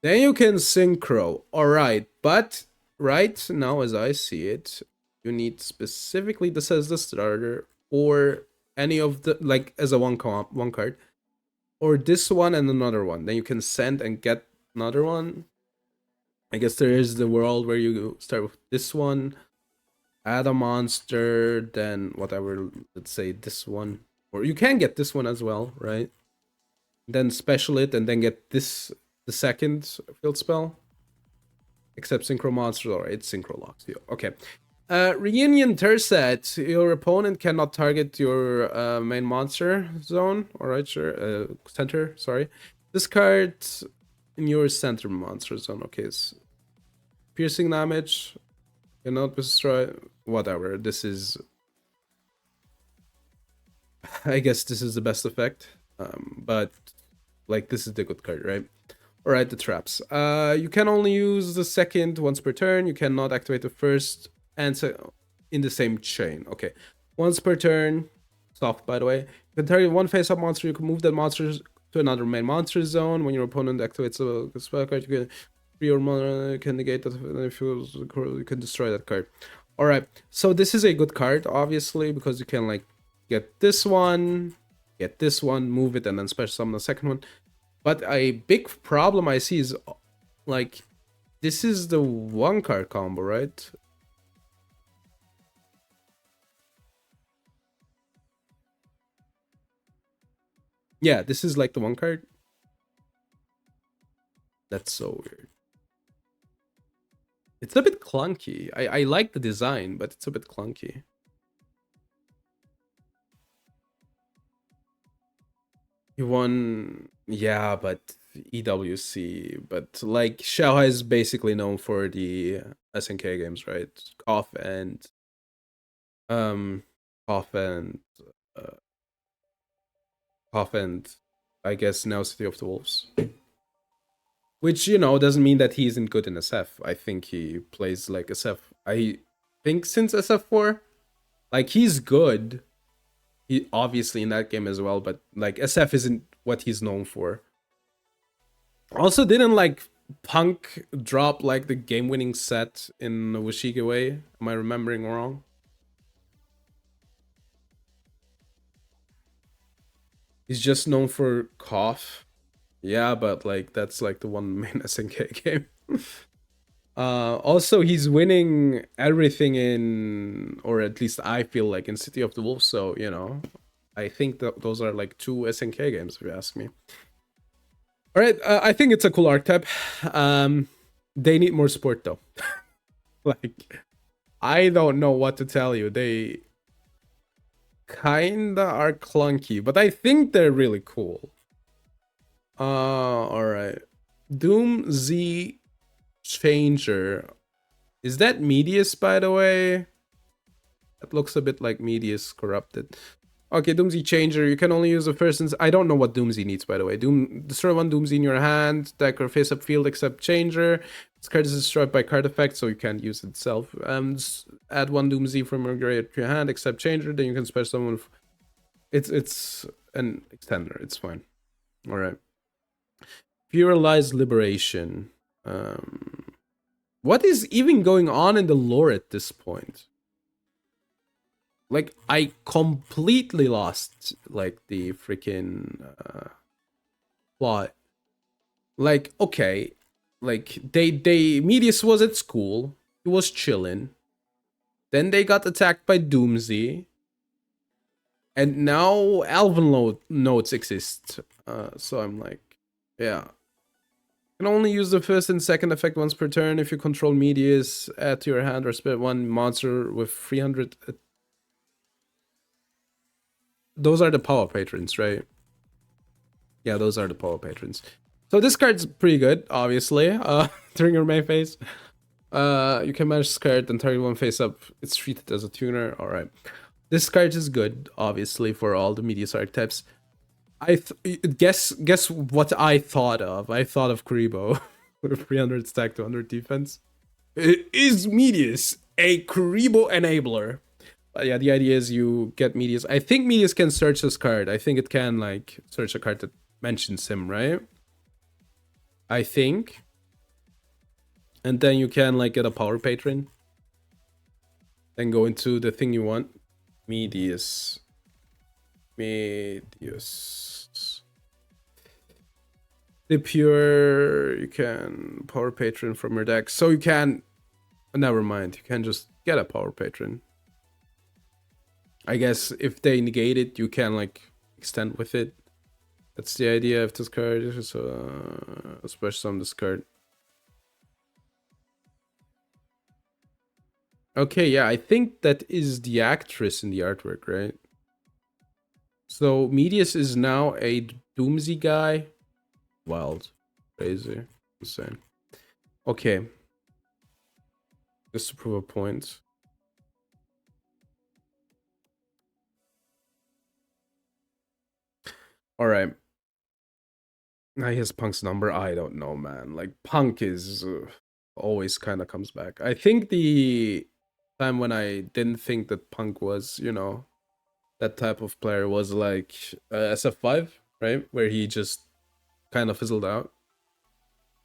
Then you can synchro. Alright, but right now as I see it, you need specifically this as the starter or any of the like as a one card. Or this one and another one. Then you can send and get another one. I guess there is the world where you start with this one, add a monster, then whatever, let's say this one. Or you can get this one as well, right? Then special it and then get this, the second field spell. Except synchro monsters, or it's synchro locks you. Okay. Reunion Terset. Your opponent cannot target your main monster zone. Alright, sure. Center, sorry. Discard in your center monster zone. Okay, so piercing damage. Cannot destroy. Whatever. This is. I guess this is the best effect. But like this is the good card, right? Alright, the traps. You can only use the second once per turn. You cannot activate the first and so in the same chain. Okay. Once per turn. Soft, by the way. You can target one face-up monster. You can move that monster to another main monster zone. When your opponent activates a spell card, you can free or mana, can negate that. If you can destroy that card. Alright. So this is a good card, obviously, because you can like get this one, move it, and then special summon the second one. But a big problem I see is, like, this is the one card combo, right? Yeah, this is like the one card. That's so weird. It's a bit clunky. I like the design, but it's a bit clunky. You won, yeah, but EWC, but like Xiaohai is basically known for the SNK games, right? Koff and um Koff and uh, Koff and I guess now City of the Wolves. Which, you know, doesn't mean that he isn't good in SF. I think he plays like SF. I think since SF4, like he's good. He obviously in that game as well, but like SF isn't what he's known for. Also, didn't like Punk drop like the game-winning set in Washigawa? Am I remembering wrong? He's just known for Cough. Yeah, but like that's like the one main SNK game. Also, he's winning everything in, or at least I feel like in City of the Wolves. So you know, I think that those are like two SNK games, if you ask me. All right, I think it's a cool archetype. They need more support though. Like, I don't know what to tell you. They kinda are clunky, but I think they're really cool. All right. Doom Z Changer. Is that Medius, by the way? That looks a bit like Medius corrupted. Okay, Doomsy Changer. You can only use the first. I don't know what Doomsy needs, by the way. Destroy one Doomsy in your hand, deck or face-up field except Changer. This card is destroyed by card effect, so you can't use it itself. Add one Doomsy from your grave to your hand except Changer. Then you can special summon. It's an extender. It's fine. All right. Purelize Liberation. What is even going on in the lore at this point? Like, I completely lost, like, the freaking plot. Like, okay, like, Medius was at school, he was chilling, then they got attacked by Doomsday, and now Elven nodes exist. So I'm like, yeah. You can only use the first and second effect once per turn. If you control Medius, add to your hand or spell one monster with 300... Those are the power patrons, right? Yeah, those are the power patrons. So this card's pretty good, obviously. During your main phase. You can manage this card and target one face up. It's treated as a tuner. Alright. This card is good, obviously, for all the Medius archetypes. Guess what I thought of. I thought of Kuribo with 300 stack, 200 defense. Is Medius a Kuribo enabler? But yeah, the idea is you get Medius. I think Medius can search this card. I think it can like search a card that mentions him, right? I think. And then you can like get a power patron. Then go into the thing you want. Medius. Medius. The pure, you can power patron from your deck. So you can, never mind, you can just get a power patron. I guess if they negate it, you can like extend with it. That's the idea of this card. Is special on this card. Okay, yeah, I think that is the actress in the artwork, right? So Medius is now a Doomsy guy. Wild. Crazy. Insane. Okay. Just to prove a point. Alright. Now he has Punk's number. I don't know, man. Like, Punk is always kind of comes back. I think the time when I didn't think that Punk was, you know, that type of player was like SF5, right? Where he just kind of fizzled out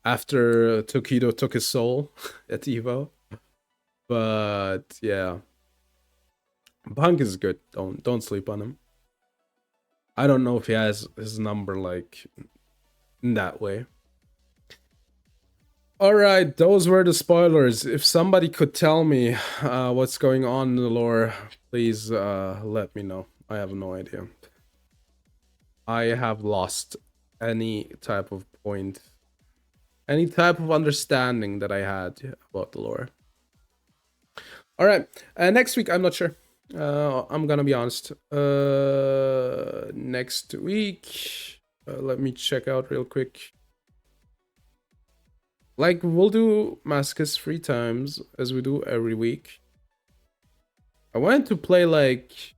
after Tokido took his soul at Evo. But yeah, Punk is good. Don't sleep on him. I don't know if he has his number like in that way. All right, those were the spoilers. If somebody could tell me what's going on in the lore, please let me know. I have no idea. I have lost any type of point, any type of understanding that I had about the lore. All right, next week I'm not sure. I'm gonna be honest. Next week, let me check out real quick. Like, we'll do Masochist 3 times, as we do every week. I wanted to play, like,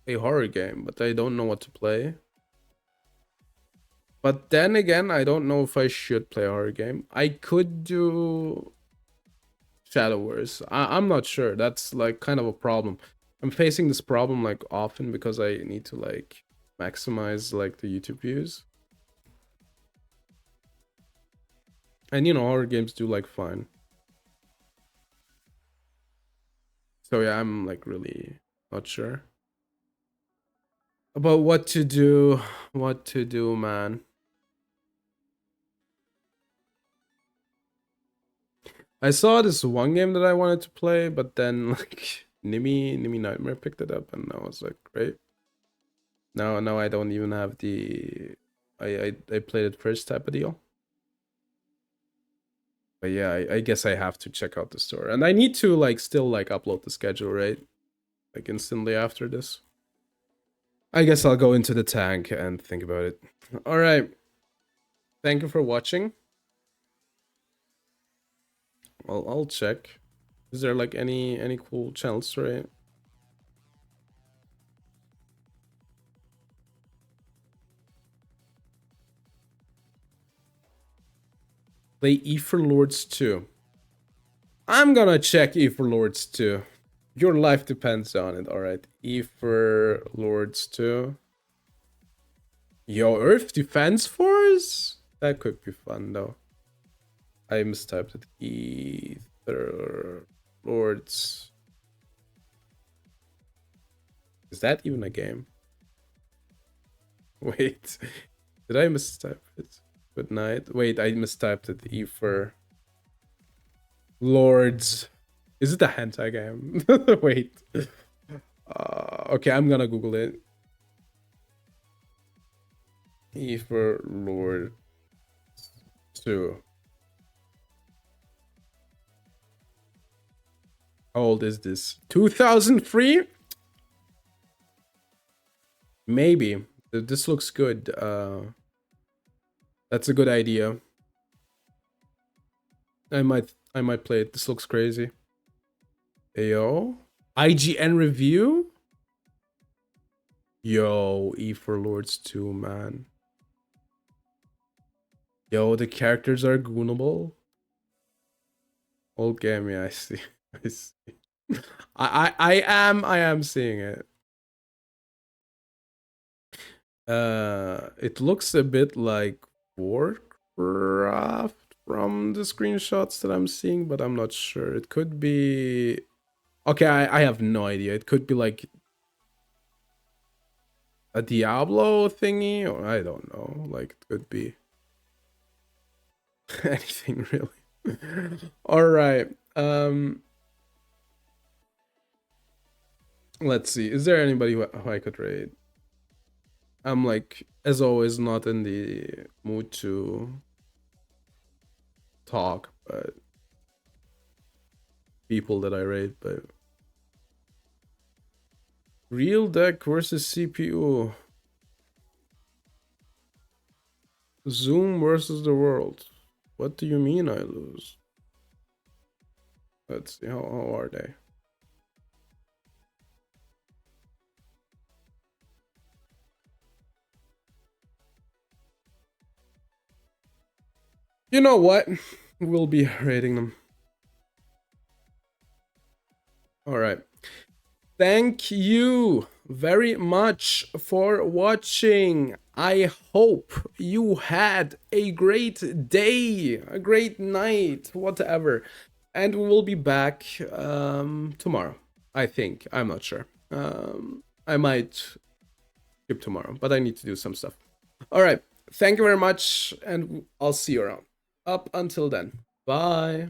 a horror game, but I don't know what to play. But then again, I don't know if I should play a horror game. I could do Shadow Wars. I'm not sure. That's, like, kind of a problem. I'm facing this problem, like, often because I need to, like, maximize, like, the YouTube views. And, you know, horror games do, like, fine. So, yeah, I'm, like, really not sure about what to do. What to do, man. I saw this one game that I wanted to play, but then, like, Nimi Nightmare picked it up, and I was like, great. Now I don't even have the... I played it first type of deal. But yeah, I guess I have to check out the store. And I need to, like, still, like, upload the schedule, right? Like, instantly after this. I guess I'll go into the tank and think about it. Alright. Thank you for watching. I'll check. Is there, like, any cool channels, right? Play Ether Lords 2. I'm gonna check Ether Lords 2. Your life depends on it. Alright. Ether Lords 2. Yo, Earth Defense Force? That could be fun though. I mistyped it. Ether Lords. Is that even a game? Wait. Did I mistype it? Good night. Wait, I mistyped it. Ether Lords. Is it a hentai game? Wait. Okay, I'm gonna Google it. Ether Lord 2. How old is this? 2003? Maybe. This looks good. That's a good idea. I might play it. This looks crazy. Ayo. IGN review? Yo, E for Lords 2, man. Yo, the characters are goonable. Old game, yeah, I see. I see. I am seeing it. It looks a bit like Warcraft from the screenshots that I'm seeing, but I'm not sure. It could be. Okay, I have no idea. It could be like a Diablo thingy, or I don't know. Like it could be anything really. All right. Let's see. Is there anybody who I could raid? I'm like, as always, not in the mood to talk, but people that I raid, but real deck versus CPU. Zoom versus the world. What do you mean I lose? Let's see, how are they? You know what? We'll be rating them. All right. Thank you very much for watching. I hope you had a great day, a great night, whatever. And we will be back tomorrow. I think. I'm not sure. I might skip tomorrow, but I need to do some stuff. All right. Thank you very much, and I'll see you around. Up until then. Bye.